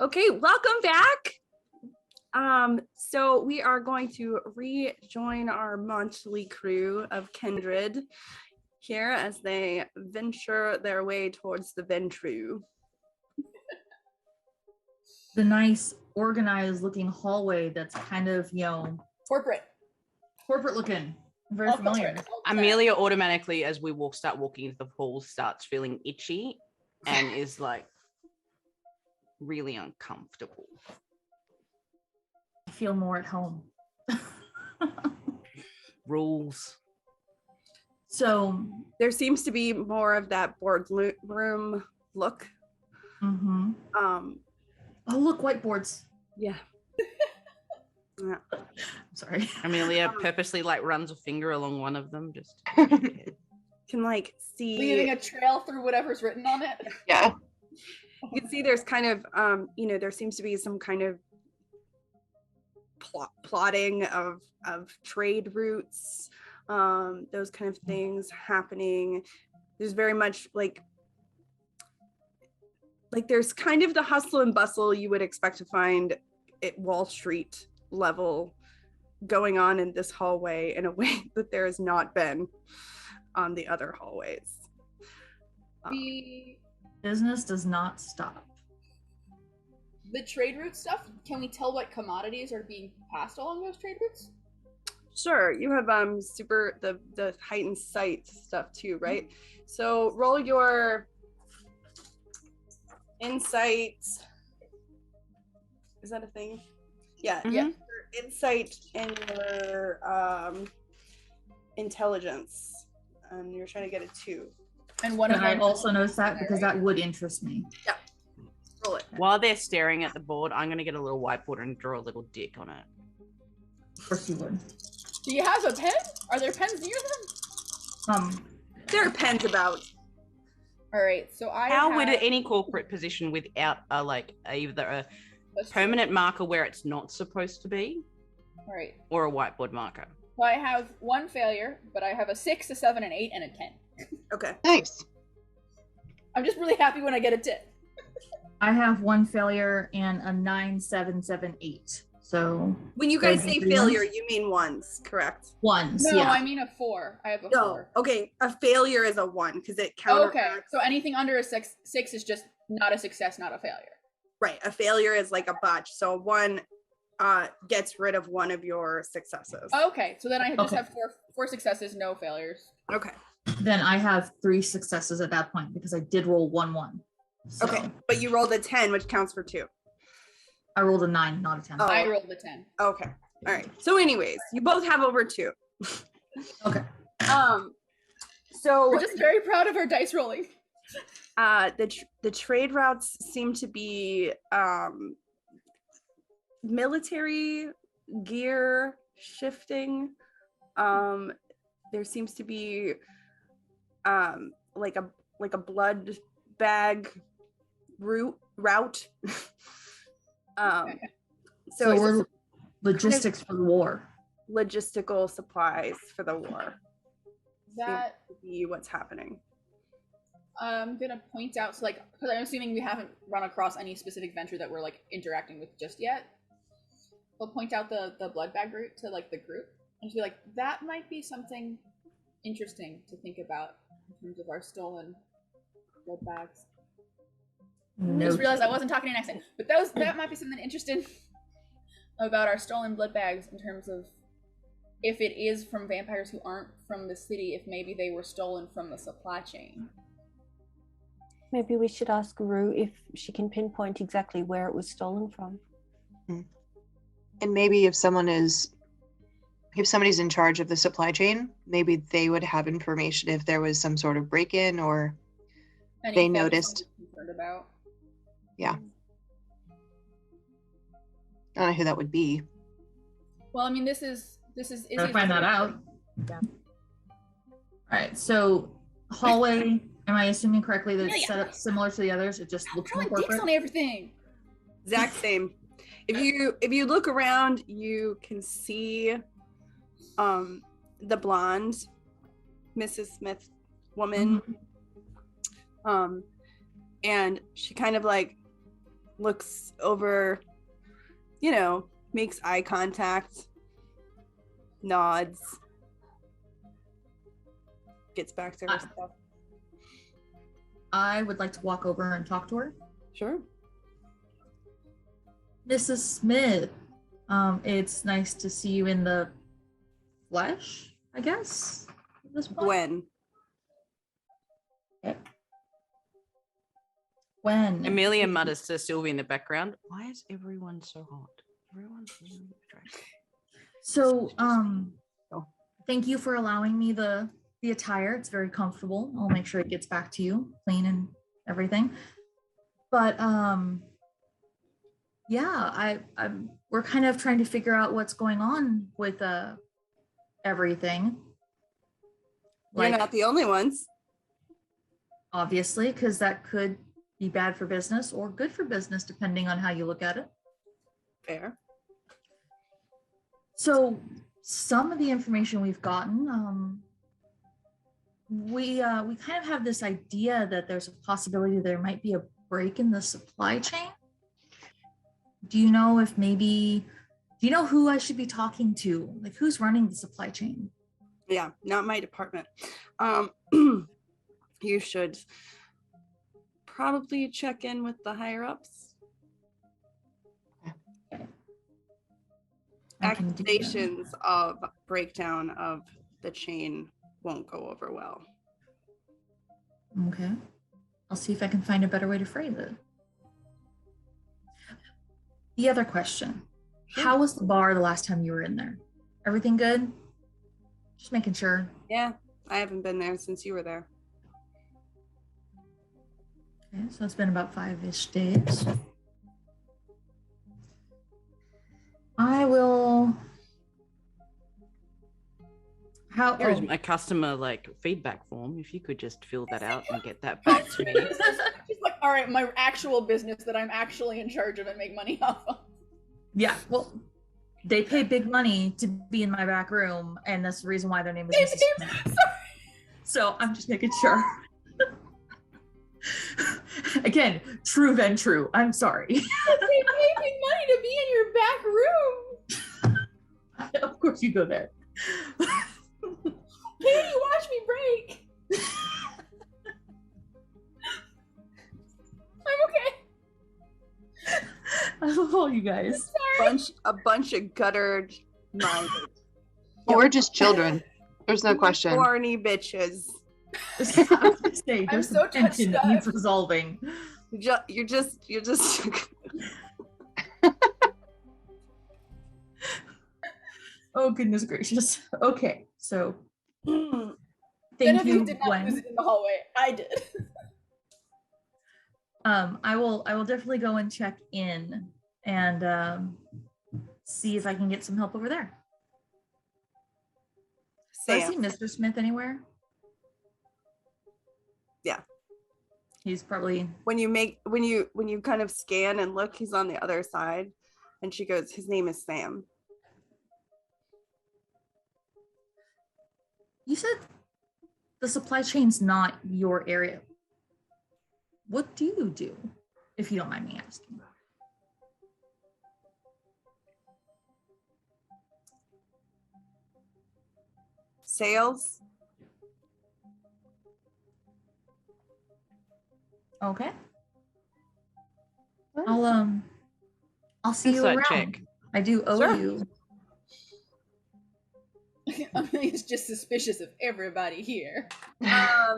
Okay, welcome back. So we are going to rejoin our monthly crew of kindred here as they venture their way towards the Ventru. The nice, organized looking hallway that's kind of, Corporate looking. Very All familiar. corporate. Amelia automatically, as we start walking into the hall, starts feeling itchy and is like really uncomfortable. I feel more at home. Rules. So there seems to be more of that boardroom look. Mm-hmm. Oh, look, whiteboards. Yeah. Yeah. I'm sorry. Amelia purposely runs a finger along one of them, just Can see leaving a trail through whatever's written on it. Yeah. You can see there's kind of there seems to be some kind of plotting of trade routes, those kind of things happening. There's very much like there's kind of the hustle and bustle you would expect to find at Wall Street level going on in this hallway in a way that there has not been on the other hallways. The Business does not stop. trade route stuff, can we tell what commodities are being passed along those trade routes? Sure, you have the heightened sight stuff too, right? So roll your insight. Is that a thing? Yeah. Mhm. Yeah. Your insight and your intelligence. And you're trying to get a 2. And one of And I them also noticed that because that would interest me. Roll it. while they're staring at the board, I'm gonna get a little whiteboard and draw a little dick on it. Of course you would. Do you have a pen? Are there pens near them? There are pens about. All right, so How would any corporate position without either a permanent marker where it's not supposed to be, All right, or a whiteboard marker? so I have 1 failure, but I have a 6, a 7, an 8, and a 10. Okay. Nice. I'm just really happy when I get a 10. I have 1 failure and a 9, 7, 7, 8. So When you guys Those are say 3 failure, ones? you mean ones, correct? ones. No, yeah. I mean a 4. I have a No. 4. Okay. A failure is a 1 because it Oh, counteracts. okay, so anything under a 6 is just not a success, not a failure. Right. A failure is like a botch. So a 1 gets rid of one of your successes. Okay, so then I just Okay. have four successes, no failures. Okay. Then I have 3 successes at that point because I did roll 1 1. So Okay. But you rolled a 10, which counts for 2. I rolled a 9, not a 10. Oh. I rolled the 10. Okay. All right. So anyways, you both have over 2. Okay. So We're just very proud of our dice rolling. the trade routes seem to be military gear shifting. There seems to be like a blood bag route. So it's we're just logistics for the war. logistical supplies for the war. That Seems to be what's happening. I'm gonna point out, so because I'm assuming we haven't run across any specific venture that we're interacting with just yet. I'll point out the blood bag route to the group and just be like, that might be something interesting to think about in terms of our stolen blood bags. I No. just realized I wasn't talking in accent, but that might be something interesting about our stolen blood bags in terms of if it is from vampires who aren't from the city, if maybe they were stolen from the supply chain. Maybe we should ask Rue if she can pinpoint exactly where it was stolen from. And maybe if somebody's in charge of the supply chain, maybe they would have information if there was some sort of break-in or Any they theft noticed. someone's concerned about. Yeah. I don't know who that would be. Well, I mean, this is Gotta find that out. Yeah. All right. So hallway. Am I assuming correctly that it's set up similar to the others? It just looks more Throwing dicks corporate. on everything. Exact same. If you look around, you can see the blonde Mrs. Smith woman. And she kind of looks over, makes eye contact, nods, gets back to her stuff. I would like to walk over and talk to her. Sure. Mrs. Smith, it's nice to see you in the flesh, I guess, at this point. Gwen. Okay. Gwen. Amelia mutters to Sylvie in the background, why is everyone so hot? Everyone's really attractive. So, thank you for allowing me the attire. It's very comfortable. I'll make sure it gets back to you, clean and everything. But yeah, we're kind of trying to figure out what's going on with everything. You're not the only ones. Obviously, because that could be bad for business or good for business, depending on how you look at it. Fair. So some of the information we've gotten, we kind of have this idea that there's a possibility there might be a break in the supply chain. Do you know who I should be talking to? Like, who's running the supply chain? Yeah, not my department. You should probably check in with the higher ups. Okay. Accusations of breakdown of the chain won't go over well. Okay. I'll see if I can find a better way to phrase it. The other question. Sure. How was the bar the last time you were in there? Everything good? Just making sure. Yeah, I haven't been there since you were there. Okay, so it's been about 5-ish days. I will. Here's my customer feedback form. If you could just fill that out and get that back to me. She's like, all right, my actual business that I'm actually in charge of and make money off of. Yeah, well, they pay big money to be in my back room, and that's the reason why their name is Mrs. Smith. So I'm just making sure. Again, true then true. I'm sorry. They pay big money to be in your back room. Of course you go there. Katie, watch me break. I'm okay. I love all you guys. A bunch of guttered minded. We're just children. There's no question. Horny bitches. There's so tension that touched needs resolving. You're just Oh goodness gracious. Okay, so thank Genevieve you, did not Gwen. lose it in the hallway. I did. I will definitely go and check in and see if I can get some help over there. Do I see Mr. Smith anywhere? Yeah. He's probably when you kind of scan and look, he's on the other side, and she goes, his name is Sam. You said the supply chain's not your area. What do you do, if you don't mind me asking? Sales. Okay. I'll see you Insight around. check. I do owe Sure. you. Amelia's just suspicious of everybody here. I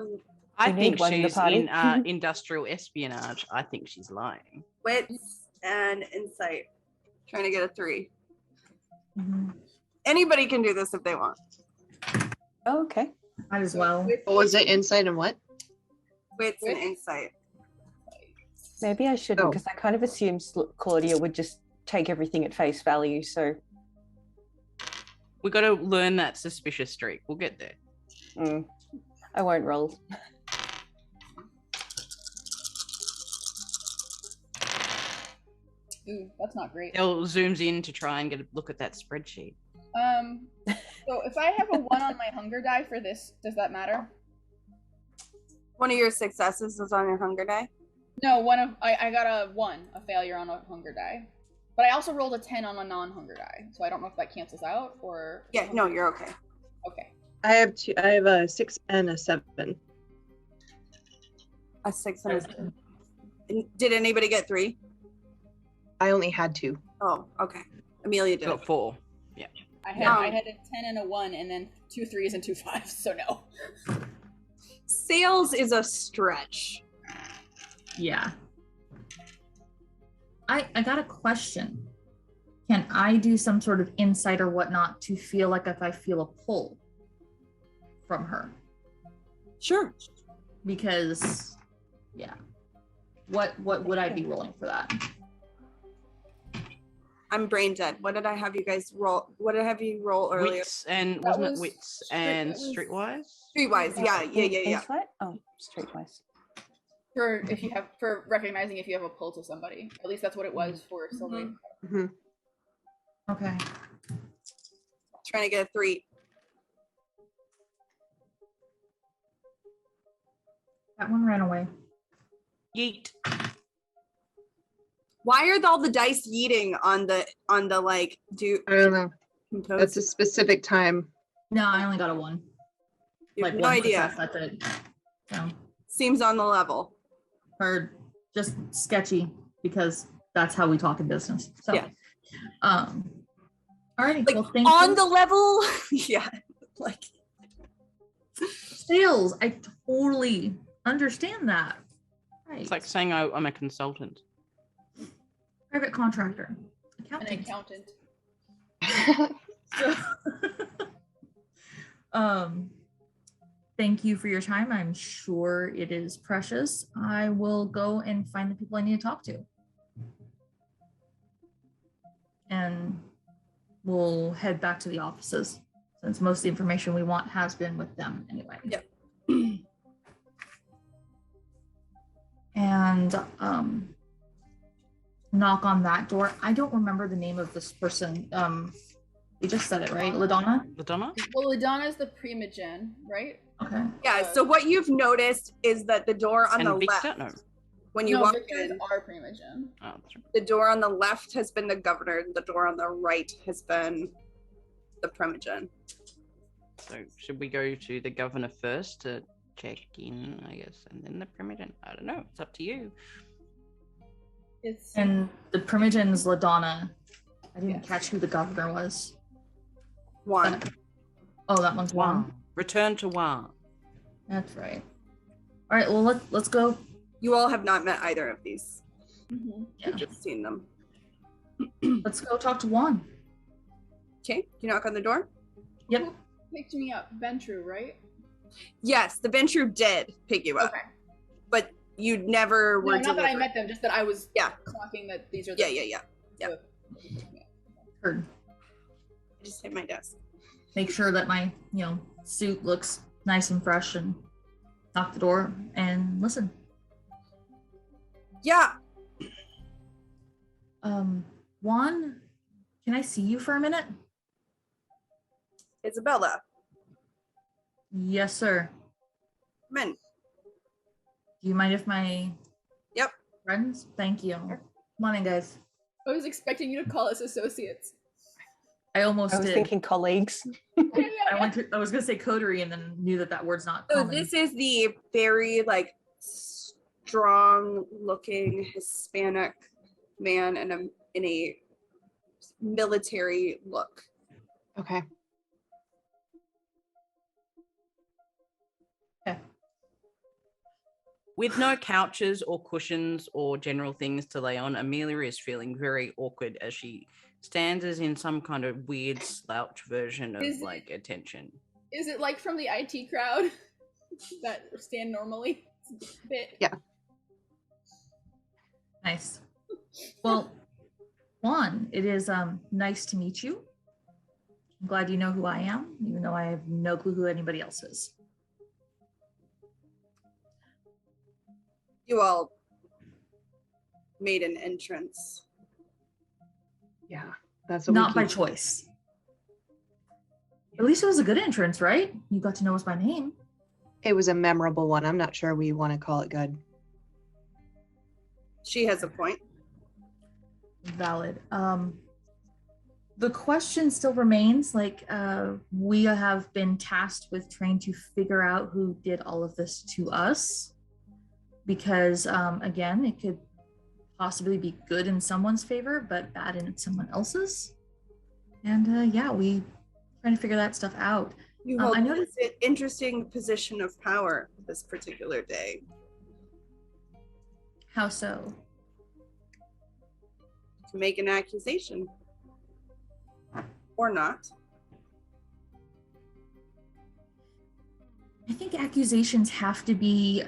You think need one in the she's party. in industrial espionage. I think she's lying. Wits and insight. Trying to get a 3. Mhm. Anybody can do this if they want. Oh, okay. Might as well. What was it? Insight and what? Wits and insight. Maybe I shouldn't, Oh. because I kind of assumed Claudia would just take everything at face value. So We got to learn that suspicious streak. We'll get there. I won't roll. Ooh, that's not great. Elle zooms in to try and get a look at that spreadsheet. So if I have a 1 on my hunger die for this, does that matter? One of your successes is on your hunger die. No, I got a 1, a failure on a hunger die. But I also rolled a 10 on a non-hunger die, so I don't know if that cancels out or. Yeah, no, you're okay. Okay. I have two. I have a 6 and a 7. A 6 and a 7. Did anybody get 3? I only had 2. Oh, okay. Amelia did. Got 4. I had a 10 and a 1, and then 2 3s and 2 5s. So no. Sales is a stretch. Yeah. I got a question. Can I do some sort of insight or whatnot to feel like if I feel a pull from her? Sure. Because, yeah. What would I be rolling for that? I'm brain dead. What did I have you guys roll? What did I have you roll earlier? Wits and That wasn't it was wits street- and that was- streetwise? Streetwise. Yeah. Insight? Oh, streetwise. For recognizing if you have a pull to somebody. At least that's what it was for Sylvie. Mm-hmm. Okay. Trying to get a 3. That one ran away. Yeet. Why are all the dice yeeting on the like do I don't know. compose? That's a specific time. No, I only got a 1. You have Like no one idea. success, that's it. So, Seems on the level. or just sketchy because that's how we talk in business. So, Yeah. Alrighty, Like well, thank on you. the level. Yeah. Like Sales, I totally understand that. Right. It's like saying I'm a consultant. Private contractor, An accountant. accountant. So, thank you for your time. I'm sure it is precious. I will go and find the people I need to talk to. And we'll head back to the offices since most of the information we want has been with them anyway. Yep. And knock on that door. I don't remember the name of this person. You just said it, right? LaDonna? Ladonna? Well, Ladonna is the Primogen, right? Okay. yeah. So what you've noticed is that the door on And the Victor? left, No. when you No, walk Victor is in, our Primogen. Oh, that's right. the door on the left has been the governor. The door on the right has been the Primogen. So should we go to the governor first to check in, I guess, and then the Primogen? I don't know. It's up to you. It's And the Primogen's LaDonna. I didn't Yes. catch who the governor was. One. Oh, that one's Juan. Return to Juan. That's right. All right, well, let's go. You all have not met either of these. Mhm. Yeah. You've just seen them. Let's go talk to Juan. Okay. You knock on the door. Yep. picked me up. Ventru, right? Yes, the Ventru did pick you up, Okay. but you never No, were not that I delivered. met them, just that I was Yeah. clocking that these are the Yeah. the- Heard. I just hit my desk. Make sure that my suit looks nice and fresh, and knock the door and listen. Yeah. Juan, can I see you for a minute? Isabella, Yes, sir. come in. Do you mind if my Yep. friends? Thank you. Come on in, guys. I was expecting you to call us associates. I almost I was did. thinking colleagues. I was gonna say coterie and then knew that word's not So common. this is the very strong looking Hispanic man in a military look. Okay. With no couches or cushions or general things to lay on, Amelia is feeling very awkward as she stands as in some kind of weird slouch version of Is it- like attention. Is it like from the IT crowd that stand normally? It's a bit. Yeah. Nice. Well, Juan, it is nice to meet you. I'm glad you know who I am, even though I have no clue who anybody else is. You all made an entrance. Yeah. That's what Not we by keep. choice. At least it was a good entrance, right? You got to know us by name. It was a memorable one. I'm not sure we want to call it good. She has a point. Valid. The question still remains, like, we have been tasked with trying to figure out who did all of this to us. Because, again, it could possibly be good in someone's favor, but bad in someone else's. And yeah, we trying to figure that stuff out. You I hold noticed an interesting position of power this particular day. how so? To make an accusation. Or not. I think accusations have to be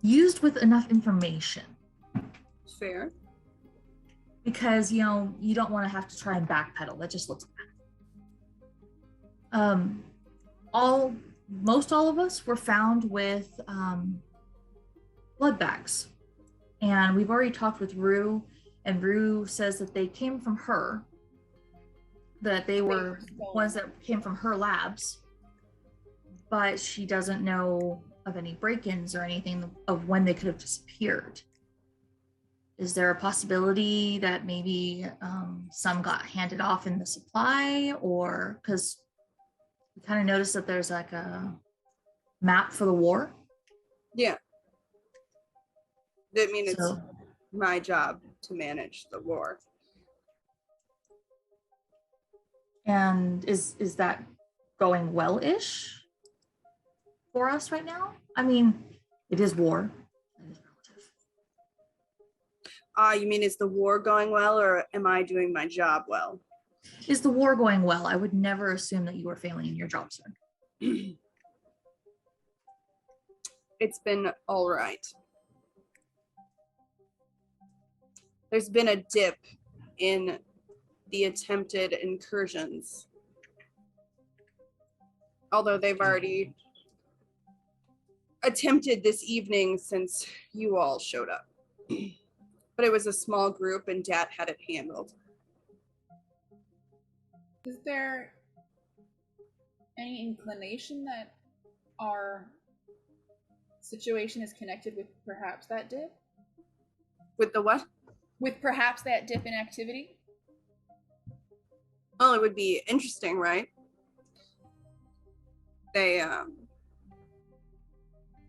used with enough information. Fair. Because, you know, you don't want to have to try and backpedal. That just looks bad. Most all of us were found with blood bags. And we've already talked with Rue, and Rue says that they came from her, that they were ones that came from her labs, but she doesn't know of any break-ins or anything of when they could have disappeared. Is there a possibility that maybe some got handed off in the supply, or because we kind of noticed that there's like a map for the war? Yeah. I mean, it's my job to manage the war. And is that going well-ish for us right now? I mean, it is war. It is relative. You mean, is the war going well, or am I doing my job well? Is the war going well? I would never assume that you were failing in your job, sir. It's been all right. There's been a dip in the attempted incursions. Although they've already attempted this evening since you all showed up. But it was a small group and Dad had it handled. Is there any inclination that our situation is connected with perhaps that dip? With the what? With perhaps that dip in activity? Well, it would be interesting, right? They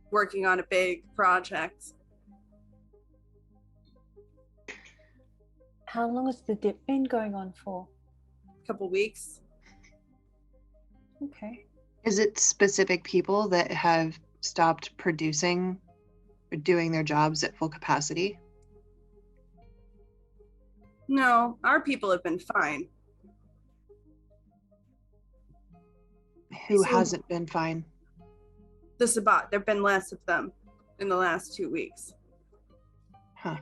working on a big project. How long has the dip been going on for? A couple weeks. Okay. Is it specific people that have stopped producing or doing their jobs at full capacity? No, our people have been fine. Who hasn't been fine? The Sabbat, there've been less of them in the last 2 weeks. Huh.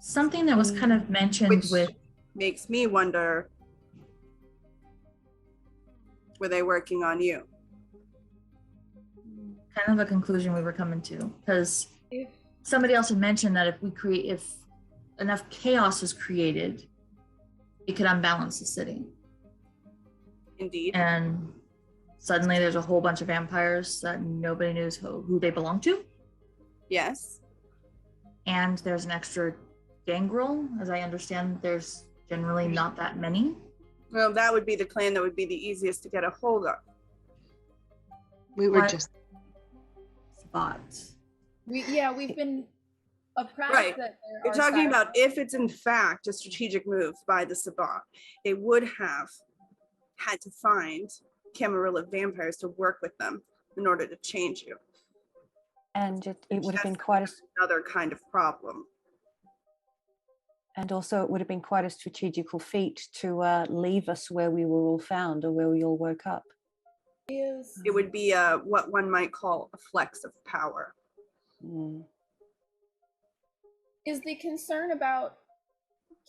Something that was kind of mentioned Which with makes me wonder, were they working on you? kind of a conclusion we were coming to, because somebody else had mentioned that if enough chaos is created, it could unbalance the city. Indeed. And suddenly there's a whole bunch of vampires that nobody knows who they belong to. Yes. And there's an extra Gangrel. As I understand, there's generally not that many. Well, that would be the clan that would be the easiest to get a hold of. We were What? just Spots. We've been apprised Right. that there You're are talking side- about if it's in fact a strategic move by the Sabbat, they would have had to find Camarilla vampires to work with them in order to change you. And it would have been That's quite a, another kind of problem. and also it would have been quite a strategical feat to leave us where we were all found or where we all woke up. is It would be what one might call a flex of power. Mm. is the concern about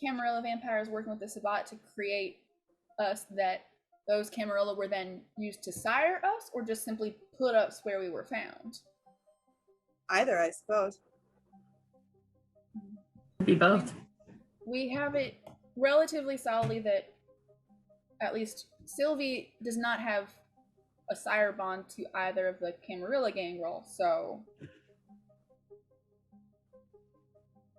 Camarilla vampires working with the Sabbat to create us that those Camarilla were then used to sire us, or just simply put us where we were found? Either, I suppose. Could be both. We have it relatively solidly that at least Sylvie does not have a sire bond to either of the Camarilla Gangrel, so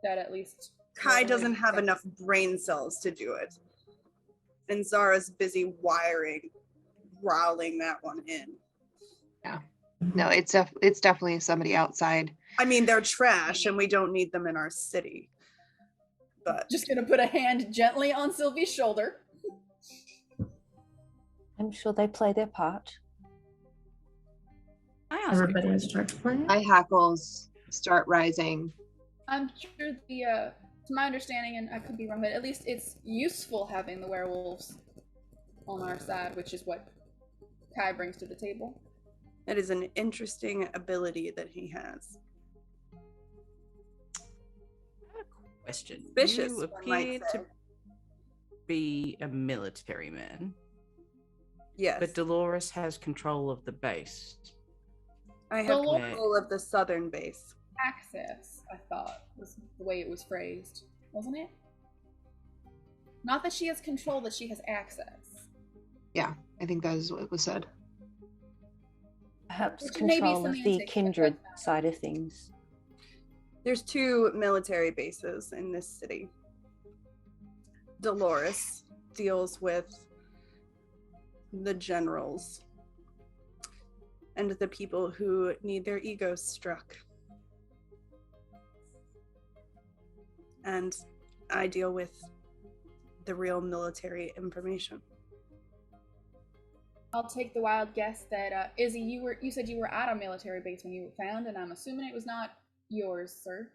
that at least Kai doesn't have enough brain cells to do it. And Zara's busy growling that one in. Yeah. No, it's definitely somebody outside. I mean, they're trash and we don't need them in our city. But just gonna put a hand gently on Sylvie's shoulder. I'm sure they play their part. Everybody has started playing. My hackles start rising. I'm sure to my understanding, and I could be wrong, but at least it's useful having the werewolves on our side, which is what Kai brings to the table. it is an interesting ability that he has. Question. Suspicious, You one might appear say. to be a military man, Yes. but Dolores has control of the base. I have Dolores- control of the southern base. Access, I thought, was the way it was phrased, wasn't it? Not that she has control, that she has access. Yeah, I think that is what was said. Perhaps Which may be control of the semantics, kindred but- side of things. There's 2 military bases in this city. Dolores deals with the generals and the people who need their egos struck. And I deal with the real military information. I'll take the wild guess that Izzy, you said you were at a military base when you were found, and I'm assuming it was not yours, sir.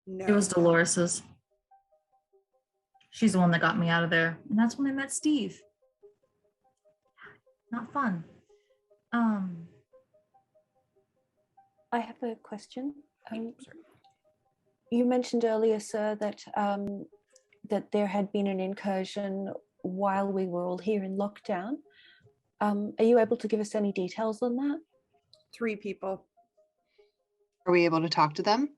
No. It was Dolores's. She's the one that got me out of there. And that's when I met Steve. Not fun. I have a question. You mentioned earlier, sir, that that there had been an incursion while we were all here in lockdown. Are you able to give us any details on that? 3 people. Are we able to talk to them?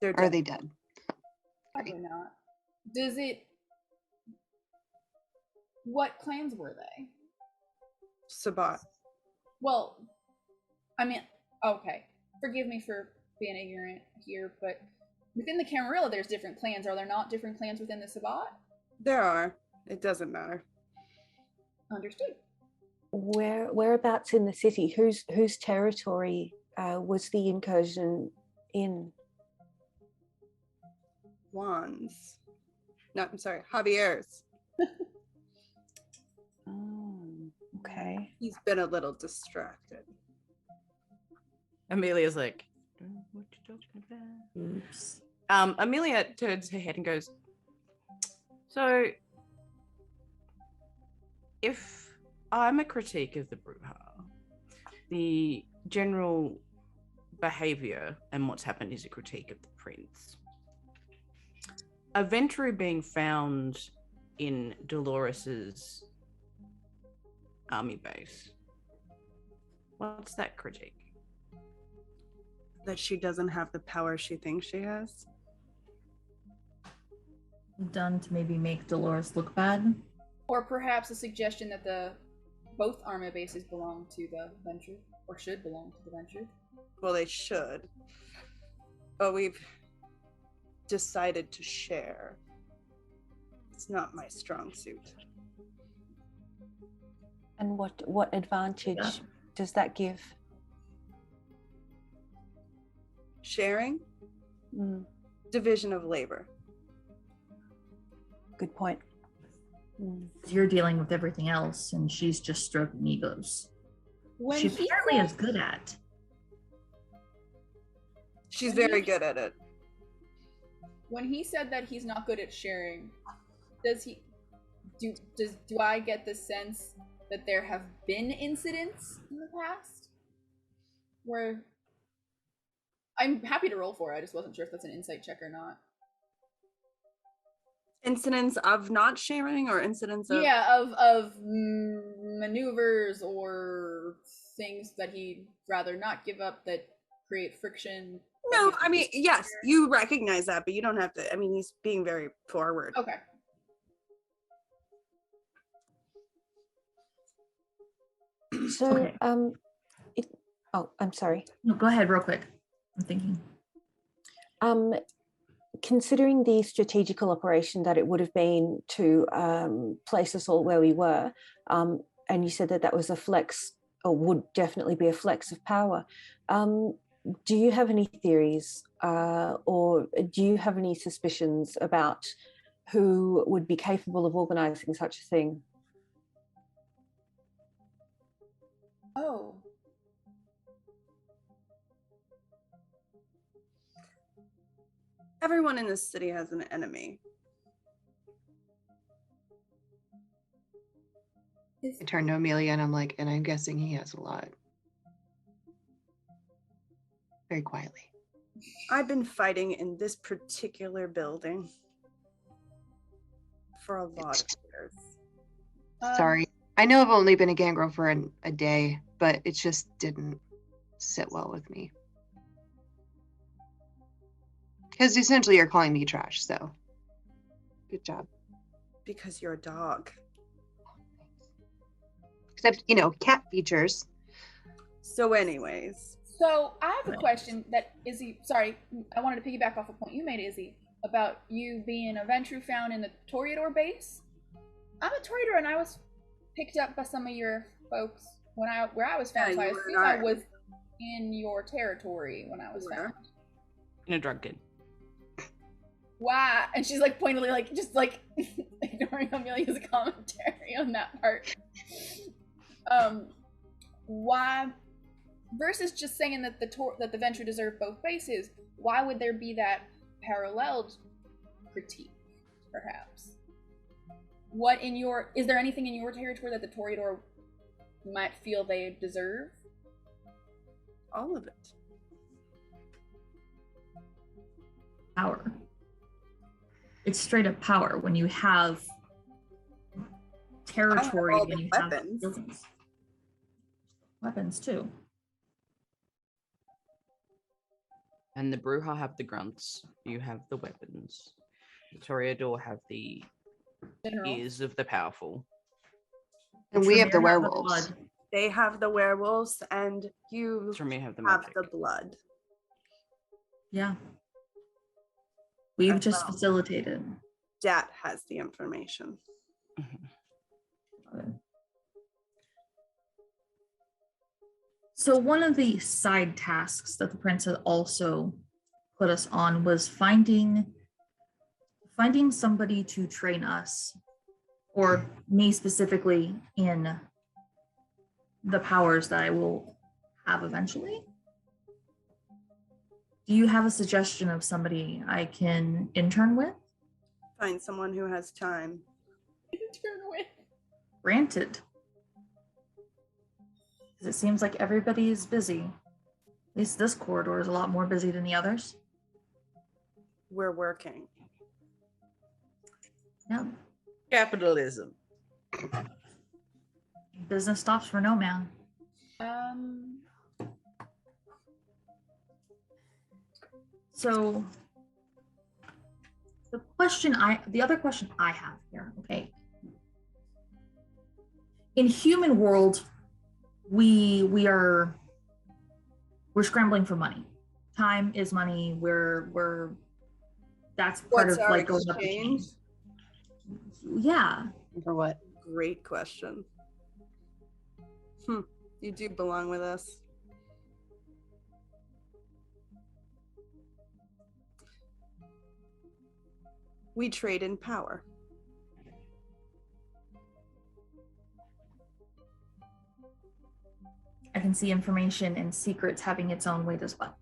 They're Or are dead. they dead? Probably not. Does it... What clans were they? Sabat. Well, I mean, okay. Forgive me for being ignorant here, but within the Camarilla, there's different clans. Are there not different clans within the Sabat? There are. It doesn't matter. Understood. Whereabouts in the city? Whose territory was the incursion in? Juan's. No, I'm sorry. Javier's. Oh, okay. He's been a little distracted. Amelia's like, "Don't know what you're talking about." Oops. Amelia turns her head and goes, so if I'm a critique of the Bruja, the general behavior and what's happened is a critique of the prince. A Ventru being found in Dolores's army base. What's that critique? That she doesn't have the power she thinks she has. Done to maybe make Dolores look bad. Or perhaps a suggestion that both army bases belong to the Venture, or should belong to the Venture. Well, they should. But we've decided to share. It's not my strong suit. And what advantage does that give? Sharing? Mm, Division of labor. good point. Mm. You're dealing with everything else, and she's just stroking egos. When She he apparently said- is good at. She's When very you- good at it. When he said that he's not good at sharing, does he do I get the sense that there have been incidents in the past where I'm happy to roll for it, I just wasn't sure if that's an insight check or not. Incidents of not sharing or incidents of... Yeah, of maneuvers or things that he'd rather not give up that create friction. that No, he has I to mean, yes, share. you recognize that, but you don't have to. I mean, he's being very forward. Okay. So, Okay. oh, I'm sorry. No, go ahead real quick. I'm thinking. considering the strategical operation that it would have been to place us all where we were, and you said that that was a flex, or would definitely be a flex of power, do you have any theories or do you have any suspicions about who would be capable of organizing such a thing? Oh. Everyone in this city has an enemy. I turn to Amelia and I'm like, and I'm guessing he has a lot. Very quietly. I've been fighting in this particular building for a lot of years. Sorry. I know I've only been a Gangrel for a day, but it just didn't sit well with me. Because essentially you're calling me trash, so good job. Because you're a dog. Except, cat features. So anyways. So I have a question that Izzy, sorry, I wanted to piggyback off a point you made, Izzy, about you being a Ventru found in the Toreador base. I'm a Toreador and I was picked up by some of your folks where I was found, so I assume I was in your territory when I was found. In a drug den. Why? And she's like pointedly just ignoring Amelia's commentary on that part. Why? Versus just saying that the Ventru deserve both bases, why would there be that paralleled critique, perhaps? Is there anything in your territory that the Toreador might feel they deserve? All of it. Power. It's straight up power when you have territory all and the you weapons. have buildings. Weapons too. And the Bruja have the grunts. You have the weapons. The Toreador have the ears of the powerful. And we have the Tremere werewolves. blood. They have the werewolves and you Tremere have the have magic. the blood. Yeah. We've As just well. facilitated. Dat has the information. So one of the side tasks that the prince had also put us on was finding somebody to train us, or me specifically, in the powers that I will have eventually. Do you have a suggestion of somebody I can intern with? Find someone who has time. Intern with. Granted. 'Cause it seems like everybody is busy. At least this corridor is a lot more busy than the others. We're working. Yeah. Capitalism. Business stops for no man. So the other question I have here, okay. In human world, we're scrambling for money. Time is money. That's part What's of our like going up the chain. exchange? Yeah. For what? Great question. You do belong with us. We trade in power. I can see information and secrets having its own weight as well.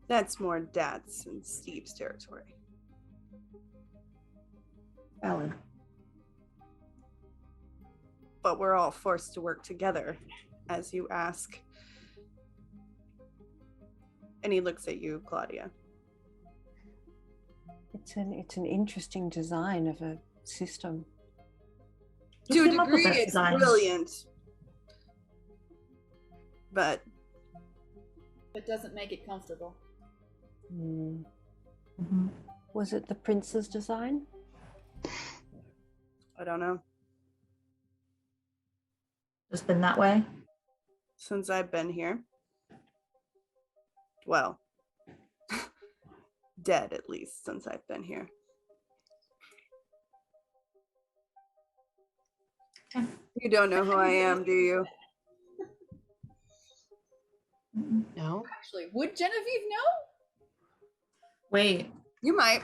That's more Dad's and Steve's territory. Valid. But we're all forced to work together, as you ask. And he looks at you, Claudia. It's an interesting design of a system. To a came up with degree, that it's design? brilliant. But It doesn't make it comfortable. Mm-hmm. Was it the prince's design? I don't know. Just been that way. Since I've been here. Well, dead, at least, since I've been here. You don't know who I am, do you? No. Actually, would Genevieve know? Wait. You might.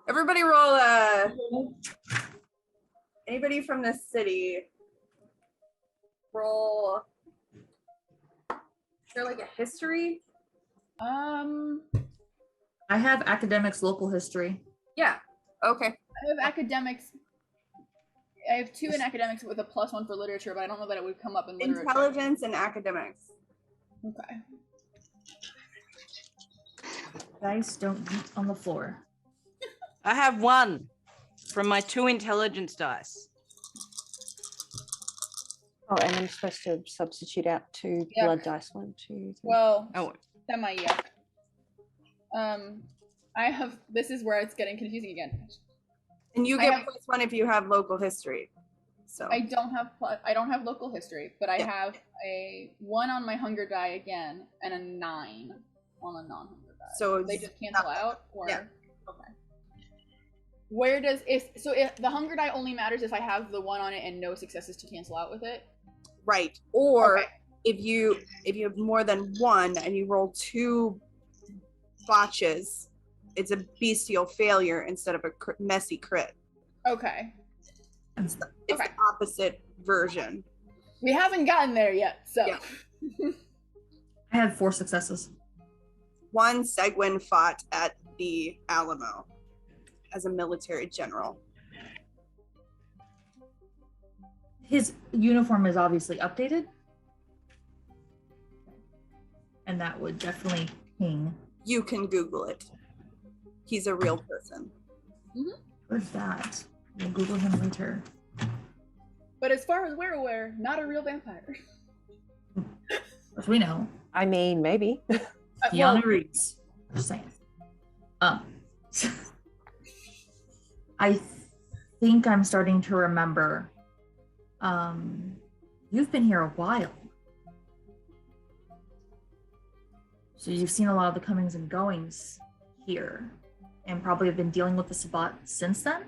Everybody roll anybody from this city. Roll. Is there like a history? I I have academics local history. Yeah. Okay. have academics. I have 2 in academics with a +1 for literature, but I don't know that it would come up in literature. Intelligence and academics. Okay. Dice don't beat on the floor. I have 1 from my 2 intelligence dice. Oh, and I'm supposed to substitute out 2 Yeah. blood dice. 1, 2, 3. Well, Oh, semi-yuck. I have. This is where it's getting confusing again. And you I get have- +1 if you have local history. So I don't have local history, but I Yeah. have a 1 on my hunger die again and a 9 on a non-hunger die. So They just cancel not- out, or yeah. okay. Where does if the hunger die only matters if I have the 1 on it and no successes to cancel out with it? right. Or Okay. if you have more than 1 and you roll 2 botches, it's a bestial failure instead of a messy crit. Okay. It's Okay. the opposite version. We haven't gotten there yet, so Yeah. I had 4 successes. 1 Seguin fought at the Alamo as a military general. His uniform is obviously updated. And that would definitely ping. You can Google it. He's a real person. Where's that? We'll Google him later. But as far as we're aware, not a real vampire. As we know, I mean, maybe. Keanu Reeves. Just saying. I think I'm starting to remember. You've been here a while. So you've seen a lot of the comings and goings here, and probably have been dealing with the Sabbat since then?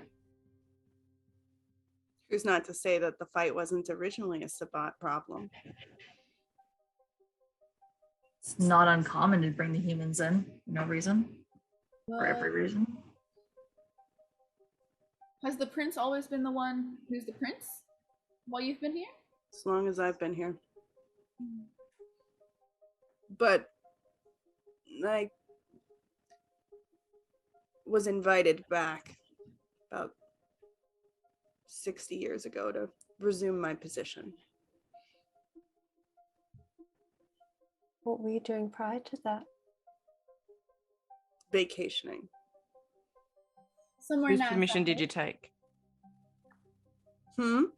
Who's not to say that the fight wasn't originally a Sabbat problem? It's not uncommon to bring the humans in for no reason, for every Well, reason. has the prince always been the one who's the prince while you've been here? As long as I've been here. But I was invited back about 60 years ago to resume my position. What were you doing prior to that? Vacationing. Somewhere whose not permission that did you way. take?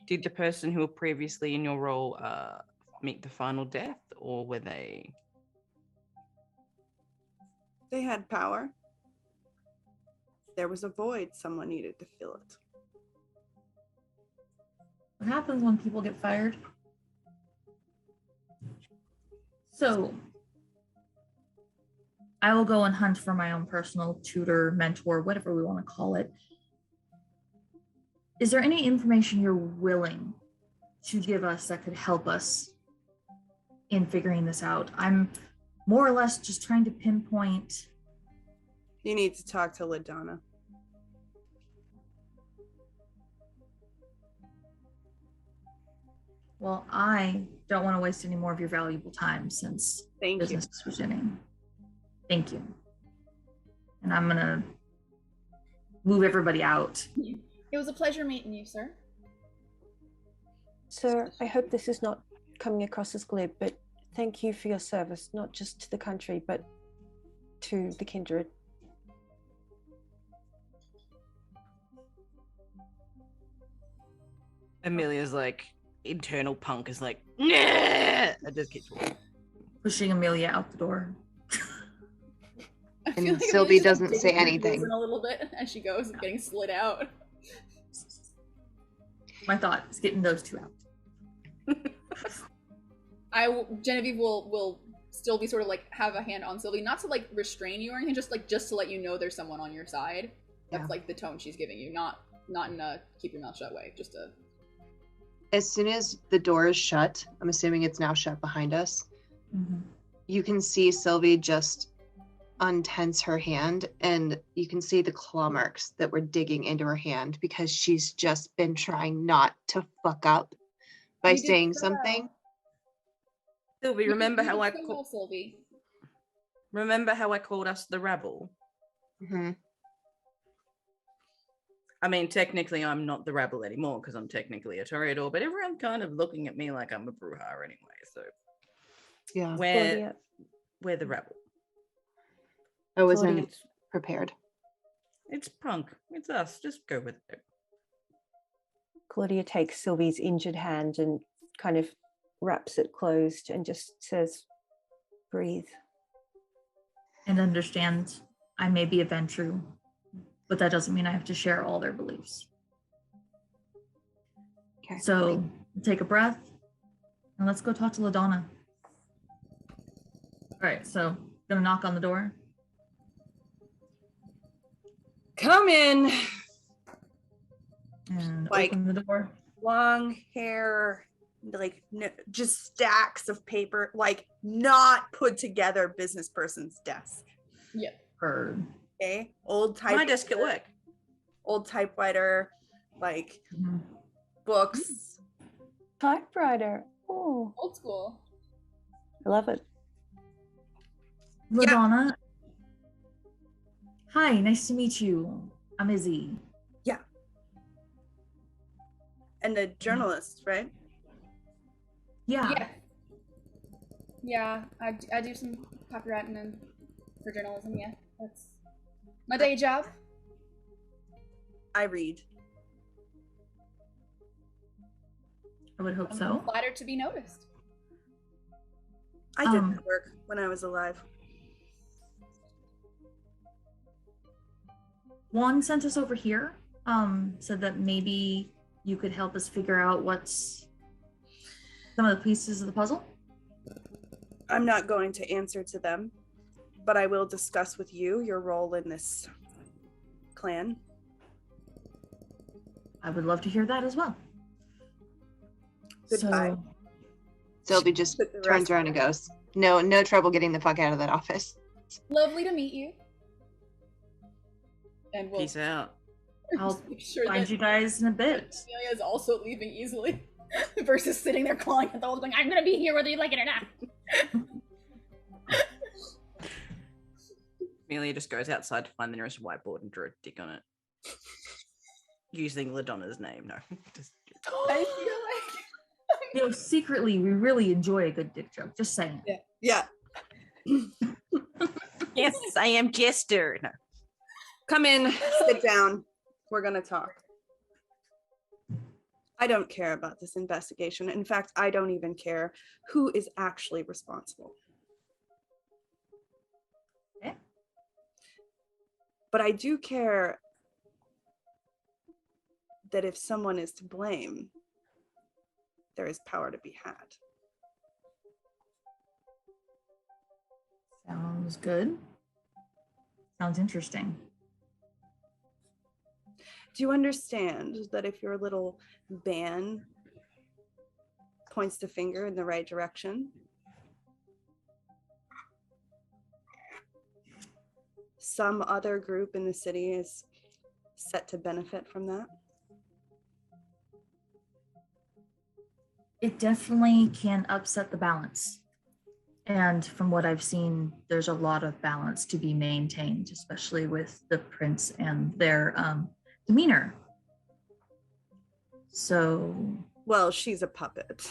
Did the person who were previously in your role meet the final death, or were they? They had power. There was a void. Someone needed to fill it. What happens when people get fired? So, I will go and hunt for my own personal tutor, mentor, whatever we want to call it. Is there any information you're willing to give us that could help us in figuring this out? I'm more or less just trying to pinpoint. You need to talk to LaDonna. Well, I don't want to waste any more of your valuable time since Thank you. business is beginning. Thank you. And I'm gonna move everybody out. It was a pleasure meeting you, sir. Sir, I hope this is not coming across as glib, but thank you for your service, not just to the country, but to the kindred. Amelia's like internal punk is like, nah! I just keep walking. Pushing Amelia out the door. I And feel like Sylvie Amelia's just doesn't digging say her heels anything. in a little bit as she goes, getting slid out. My thought is getting those two out. Genevieve will Sylvie sort of like have a hand on Sylvie, not to like restrain you or anything, just to let you know there's someone on your side. That's like the tone she's giving you, not in a keep your mouth shut way, just a. As soon as the door is shut, I'm assuming it's now shut behind us. Mhm. You can see Sylvie just untense her hand, and you can see the claw marks that were digging into her hand because she's just been trying not to fuck up by You did saying so something. well. Sylvie, You remember did how I so well, Sylvie. called us the rabble? Mm-hmm. I mean, technically, I'm not the rabble anymore because I'm technically a Toreador, but everyone's kind of looking at me like I'm a Bruja anyway. So Yeah, we're the rabble. I wasn't Claudia. prepared. It's punk. It's us. Just go with it. Claudia takes Sylvie's injured hand and kind of wraps it closed and just says, breathe. And understand I may be a Ventru, but that doesn't mean I have to share all their beliefs. Okay. So take a breath and let's go talk to LaDonna. All right, so gonna knock on the door. Come in. And Like- open the door. Long hair, like just stacks of paper, like not put together business person's desk. Yeah. Heard. Okay, old type. My desk at work. Old typewriter, like Mhm. books. Typewriter. Oh, Old school. I love it. LaDonna. Hi, nice to meet you. I'm Izzy. And the journalist, right? Yeah. Yeah, I do some copywriting and for journalism. Yeah, that's my day job. I read. I would hope I'm so. flattered to be noticed. I did that work when I was alive. Juan sent us over here. Said that maybe you could help us figure out what's some of the pieces of the puzzle. I'm not going to answer to them, but I will discuss with you your role in this clan. I would love to hear that as well. Goodbye. Sylvie just Put the turns rest- around and goes, no trouble getting the fuck out of that office. Lovely to meet you. And we'll Peace out. I'll make sure find that you guys in a bit. Amelia is also leaving easily versus sitting there clawing at the whole thing. I'm gonna be here whether you like it or not. Amelia just goes outside to find the nearest whiteboard and draw a dick on it. Using LaDonna's name, no. Just- I feel like You know, secretly, we really enjoy a good dick joke. Just saying. Yeah. yes, I am Jester. No. Come in, sit down. We're going to talk. I don't care about this investigation. In fact, I don't even care who is actually responsible. Okay. But I do care that if someone is to blame, there is power to be had. Sounds good. Sounds interesting. Do you understand that if your little band points the finger in the right direction, some other group in the city is set to benefit from that? It definitely can upset the balance. And from what I've seen, there's a lot of balance to be maintained, especially with the prince and their demeanor. So, Well, she's a puppet.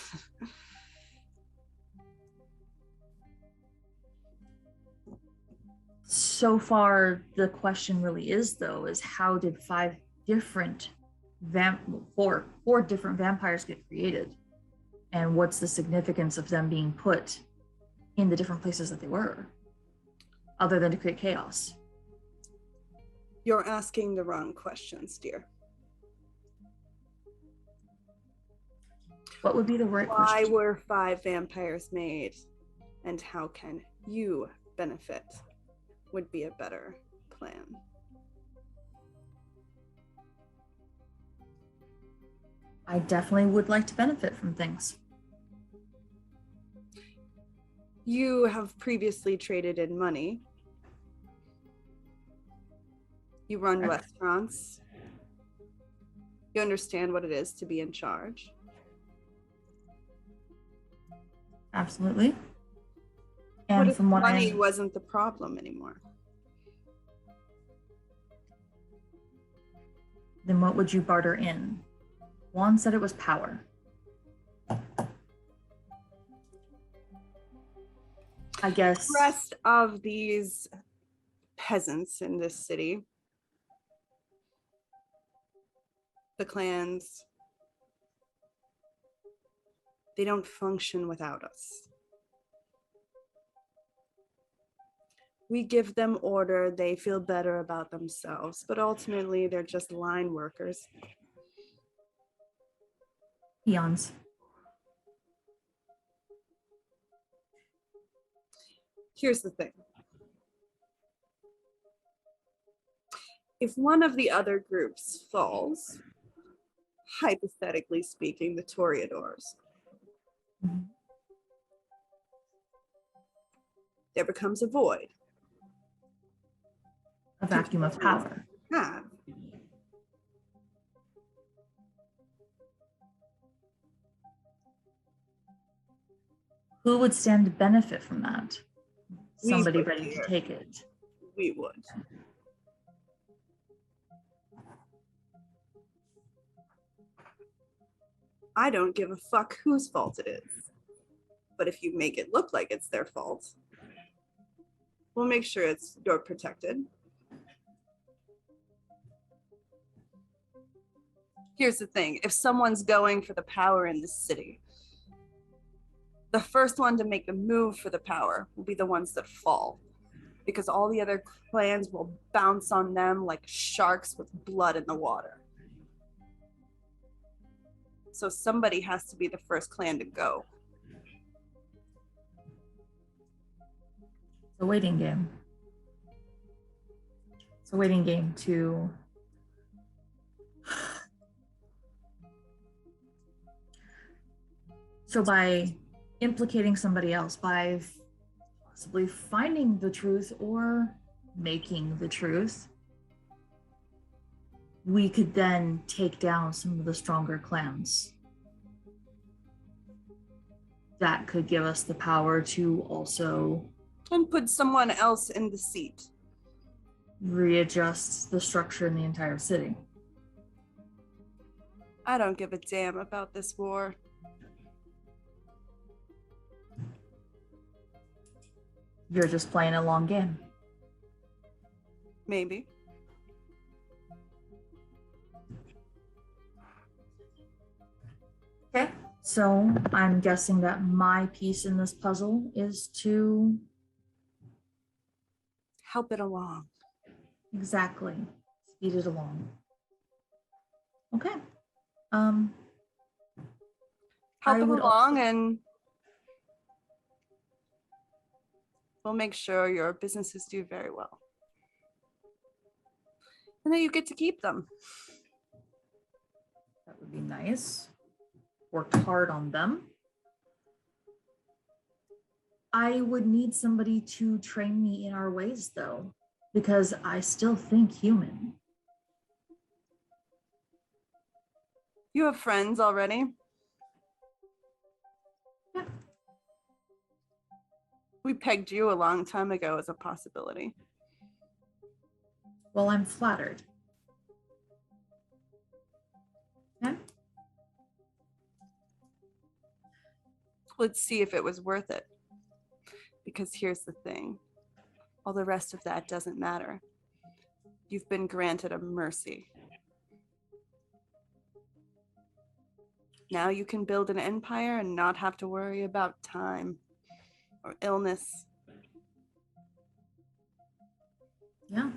so far, the question really is, though, is how did four different vampires get created? And what's the significance of them being put in the different places that they were, other than to create chaos? You're asking the wrong questions, dear. What would be the right Why question? were 5 vampires made? and how can you benefit would be a better plan. I definitely would like to benefit from things. You have previously traded in money. You run Correct. restaurants. You understand what it is to be in charge. Absolutely. What And if from what money I wasn't the problem anymore? then what would you barter in? Juan said it was power. I guess The rest of these peasants in this city, the clans, they don't function without us. We give them order, they feel better about themselves, but ultimately they're just line workers. peons. Here's the thing. If one of the other groups falls, hypothetically speaking, the Toreadors, Mhm. there becomes a void. A vacuum of power. Have. Who would stand to benefit from that? We Somebody would, ready to dear. take it. We would. I don't give a fuck whose fault it is. But if you make it look like it's their fault, we'll make sure you're protected. Here's the thing. If someone's going for the power in this city, the first one to make the move for the power will be the ones that fall, because all the other clans will bounce on them like sharks with blood in the water. So somebody has to be the first clan to go. It's a waiting game. It's a waiting game to so by implicating somebody else, by possibly finding the truth or making the truth, we could then take down some of the stronger clans. That could give us the power to also And put someone else in the seat. readjust the structure in the entire city. I don't give a damn about this war. You're just playing a long game. Maybe. Okay, so I'm guessing that my piece in this puzzle is to Help it along. exactly speed it along. Okay. Help I it would along, and we'll make sure your businesses do very well. And then you get to keep them. That would be nice. Worked hard on them. I would need somebody to train me in our ways, though, because I still think human. You have friends already? Yeah. We pegged you a long time ago as a possibility. Well, I'm flattered. Okay. Let's see if it was worth it. Because here's the thing. All the rest of that doesn't matter. You've been granted a mercy. Now you can build an empire and not have to worry about time or illness. Yeah.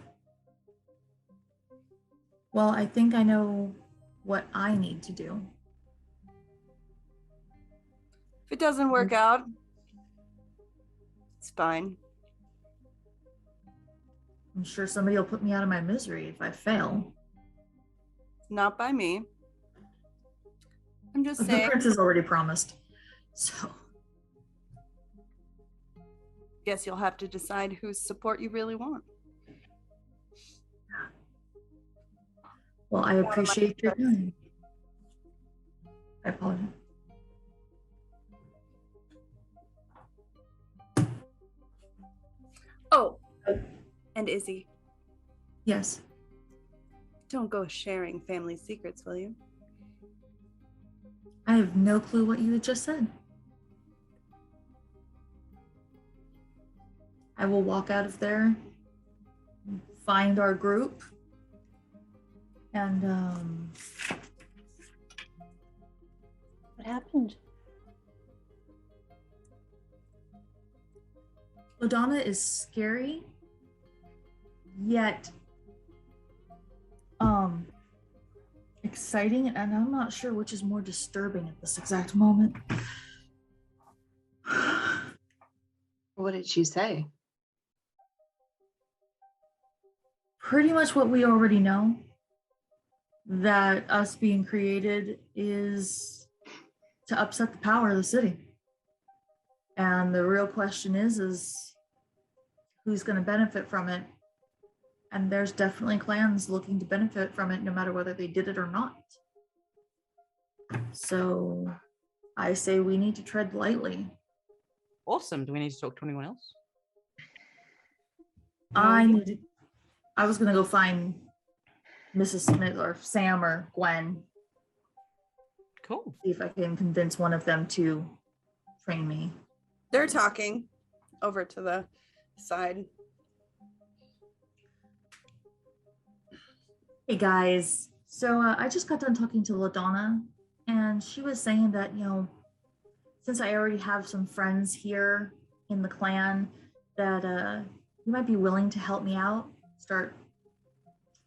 Well, I think I know what I need to do. If it doesn't work out, It's fine. I'm sure somebody will put me out of my misery if I fail. Not by me. I'm just The saying. prince is already promised. So. Guess you'll have to decide whose support you really want. Well, I appreciate your time. I apologize. Oh, and Izzy, Yes. don't go sharing family secrets, will you? I have no clue what you had just said. I will walk out of there, find our group, and What happened? LaDonna is scary, yet exciting, and I'm not sure which is more disturbing at this exact moment. What did she say? Pretty much what we already know, that us being created is to upset the power of the city. And the real question is who's going to benefit from it? And there's definitely clans looking to benefit from it, no matter whether they did it or not. So I say we need to tread lightly. Awesome. Do we need to talk to anyone else? I was going to go find Mrs. Smith or Sam or Gwen. Cool. See if I can convince one of them to train me. They're talking over to the side. Hey guys, so I just got done talking to LaDonna, and she was saying that, since I already have some friends here in the clan, that you might be willing to help me out, start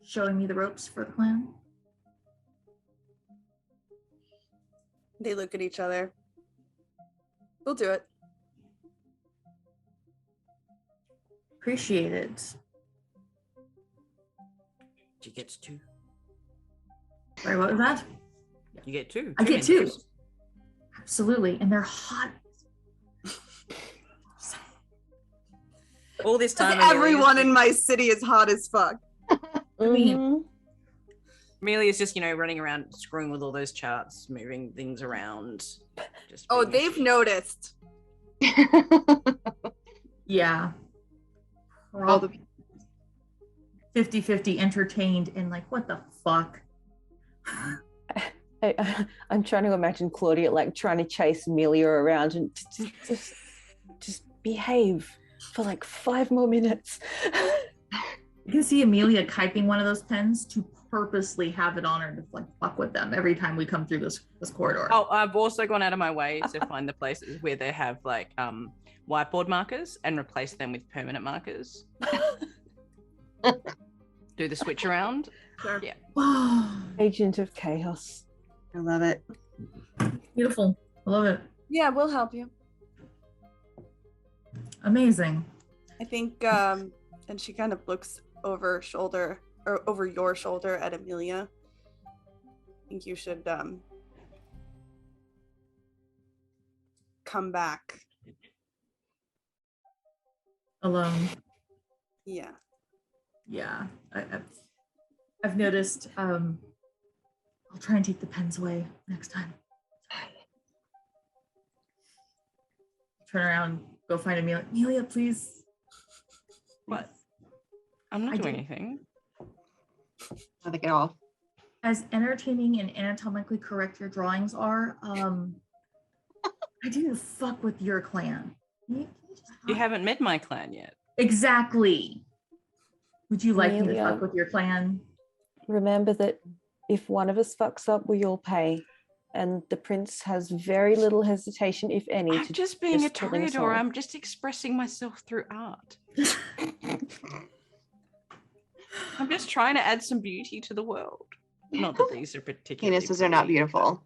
showing me the ropes for the clan. They look at each other. We'll do it. Appreciate it. She gets two. Sorry, what was that? You get two. I get two. mentors. Absolutely, and they're hot. All this time, Everyone in my city is hot as fuck. I mean, Mhm. Amelia's just, running around screwing with all those charts, moving things around. Just Oh, being a they've shit. noticed. yeah. All the 50-50 entertained and like, what the fuck? I'm trying to imagine Claudia like trying to chase Amelia around and just behave for like 5 more minutes. You can see Amelia typing one of those pens to purposely have it on her to like fuck with them every time we come through this corridor. Oh, I've also gone out of my way to find the places where they have like whiteboard markers and replace them with permanent markers. Do the switch around. Sure. Yeah. Agent of chaos. I love it. Beautiful. I love it. Yeah, we'll help you. Amazing. I think, and she kind of looks over your shoulder at Amelia. I think you should come back. Alone. Yeah. Yeah. I've noticed. I'll try and take the pens away next time. Turn around, go find Amelia. Amelia, please. What? I'm not I doing do- anything. Nothing at all. As entertaining and anatomically correct your drawings are, I didn't fuck with your clan. Can you just You haven't met my clan yet. Exactly. Would you like me to Amelia. fuck with your clan? Remember that if one of us fucks up, we all pay. And the prince has very little hesitation, if any, I'm to just being a killing us toreador. all. I'm just expressing myself through art. I'm just trying to add some beauty to the world. Not that these are particularly Penises are not pretty. beautiful.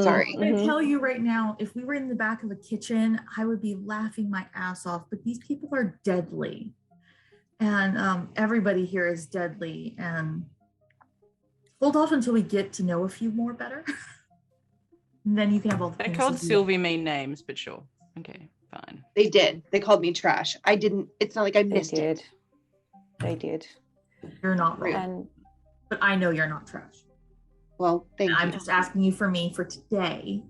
Sorry. I'm gonna tell you right now, if we were in the back of a kitchen, I would be laughing my ass off. But these people are deadly, and everybody here is deadly. And hold off until we get to know a few more better. And then you can have all the They penises called you Sylvie mean names, but sure. Okay, fine. They did. They called me trash. I didn't. It's not like I They missed did. it. They did. want. You're not wrong, And but I know you're not trash. Well, thank And I'm you. just asking you for me for today,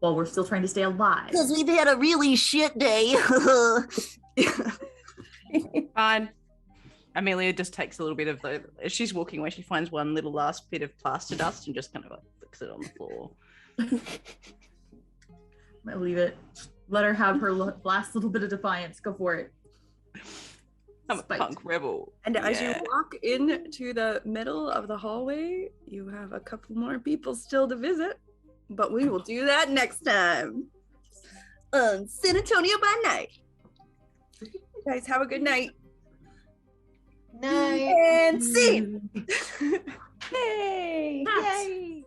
while we're still trying to stay alive. Because we've had a really shit day. Fine. Amelia just takes a little bit of as she's walking away, she finds one little last bit of plaster dust and just kind of like flicks it on the floor. I leave it. Let her have her last little bit of defiance. Go for it. I'm a Spite. punk rebel. And as you Yeah. walk into the middle of the hallway, you have a couple more people still to visit, but we will do that next time on San Antonio by Night. You guys have a good night. Night. And scene. Yay! Cats. Yay!